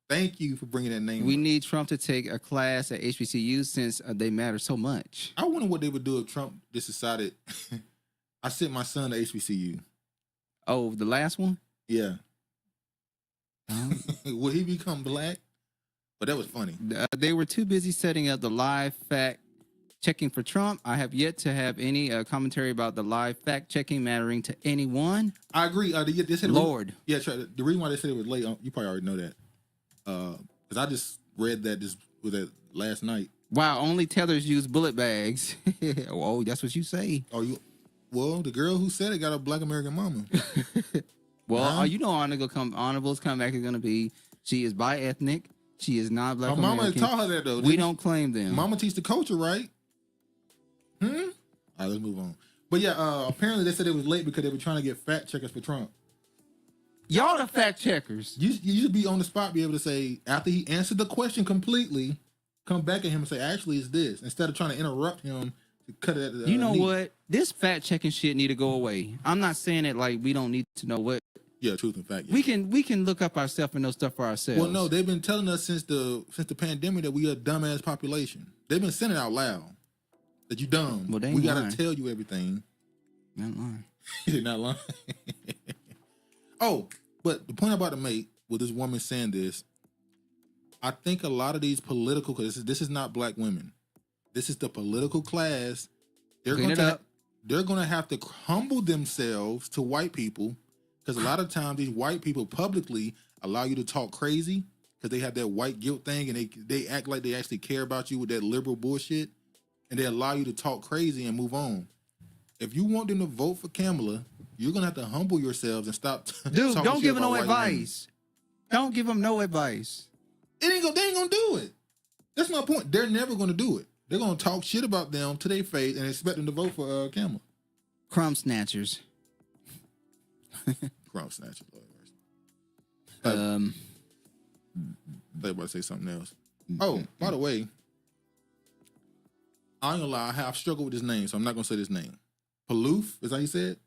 Thank you for bringing that name We up. need Trump to take a class at HBCU since they matter so much. I wonder what they would do if Trump just decided, I sent my son to HBCU. Oh, the last one? Yeah. Would he become black? But that was funny. They were too busy setting up the live fact checking for Trump. I have yet to have any commentary about the live fact checking mattering to anyone. I agree. They said Lord. Yeah, the reason why they said it was late, you probably already know that. Because I just read that last night. Wow, only tellers use bullet bags. Oh, that's what you say. Well, the girl who said it got a black American mama. Well, you know Honorable's comeback is going to be, she is bi-ethnic. She is not black American. Mama taught her that, though. We don't claim them. Mama teach the culture, right? All right, let's move on. But yeah, apparently they said it was late because they were trying to get fact checkers for Trump. Y'all the fact checkers. You should be on the spot, be able to say, after he answered the question completely, come back at him and say, actually, it's this. Instead of trying to interrupt him to cut it at you know what? This fact checking shit need to go away. I'm not saying it like we don't need to know what. Yeah, truth and fact. Yeah. We can look up ourselves and know stuff for ourselves. Well, no, they've been telling us since the pandemic that we are a dumbass population. They've been saying it out loud that you dumb. Well, we gotta tell you everything. Not lying. They're not lying. Oh, but the point I'm about to make with this woman saying this, I think a lot of these political, because this is not black women, this is the political class. They're going to have to humble themselves to white people. Because a lot of times these white people publicly allow you to talk crazy because they have that white guilt thing and they act like they actually care about you with that liberal bullshit, and they allow you to talk crazy and move on. If you want them to vote for Kamala, you're going to have to humble yourselves and stop. Dude, don't give them no advice. Don't give them no advice. They ain't going to do it. That's my point. They're never going to do it. They're going to talk shit about them to their face and expect them to vote for Kamala. Crumb snatchers. Crumb snatchers. They about to say something else. Oh, by the way, I ain't gonna lie, I've struggled with this name, so I'm not gonna say this name. Palouf, is that how you said?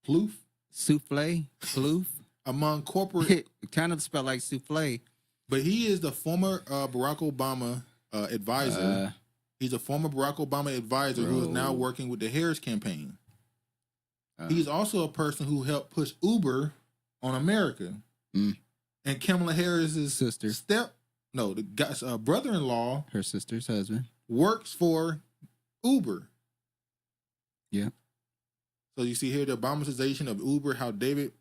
Palouf? Souffle? Palouf? Among corporate... It kind of spelled like souffle. But he is the former Barack Obama advisor. He's a former Barack Obama advisor who is now working with the Harris campaign. He's also a person who helped push Uber on America. And Kamala Harris's sister, the guy's brother-in-law, her sister's husband, works for Uber. Yeah. So you see here the Obamacization of Uber, how David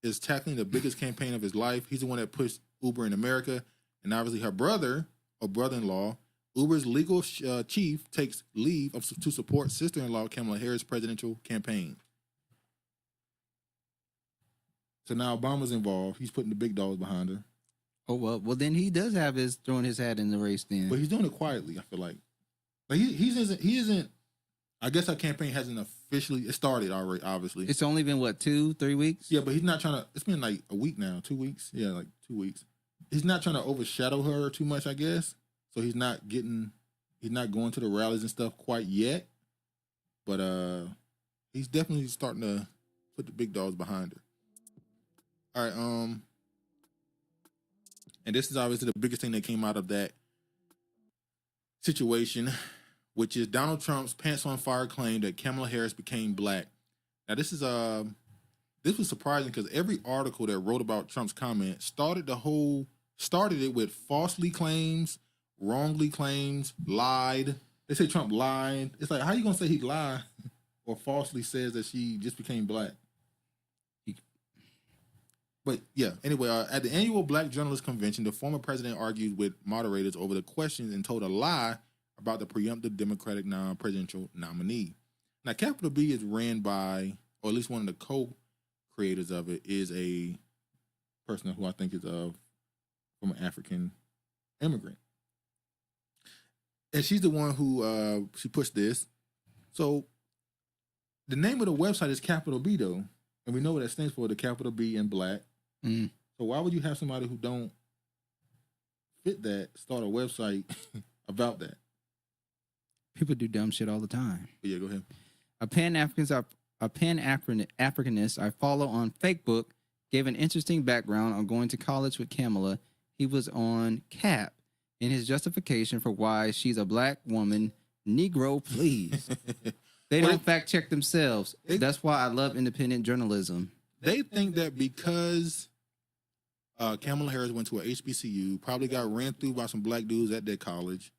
is tackling the biggest campaign of his life. He's the one that pushed Uber in America. And obviously her brother or brother-in-law, Uber's legal chief, takes leave to support sister-in-law Kamala Harris' presidential campaign. So now Obama's involved. He's putting the big dogs behind her. Oh, well then he does have his throwing his hat in the race then. But he's doing it quietly, I feel like. Like he isn't I guess our campaign hasn't officially started already, obviously. It's only been what, 2-3 weeks? Yeah, but he's not trying to, it's been like a week now, 2 weeks. Yeah, like 2 weeks. He's not trying to overshadow her too much, I guess. So he's not going to the rallies and stuff quite yet. But he's definitely starting to put the big dogs behind her. All right, and this is obviously the biggest thing that came out of that situation, which is Donald Trump's pants on fire claim that Kamala Harris became black. Now, this is this was surprising because every article that wrote about Trump's comment started it with falsely claims, wrongly claims, lied. They say Trump lied. It's like, how you gonna say he lied or falsely says that she just became black? But yeah, anyway, at the annual Black Journalist Convention, the former president argued with moderators over the questions and told a lie about the preemptive Democratic non-presidential nominee. Now, Capital B is ran by, or at least one of the co-creators of it, is a person who I think is from an African immigrant. And she's the one who, she pushed this. So the name of the website is Capital B, though. And we know what that stands for, the capital B in black. Mm. So why would you have somebody who don't fit that start a website about that? People do dumb shit all the time. But yeah, go ahead. A Pan-Africanist I follow on Facebook gave an interesting background on going to college with Kamala. He was on CAP in his justification for why she's a black woman. Negro, please. They don't fact check themselves. That's why I love independent journalism. They think that because Kamala Harris went to a HBCU, probably got ran through by some black dudes at their college,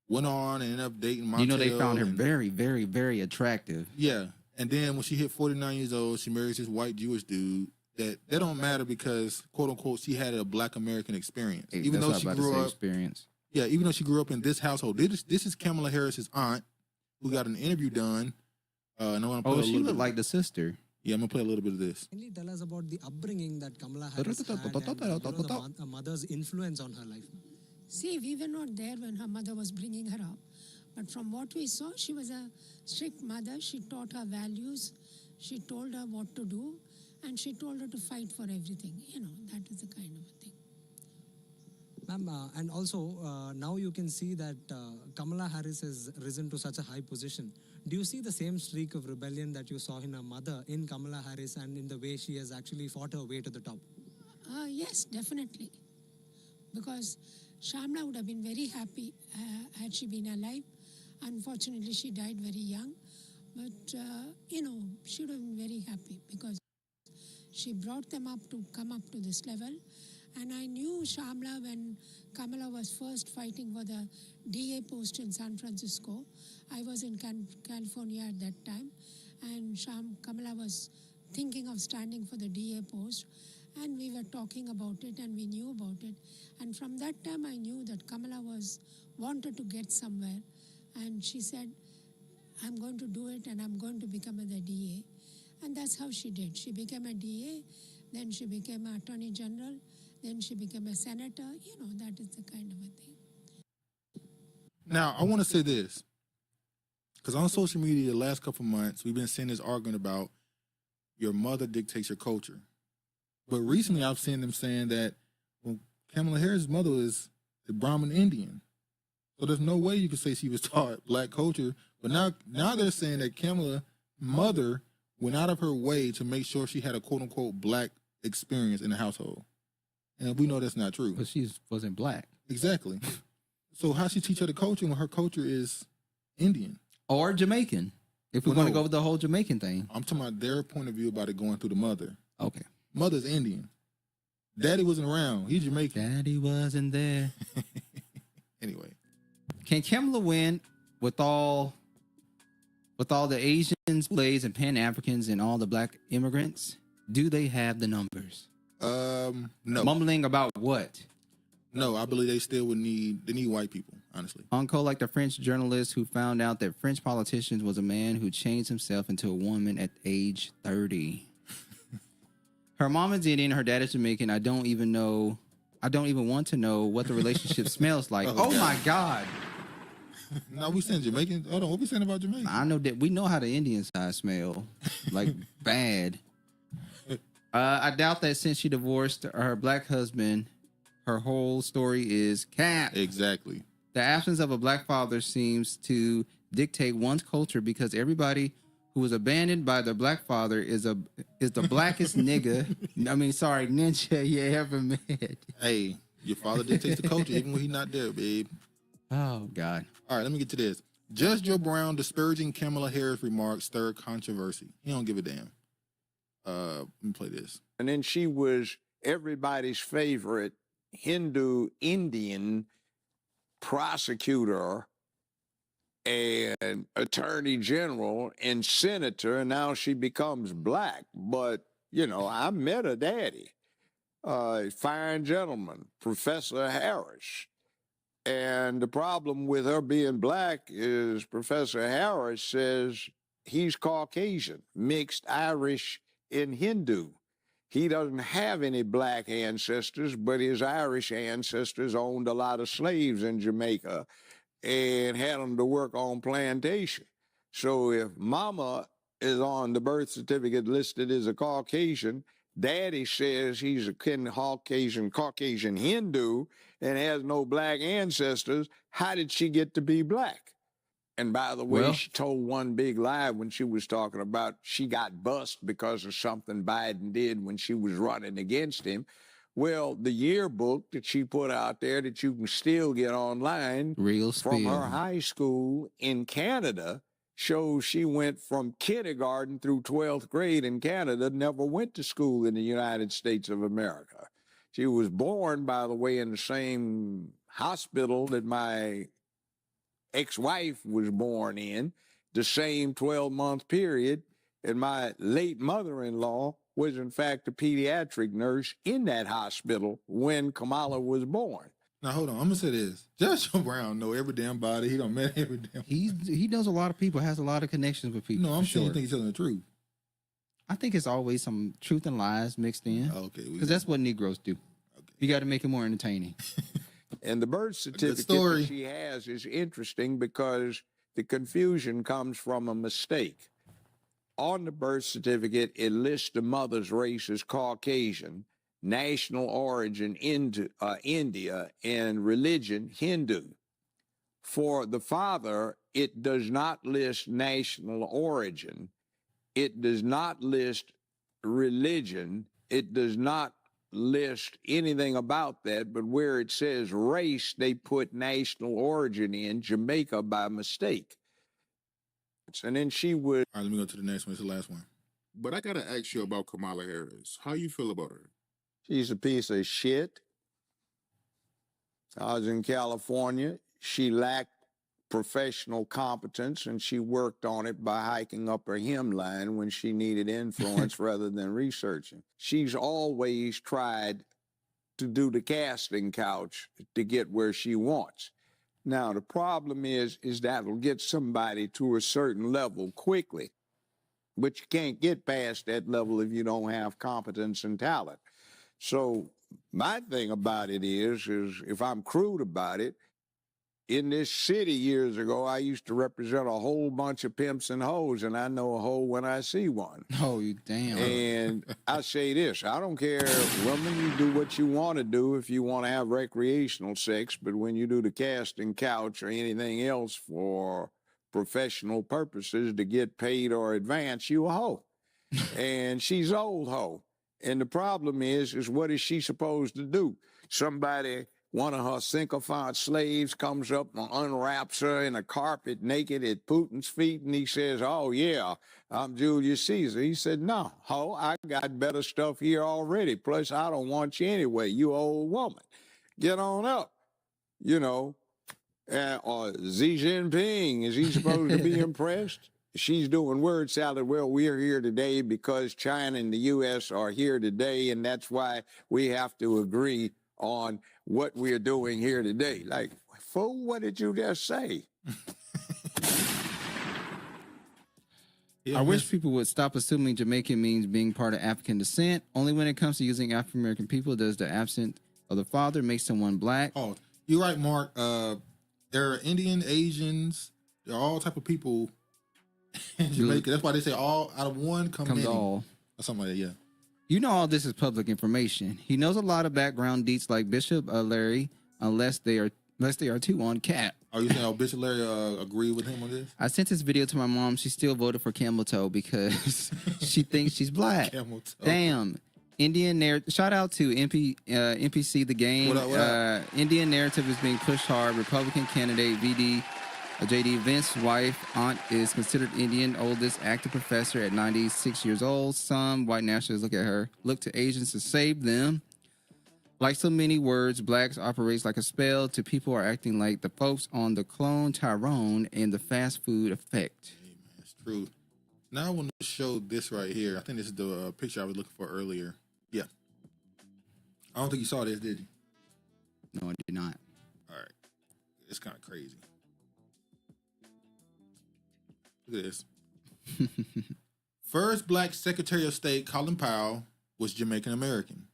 went on and ended up dating Montel. You know, they found her very, very, very attractive. Yeah. And then when she hit 49 years old, she marries this white Jewish dude. That don't matter because, quote unquote, she had a black American experience. Even though she grew up. Experience. Yeah, even though she grew up in this household. This is Kamala Harris's aunt who got an interview done. And I want to play she looked like the sister. Yeah, I'm going to play a little bit of this. Can you tell us about the upbringing that Kamala Harris had and a mother's influence on her life? See, we were not there when her mother was bringing her up. But from what we saw, she was a strict mother. She taught her values. She told her what to do. And she told her to fight for everything. You know, that is the kind of a thing. Ma'am, and also, now you can see that Kamala Harris has risen to such a high position. Do you see the same streak of rebellion that you saw in her mother, in Kamala Harris, and in the way she has actually fought her way to the top? Yes, definitely. Because Shamla would have been very happy had she been alive. Unfortunately, she died very young. But, you know, she would have been very happy because she brought them up to come up to this level. And I knew Shamla when Kamala was first fighting for the DA post in San Francisco. I was in California at that time. And Kamala was thinking of standing for the DA post. And we were talking about it and we knew about it. And from that time I knew that Kamala wanted to get somewhere. And she said, I'm going to do it and I'm going to become the DA. And that's how she did. She became a DA, then she became an Attorney General, then she became a senator. You know, that is the kind of a thing. Now, I want to say this, because on social media the last couple months, we've been seeing this argument about your mother dictates your culture. But recently I've seen them saying that Kamala Harris' mother is a Brahmin Indian. So there's no way you could say she was taught black culture. But now they're saying that Kamala's mother went out of her way to make sure she had a quote-unquote black experience in the household. And we know that's not true. But she wasn't black. Exactly. So how she teach her the culture when her culture is Indian? Or Jamaican, if we're going to go with the whole Jamaican thing. I'm talking about their point of view about it going through the mother. Okay. Mother's Indian. Daddy wasn't around. He's Jamaican. Daddy wasn't there. Anyway. Can Kamala win with all the Asians, Blaze, and Pan-Africans and all the black immigrants? Do they have the numbers? No. Mumbling about what? No, I believe they still would need white people, honestly. Uncle, like the French journalist who found out that French politicians was a man who changed himself into a woman at age 30. Her mom is Indian, her dad is Jamaican. I don't even want to know what the relationship smells like. Oh my God. No, we saying Jamaican. Hold on, what we saying about Jamaican? I know that we know how the Indian side smell, like bad. I doubt that since she divorced her black husband, her whole story is cap. Exactly. The absence of a black father seems to dictate one's culture because everybody who was abandoned by their black father is the blackest ninja you ever met. Hey, your father dictates the culture even when he's not there, babe. Oh, God. All right, let me get to this. Judge Joe Brown disparaging Kamala Harris remarks stirred controversy. He don't give a damn. Let me play this. And then she was everybody's favorite Hindu Indian prosecutor and attorney general and senator, and now she becomes black. But, you know, I met her daddy, fine gentleman, Professor Harris. And the problem with her being black is Professor Harris says he's Caucasian, mixed Irish and Hindu. He doesn't have any black ancestors, but his Irish ancestors owned a lot of slaves in Jamaica and had them to work on plantation. So if mama is on the birth certificate listed as a Caucasian, daddy says he's a Caucasian Hindu and has no black ancestors, how did she get to be black? And by the way, she told one big lie when she was talking about she got bust because of something Biden did when she was running against him. Well, the yearbook that she put out there that you can still get online from her high school in Canada shows she went from kindergarten through 12th grade in Canada, never went to school in the United States of America. She was born, by the way, in the same hospital that my ex-wife was born in, the same 12-month period, and my late mother-in-law was, in fact, a pediatric nurse in that hospital when Kamala was born. Now, hold on. I'm going to say this. Judge Brown know every damn body. He don't met every damn He knows a lot of people, has a lot of connections with people. No, I'm sure. You think he's telling the truth. I think it's always some truth and lies mixed in. Okay. Because that's what Negroes do. Okay. You got to make it more entertaining. And the birth certificate that she has is interesting because the confusion comes from a mistake. On the birth certificate, it lists the mother's race as Caucasian, national origin India, and religion Hindu. For the father, it does not list national origin. It does not list religion. It does not list anything about that, but where it says race, they put national origin in Jamaica by mistake. And then she would... All right, let me go to the next one. It's the last one. But I got to ask you about Kamala Harris. How you feel about her? She's a piece of shit. I was in California. She lacked professional competence, and she worked on it by hiking up her hemline when she needed influence rather than researching. She's always tried to do the casting couch to get where she wants. Now, the problem is that'll get somebody to a certain level quickly, but you can't get past that level if you don't have competence and talent. So my thing about it is if I'm crude about it, in this city years ago, I used to represent a whole bunch of pimps and hoes, and I know a hoe when I see one. Oh, you damn. And I say this, I don't care, women, you do what you want to do if you want to have recreational sex, but when you do the casting couch or anything else for professional purposes to get paid or advance, you a hoe. And she's old hoe. And the problem is what is she supposed to do? Somebody... One of her sycophant slaves comes up and unwraps her in a carpet naked at Putin's feet, and he says, oh, yeah, I'm Julius Caesar. He said, no, ho, I got better stuff here already. Plus, I don't want you anyway, you old woman. Get on up, you know. Or Xi Jinping, is he supposed to be impressed? She's doing word salad. Well, we're here today because China and the U.S. are here today, and that's why we have to agree on what we're doing here today. Like, fool, what did you just say? I wish people would stop assuming Jamaican means being part of African descent. Only when it comes to using African-American people does the absence of the father make someone black. Oh, you're right, Mark. There are Indian, Asians, there are all type of people in Jamaica. That's why they say all out of one comes all. Or something like that, yeah. You know all this is public information. He knows a lot of background deets like Bishop Larry, unless they are too on cap. Are you saying Bishop Larry agree with him on this? I sent this video to my mom. She still voted for Camel Toe because she thinks she's black. Camel Toe. Damn. Indian narrative. Shout out to NPC The Game. What up? Indian narrative is being pushed hard. Republican candidate VD J.D. Vance's aunt is considered Indian, oldest active professor at 96 years old. Some white nationalists look to Asians to save them. Like so many words, blacks operates like a spell to people are acting like the folks on the clone Tyrone and the fast food effect. Hey, man, it's true. Now I want to show this right here. I think this is the picture I was looking for earlier. Yeah. I don't think you saw this, did you? No, I did not. All right. It's kind of crazy. Look at this. First black Secretary of State Colin Powell was Jamaican American.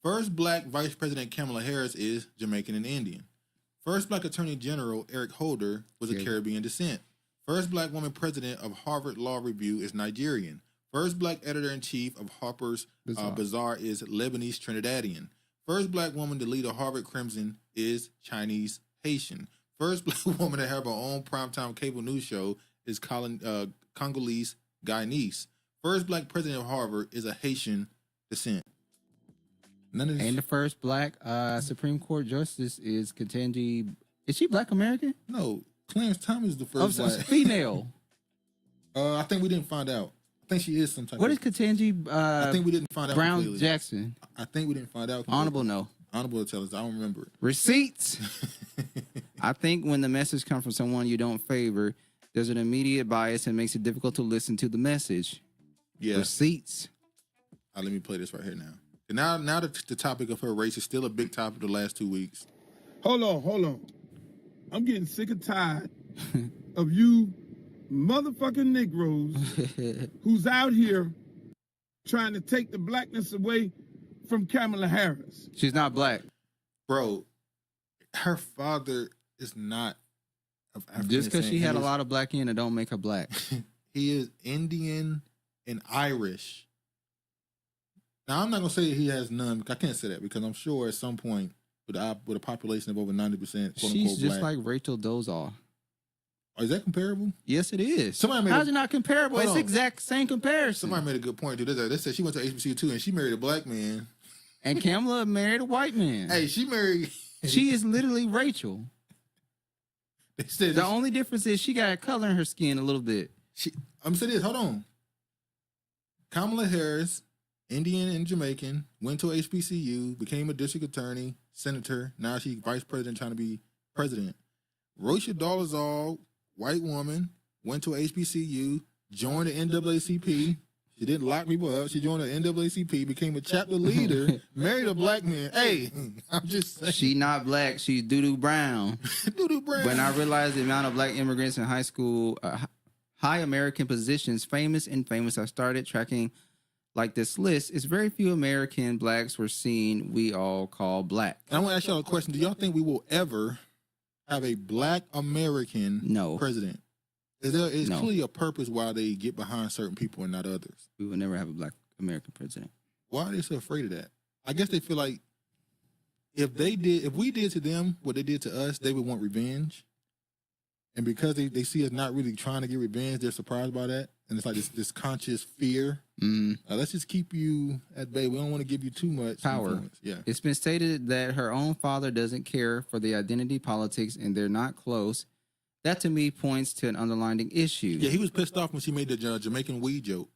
First black Vice President Kamala Harris is Jamaican and Indian. First black Attorney General Eric Holder was of Caribbean descent. First black woman president of Harvard Law Review is Nigerian. First black editor-in-chief of Harper's Bazaar is Lebanese Trinidadian. First black woman to lead a Harvard Crimson is Chinese Haitian. First black woman to have her own primetime cable news show is Congolese Guyanese. First black president of Harvard is a Haitian descent. And the first black Supreme Court justice is Ketanji. Is she black American? No, Clarence Thomas is the first black female. I think we didn't find out. I think she is some type. What is Ketanji? I think we didn't find out. Brown completely. Jackson. I think we didn't find out. Completely. Honorable no. Honorable will tell us. I don't remember it. Receipts. I think when the message comes from someone you don't favor, there's an immediate bias and makes it difficult to listen to the message. Yeah. Receipts. Let me play this right here now. And now the topic of her race is still a big topic the last 2 weeks. Hold on. I'm getting sick and tired of you motherfucking Negroes who's out here trying to take the blackness away from Kamala Harris. She's not black. Bro, her father is not of African Just because descent. she had a lot of black in it don't make her black. He is Indian and Irish. Now, I'm not going to say he has none. I can't say that because I'm sure at some point with a population of over 90%, quote-unquote, She's just black. like Rachel Dolezal. Oh, is that comparable? Yes, it is. Somebody made How's it not comparable? It's the exact same comparison. Somebody made a good point, dude. They said she went to HBCU too, and she married a black man. And Kamala married a white man. Hey, she married... She is literally Rachel. They said the only difference is she got color in her skin a little bit. I'm saying this. Hold on. Kamala Harris, Indian and Jamaican, went to HBCU, became a district attorney, senator. Now she's vice president, trying to be president. Rachel Dolezal, white woman, went to HBCU, joined the NAACP. She didn't lock people up. She joined the NAACP, became a chapter leader, married a black man. Hey, I'm just saying. She not black. She's doo-doo brown. Doo-doo brown. When I realized the amount of black immigrants in high school, high American positions, famous and infamous, I started tracking like this list. It's very few American blacks were seen we all call black. And I want to ask y'all a question. Do y'all think we will ever have a black American president? Is No. clearly a purpose why they get behind certain people and not others. We will never have a black American president. Why are they so afraid of that? I guess they feel like if we did to them what they did to us, they would want revenge. And because they see us not really trying to get revenge, they're surprised by that. And it's like this conscious fear. Let's just keep you at bay. We don't want to give you too much power. influence. Yeah. It's been stated that her own father doesn't care for the identity politics and they're not close. That to me points to an underlying issue. Yeah, he was pissed off when she made the Jamaican weed joke.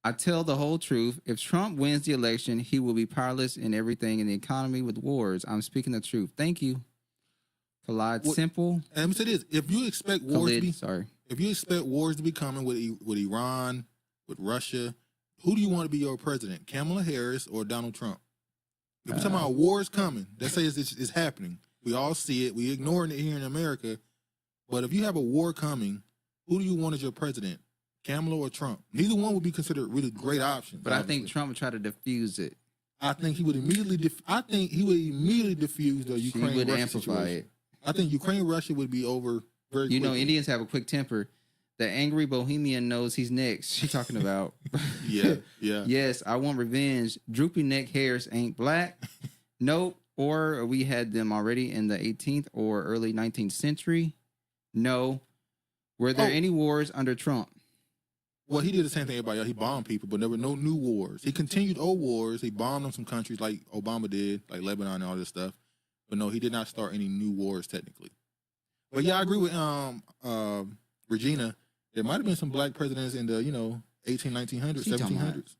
I tell the whole truth. If Trump wins the election, he will be powerless in everything in the economy with wars. I'm speaking the truth. Thank you. Khalid Simple. And let me say this: if you expect wars to be coming with Iran, with Russia, who do you want to be your president? Kamala Harris or Donald Trump? If we're talking about wars coming, let's say it's happening. We all see it. We ignoring it here in America. But if you have a war coming, who do you want as your president? Kamala or Trump? Neither one would be considered really great options. But I think Trump would try to diffuse it. I think he would immediately diffuse the Ukraine-Russia situation. I think Ukraine-Russia would be over very quickly. You know, Indians have a quick temper. The angry Bohemian knows he's next. She's talking about. Yeah. Yes, I want revenge. Droopy neck hairs ain't black. Nope. Or we had them already in the 18th or early 19th century. No. Were there any wars under Trump? Well, he did the same thing everybody else. He bombed people, but there were no new wars. He continued old wars. He bombed on some countries like Obama did, like Lebanon and all this stuff. But no, he did not start any new wars technically. But yeah, I agree with Regina. There might have been some black presidents in the 1900s, 1700s.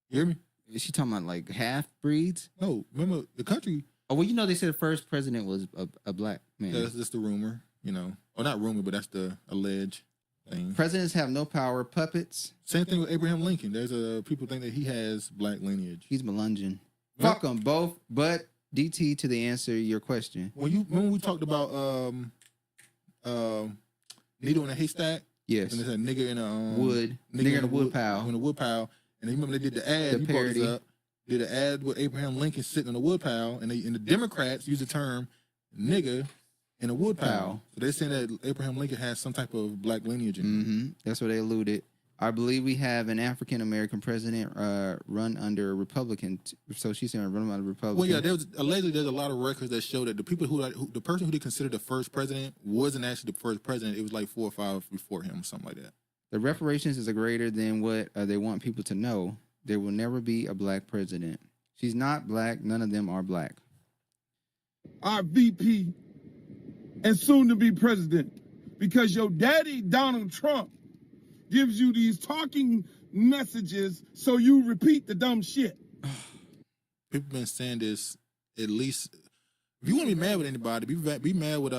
You hear me? Is she talking about like half breeds? No, remember the country. Oh well, they said the first president was a black man. Yeah, that's just the rumor. Well, not rumor, but that's the alleged thing. Presidents have no power. Puppets. Same thing with Abraham Lincoln. There's people think that he has black lineage. He's Melungeon. Fuck them both. But DT to the answer your question. When we talked about needle in a haystack. Yes. And there's a nigga in a wood. Nigga in a wood pile. In a wood pile. And then remember they did the ad. The parody. Up, did an ad with Abraham Lincoln sitting in a wood pile, and the Democrats use the term nigga in a wood pile. So they're saying that Abraham Lincoln has some type of black lineage in him. That's what they alluded. I believe we have an African American president run under a Republican. So she's saying run under a Republican. Well, yeah, allegedly there's a lot of records that show that the people the person who they considered the first president wasn't actually the first president. It was like 4 or 5 before him or something like that. The reparations is greater than what they want people to know. There will never be a black president. She's not black. None of them are black. Our VP and soon to be president, because your daddy, Donald Trump, gives you these talking messages so you repeat the dumb shit. People been saying this at least. If you want to be mad with anybody, be mad with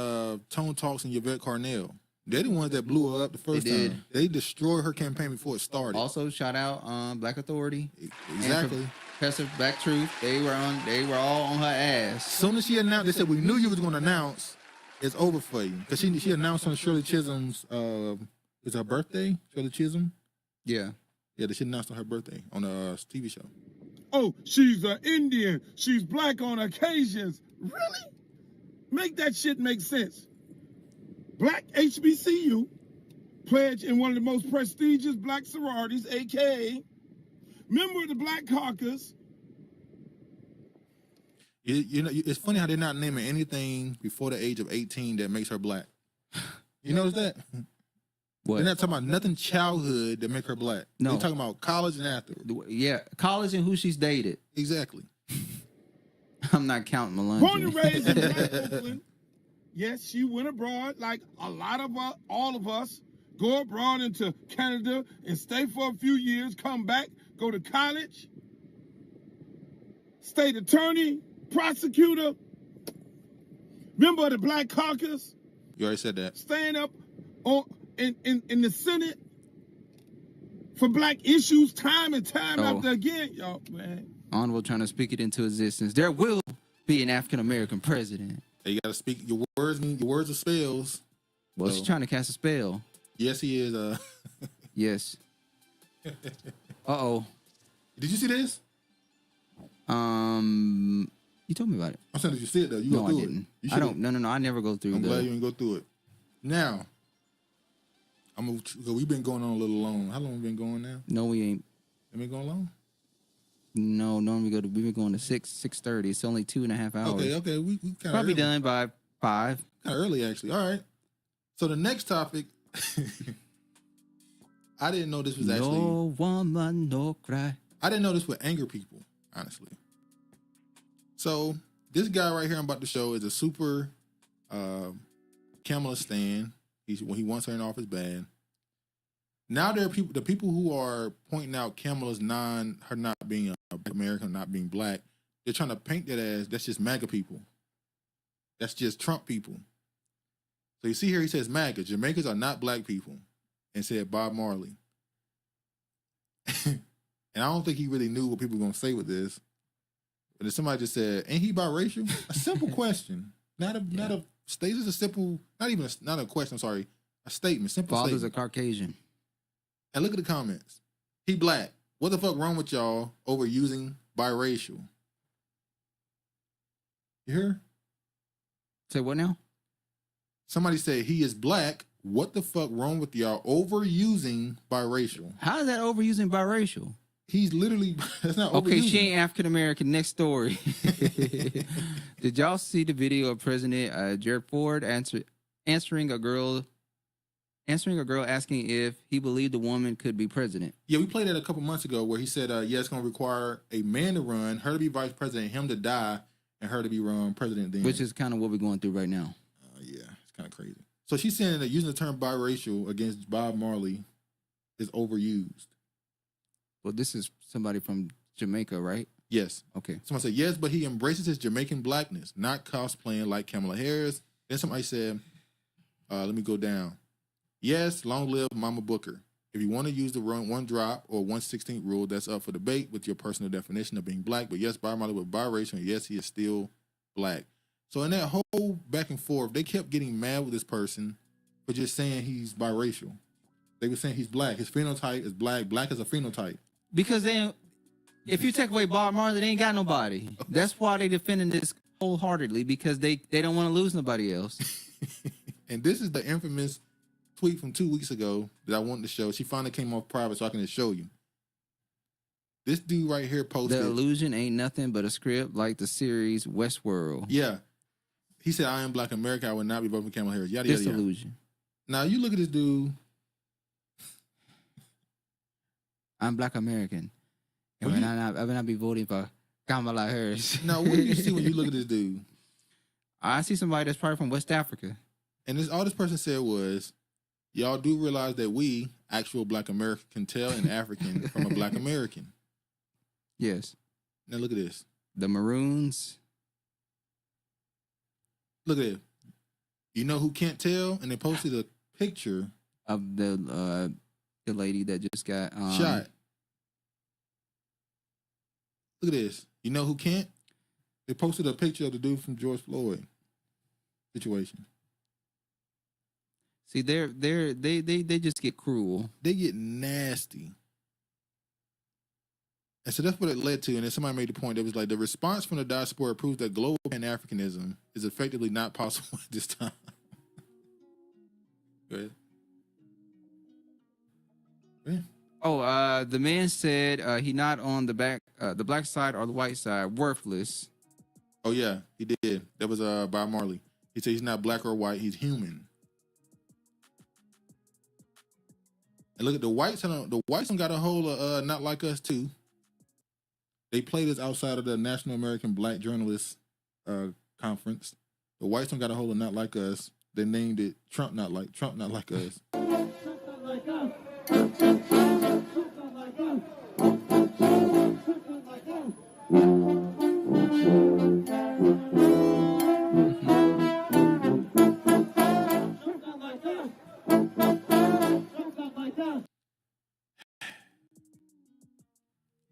Tone Talks and Yvette Carnell. They're the ones that blew her up the first time. They destroyed her campaign before it started. Also, shout out Black Authority. Exactly. Professor Black Truth. They were all on her ass. As soon as she announced, they said, we knew you was going to announce. It's over for you. Because she announced on Shirley Chisholm's, it's her birthday, Shirley Chisholm? Yeah. Yeah, she announced on her birthday on a TV show. Oh, she's an Indian. She's black on occasions. Really? Make that shit make sense. Black HBCU, pledge in one of the most prestigious black sororities, a.k.a. member of the Black Caucus. It's funny how they're not naming anything before the age of 18 that makes her black. You notice that? What? They're not talking about nothing childhood that make her black. No. They're talking about college and after. Yeah, college and who she's dated. Exactly. I'm not counting Melungeon. Born and raised in Black Oakland. Yes, she went abroad like a lot of all of us. Go abroad into Canada and stay for a few years, come back, go to college, state attorney, prosecutor, member of the Black Caucus. You already said that. Stand up in the Senate for black issues time and time after again. Y'all, man. Honorable trying to speak it into existence. There will be an African American president. You gotta speak your words. Your words are spells. Well, she's trying to cast a spell. Yes, he is. Yes. Uh-oh. Did you see this? You told me about it. I'm saying, did you see it though? You no, go through I didn't. It. I don't. No. I never go through. I'm glad you didn't go through it. Now, so we've been going on a little long. How long we been going now? No, we ain't. Have we been going long? No, normally we've been going to 6:30. It's only 2.5 hours. Okay. We kind of probably done by 5. Kind of early, actually. All right. So the next topic, I didn't know this was actually. No woman, no cry. I didn't know this would anger people, honestly. So this guy right here I'm about to show is a super Kamala stan. He wants her in office bad. Now there are people, the people who are pointing out Kamala's her not being American, not being black. They're trying to paint that as that's just MAGA people. That's just Trump people. So you see here, he says MAGA. Jamaicans are not black people, and said Bob Marley. And I don't think he really knew what people were going to say with this. But if somebody just said, ain't he biracial? A simple question. Not a state is a simple, not a question, I'm sorry. A statement, simple Father's statement. a Caucasian. And look at the comments. He black. What the fuck wrong with y'all over using biracial? You hear? Say what now? Somebody said he is black. What the fuck wrong with y'all overusing biracial? How is that overusing biracial? He's literally, that's not okay, overusing. she ain't African American. Next story. Did y'all see the video of President Jared Ford answering a girl asking if he believed a woman could be president? Yeah, we played that a couple months ago where he said, yeah, it's going to require a man to run, her to be vice president, him to die, and her to be president then. Which is kind of what we're going through right now. Yeah, it's kind crazy. So she's saying that using the term biracial against Bob Marley is overused. Well, this is somebody from Jamaica, right? Yes. Okay. Someone said, yes, but he embraces his Jamaican blackness, not cosplaying like Kamala Harris. Then somebody said, let me go down. Yes, long live Mama Booker. If you want to use the one drop or 1/16 rule, that's up for debate with your personal definition of being black. But yes, Bob Marley was biracial, and yes, he is still black. So in that whole back and forth, they kept getting mad with this person for just saying he's biracial. They were saying he's black. His phenotype is black. Black is a phenotype. Because then, if you take away Bob Marley, they ain't got nobody. That's why they defending this wholeheartedly, because they don't want to lose nobody else. And this is the infamous tweet from 2 weeks ago that I wanted to show. She finally came off private, so I can just show you. This dude right here posted. The illusion ain't nothing but a script like the series Westworld. Yeah. He said, I am Black American. I would not be voting for Kamala Harris. Yada, yada, yada. Disillusion. Now, you look at this dude. I'm Black American. And I will not be voting for Kamala Harris. Now, what do you see when you look at this dude? I see somebody that's probably from West Africa. And all this person said was, y'all do realize that we, actual Black American, can tell an African from a Black American. Yes. Now, look at this. The Maroons. Look at it. You know who can't tell? And they posted a picture of the lady that just got shot. Look at this. You know who can't? They posted a picture of the dude from George Floyd situation. See, they just get cruel. They get nasty. And so that's what it led to. And then somebody made the point that was like, the response from the diaspora proves that global Pan-Africanism is effectively not possible at this time. Go ahead. Yeah. Oh, the man said he not on the black side or the white side, worthless. Oh yeah, he did. That was Bob Marley. He said he's not black or white, he's human. And look at the whites. The whites got a whole not like us too. They played this outside of the National American Black Journalists Conference. The whites got a whole of not like us. They named it Trump not like us.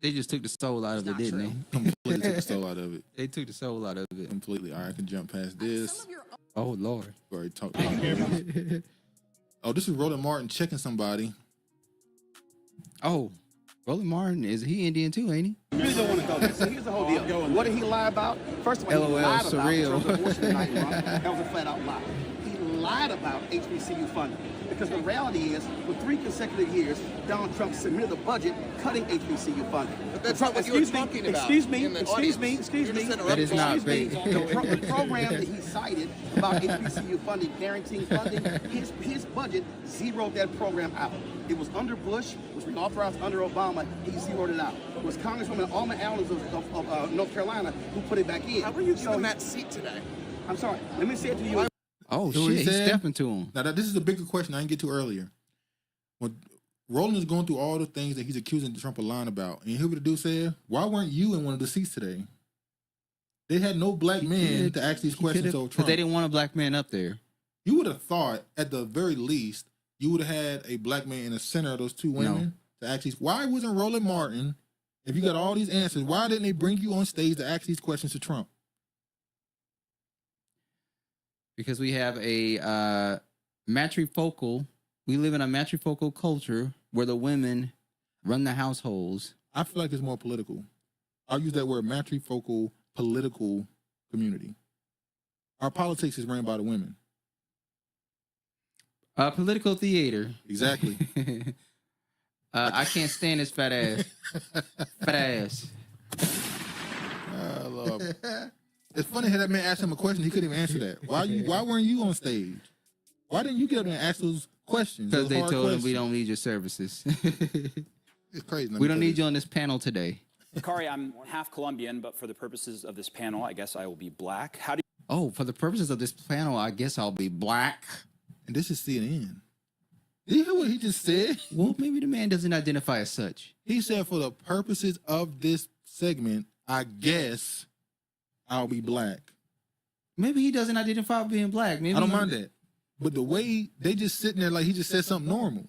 They just took the soul out of it, didn't they? Completely took the soul out of it. They took the soul out of it. Completely. All right, I can jump past this. Oh, Lord. Already talked about it. Oh, this is Roland Martin checking somebody. Oh, Roland Martin, is he Indian too, ain't he? You really don't want to go there. So here's the whole deal. What did he lie about? First of all, he lied surreal. about abortion tonight, that was a flat out lie. He lied about HBCU funding. Because the reality is, for 3 consecutive years, Donald Trump submitted a budget cutting HBCU funding. But that's not what you were talking about. Excuse me. That is not big. The program that he cited about HBCU funding, guaranteeing funding, his budget zeroed that program out. It was under Bush, it was reauthorized under Obama, he zeroed it out. It was Congresswoman Alma Allens of North Carolina who put it back in. How are you given that seat today? I'm sorry, let me say it to you. Oh, shit, he's stepping to him. Now, this is a bigger question I didn't get to earlier. When Roland is going through all the things that he's accusing Trump of lying about, and you hear what the dude said? Why weren't you in one of the seats today? They had no black men to ask these questions over Trump. Because they didn't want a black man up there. You would have thought, at the very least, you would have had a black man in the center of those two women to ask these. Why wasn't Roland Martin, if you got all these answers, why didn't they bring you on stage to ask these questions to Trump? Because we have a matrifocal, we live in a matrifocal culture where the women run the households. I feel like it's more political. I'll use that word, matrifocal, political community. Our politics is ran by the women. Political theater. Exactly. I can't stand this fat ass. Fat ass. Lord. It's funny how that man asked him a question. He couldn't even answer that. Why weren't you on stage? Why didn't you get up there and ask those questions? Because they told him we don't need your services. It's crazy. We don't need you on this panel today. Kari, I'm half Colombian, but for the purposes of this panel, I guess I will be black. How do you... Oh, for the purposes of this panel, I guess I'll be black. And this is CNN. Did you hear what he just said? Well, maybe the man doesn't identify as such. He said, for the purposes of this segment, I guess I'll be black. Maybe he doesn't identify with being black. Maybe I don't mind that. But the way they just sitting there like he just said something normal.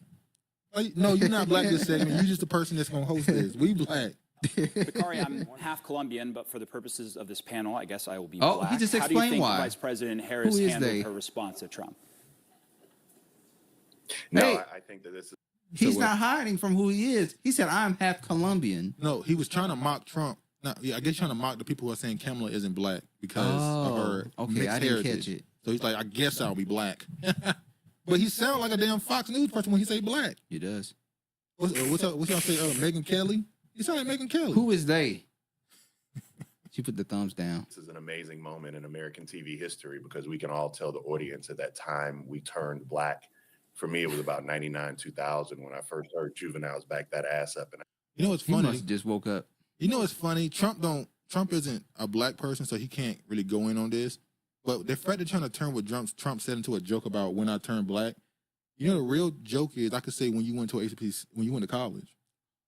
Like, no, you're not black this segment. You're just the person that's going to host this. We black. Bakari, I'm half Colombian, but for the purposes of this panel, I guess I will be Oh, black. he just How do you explained think why. Vice President Harris Who is handled they? her response to Trump? No, Hey. I think that this is. He's not hiding from who he is. He said, I'm half Colombian. No, he was trying to mock Trump. No, yeah, I guess trying to mock the people who are saying Kamala isn't black because of her okay, mixed I didn't heritage. catch it. So he's like, I guess I'll be black. But he sounds like a damn Fox News person when he say black. He does. What's y'all say? Megan Kelly? He sound like Megan Kelly. Who is they? She put the thumbs down. This is an amazing moment in American TV history because we can all tell the audience at that time we turned black. For me, it was about 99, 2000 when I first heard Juvenile's Back That Ass Up. And You know what's He funny? must have just woke up. You know what's funny? Trump isn't a black person, so he can't really go in on this. But the fact they're trying to turn what Trump said into a joke about when I turned black, you know the real joke is I could say when you went to HBC, when you went to college.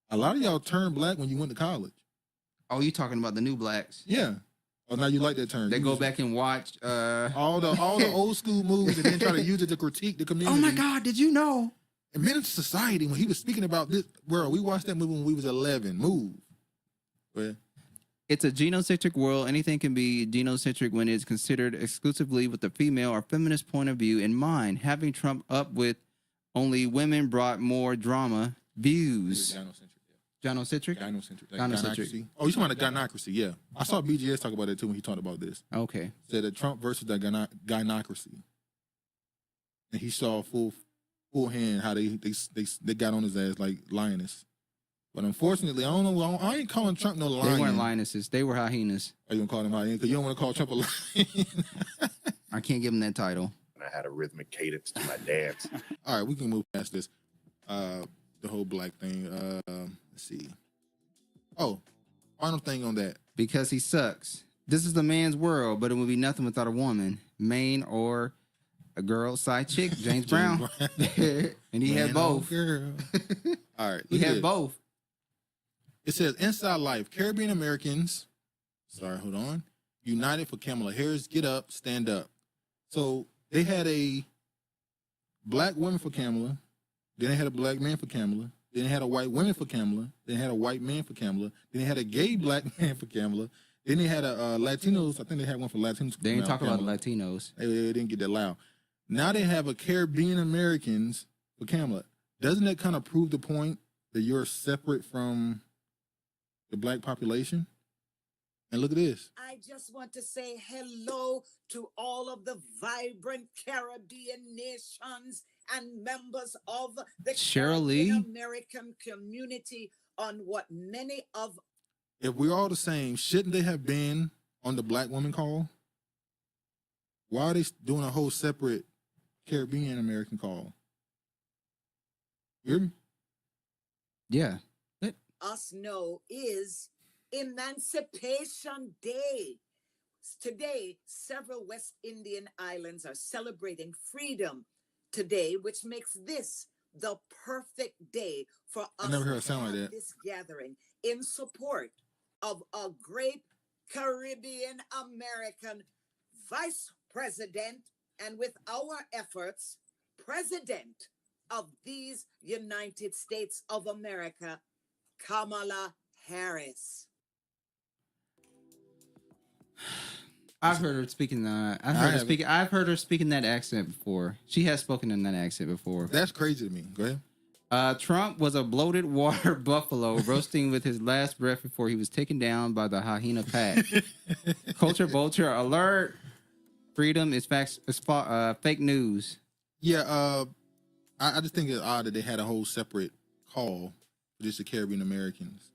A lot of y'all turned black when you went to college. Oh, you talking about the new blacks? Yeah. Oh, now you like that term. They You go just- back and watch all the old school movies and then try to use it to critique the community. Oh my God, did you know? And Men of Society, when he was speaking about this world, we watched that movie when we was 11. Move. Well, It's a genocentric world. Anything can be genocentric when it's considered exclusively with the female or feminist point of view in mind. Having Trump up with only women brought more drama views. Gynocentric? Gynocentric. Like Gynocentric. gynocracy. Oh, you're talking about the gynocracy, yeah. I saw BGS talk about it too when he talked about this. Okay. Said that Trump versus the gynocracy. And he saw full hand how they got on his ass like lioness. But unfortunately, I don't know. I ain't calling Trump no lion. They weren't lionesses. They were hyenas. Are you gonna call him lion? Because you don't want to call Trump a lion. I can't give him that title. I had a rhythmic cadence to my dance. All right, we can move past this. The whole black thing. Let's see. Oh, final thing on that. Because he sucks. This is the man's world, but it would be nothing without a woman, main or a girl side chick, James Brown. And he had both. Girl. All right, He look at had this. both. It says Inside Life, Caribbean Americans. Sorry, hold on. United for Kamala Harris. Get up, stand up. So they had a black woman for Kamala. Then they had a black man for Kamala. Then they had a white woman for Kamala. Then they had a white man for Kamala. Then they had a gay black man for Kamala. Then they had a Latinos. I think they had one for Latinos. They ain't talking about Kamala. Latinos. They didn't get that loud. Now they have a Caribbean Americans for Kamala. Doesn't that kind of prove the point that you're separate from the black population? And look at this. I just want to say hello to all of the vibrant Caribbean nations and members of the Cheryl Caribbean Lee? American community on what many of If we're all the same, shouldn't they have been on the black woman call? Why are they doing a whole separate Caribbean American call? You hear me? Yeah. us know is Emancipation Day. Today, several West Indian islands are celebrating freedom today, which makes this the perfect day for us never heard to it sound like have that. this gathering in support of a great Caribbean American vice president, and with our efforts, president of these United States of America, Kamala Harris. I've heard her speaking. I've heard her speaking that accent before. She has spoken in that accent before. That's crazy to me. Go ahead. Trump was a bloated water buffalo roasting with his last breath before he was taken down by the hyena pack. Culture vulture alert. Freedom is fake news. Yeah, I just think it's odd that they had a whole separate call for just the Caribbean Americans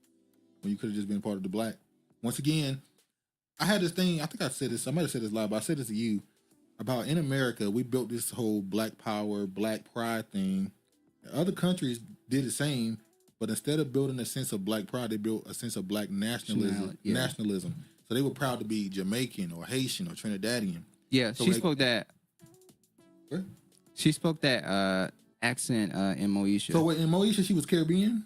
when you could have just been part of the black. Once again, I had this thing, I think I said this, somebody said this live, but I said this to you, about in America, we built this whole black power, black pride thing. Other countries did the same, but instead of building a sense of black pride, they built a sense of black nationalism. Yeah. Nationalism. So they were proud to be Jamaican or Haitian or Trinidadian. Yeah, so she spoke that. What? She spoke that accent in Moesha. So in Moesha, she was Caribbean?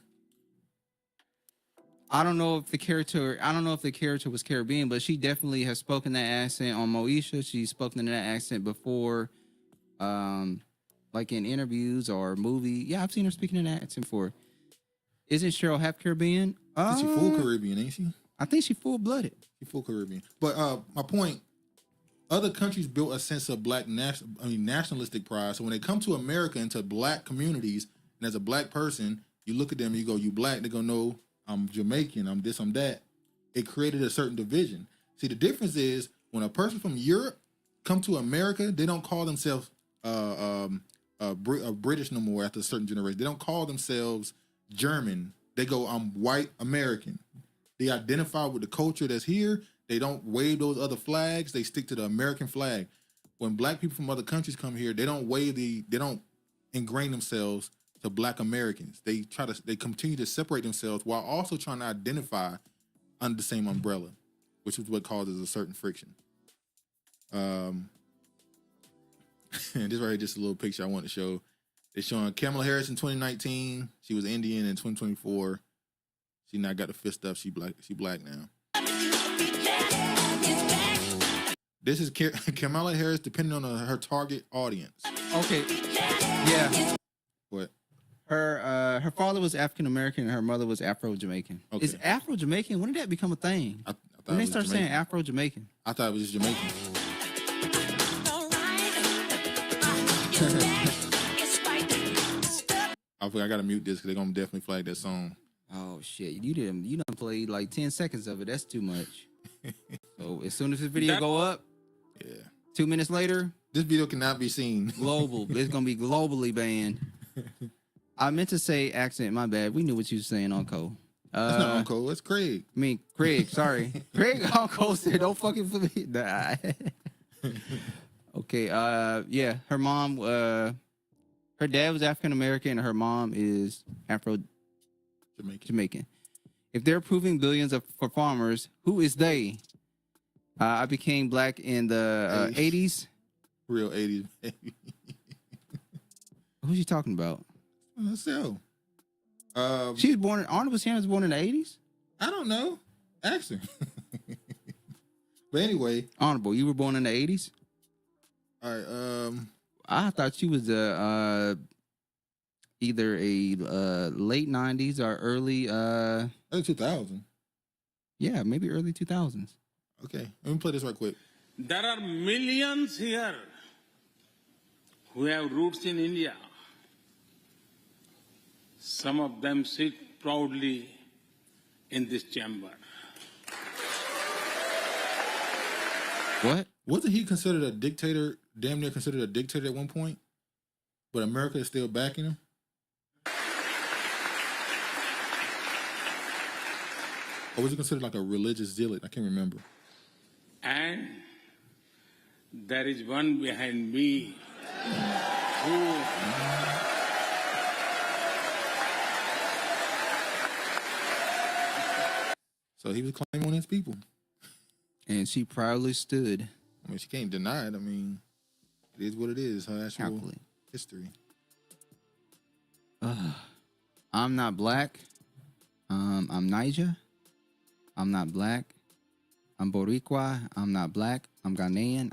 I don't know if the character was Caribbean, but she definitely has spoken that accent on Moesha. She's spoken that accent before, like in interviews or movie. Yeah, I've seen her speaking in that accent before. Isn't Cheryl half Caribbean? She full Caribbean, ain't she? I think she full-blooded. She full Caribbean. But my point, other countries built a sense of nationalistic pride. So when they come to America and to black communities, and as a black person, you look at them and you go, you black, they're gonna know I'm Jamaican, I'm this, I'm that. It created a certain division. See, the difference is when a person from Europe come to America, they don't call themselves British no more after a certain generation. They don't call themselves German. They go, I'm white American. They identify with the culture that's here. They don't wave those other flags. They stick to the American flag. When black people from other countries come here, they don't ingrain themselves to black Americans. They continue to separate themselves while also trying to identify under the same umbrella, which is what causes a certain friction. And this right here, just a little picture I want to show. It's showing Kamala Harris in 2019. She was Indian in 2024. She now got the fist up. She black now. This is Kamala Harris depending on her target audience. Okay. Yeah. What? Her father was African American and her mother was Afro Jamaican. Okay. Is Afro Jamaican? When did that become a thing? When they start saying Afro Jamaican? I thought it was just Jamaican. I gotta mute this because they're gonna definitely flag that song. Oh shit! You done played like 10 seconds of it. That's too much. So as soon as this video go up, 2 minutes later, this video cannot be seen. Global. It's gonna be globally banned. I meant to say accent. My bad. We knew what you were saying, Uncle. That's not Uncle. It's Craig. I mean Craig. Sorry, Craig. Uncle said, "Don't fucking for me." Nah. Okay. Yeah. Her mom. Her dad was African American and her mom is Afro Jamaican. If they're approving billions for farmers, who is they? I became black in the 80s. Real 80s, baby. Who's she talking about? So, she was born. Arnold Sanders was born in the 80s. I don't know. Ask her. But anyway, Honorable, you were born in the 80s. All right. I thought she was either a late 90s or early 2000. Yeah, maybe early 2000s. Okay, let me play this right quick. There are millions here who have roots in India. Some of them sit proudly in this chamber. What? Wasn't he considered a dictator, damn near considered a dictator at one point? But America is still backing him? Or was he considered like a religious zealot? I can't remember. And there is one behind me who... So he was claiming on his people. And she proudly stood. I mean, she can't deny it. I mean, it is what it is. Her actual history. I'm not black. I'm Niger. I'm not black. I'm Boricua. I'm not black. I'm Ghanaian.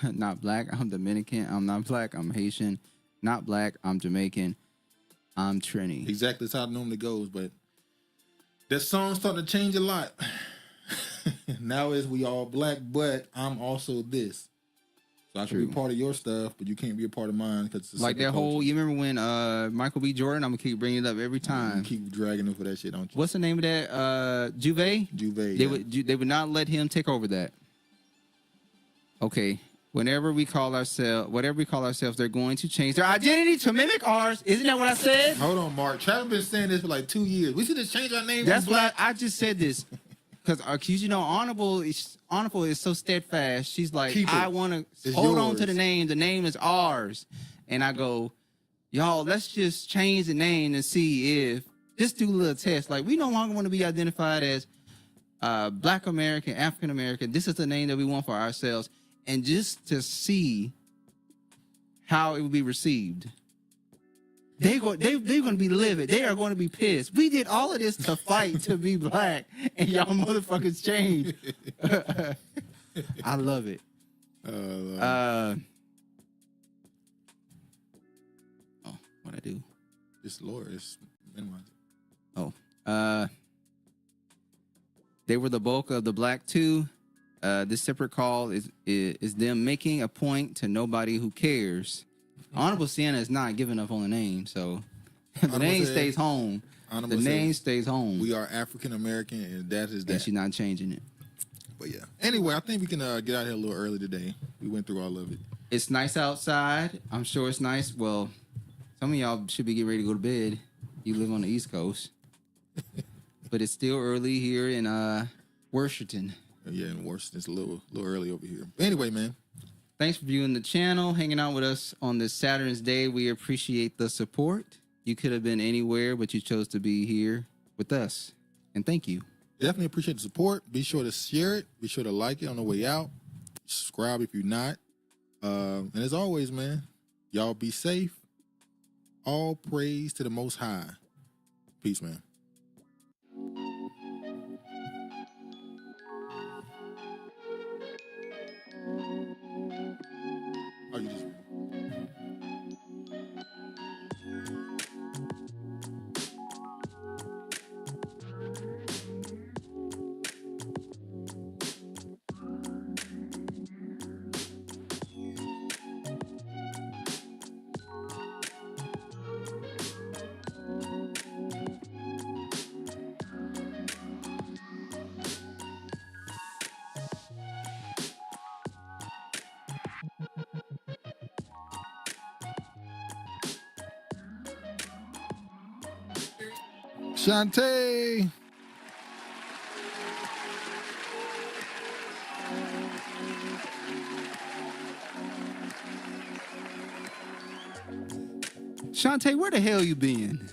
Not black. I'm Dominican. I'm not black. I'm Haitian. Not black. I'm Jamaican. I'm Trini. Exactly. That's how it normally goes. But that song's starting to change a lot. Now is we all black, but I'm also this. So I can be part of your stuff, but you can't be a part of mine because like that whole. You remember when Michael B. Jordan? I'm gonna keep bringing it up every time. You keep dragging him for that shit, don't you? What's the name of that? Juve. They would not let him take over that. Okay. Whatever we call ourselves, they're going to change their identity to mimic ours. Isn't that what I said? Hold on, Mark. Travis been saying this for like 2 years. We should just change our name. That's why I just said this. Because you know, Honorable is so steadfast. She's like, I want to hold on to the name. The name is ours. And I go, y'all, let's just change the name and see if, just do a little test. Like, we no longer want to be identified as Black American, African American. This is the name that we want for ourselves, and just to see how it will be received. They're going to be livid. They are going to be pissed. We did all of this to fight to be black, and y'all motherfuckers changed. I love it. What I do? It's lower. It's minimize it. Oh. They were the bulk of the Black 2. This separate call is them making a point to nobody who cares. Honorable Sienna is not giving up on the name, so the name stays home. The name stays home. We are African American, and that is that. And she's not changing it. But yeah. Anyway, I think we can get out here a little early today. We went through all of it. It's nice outside. I'm sure it's nice. Well, some of y'all should be getting ready to go to bed. You live on the East Coast. But it's still early here in Washington. Yeah, in Washington. It's a little early over here. But anyway, man. Thanks for viewing the channel, hanging out with us on this Saturn's Day. We appreciate the support. You could have been anywhere, but you chose to be here with us. And thank you. Definitely appreciate the support. Be sure to share it. Be sure to like it on the way out. Subscribe if you're not. And as always, man, y'all be safe. All praise to the Most High. Peace, man. Oh, you just... Shantae. Shantae, where the hell you been?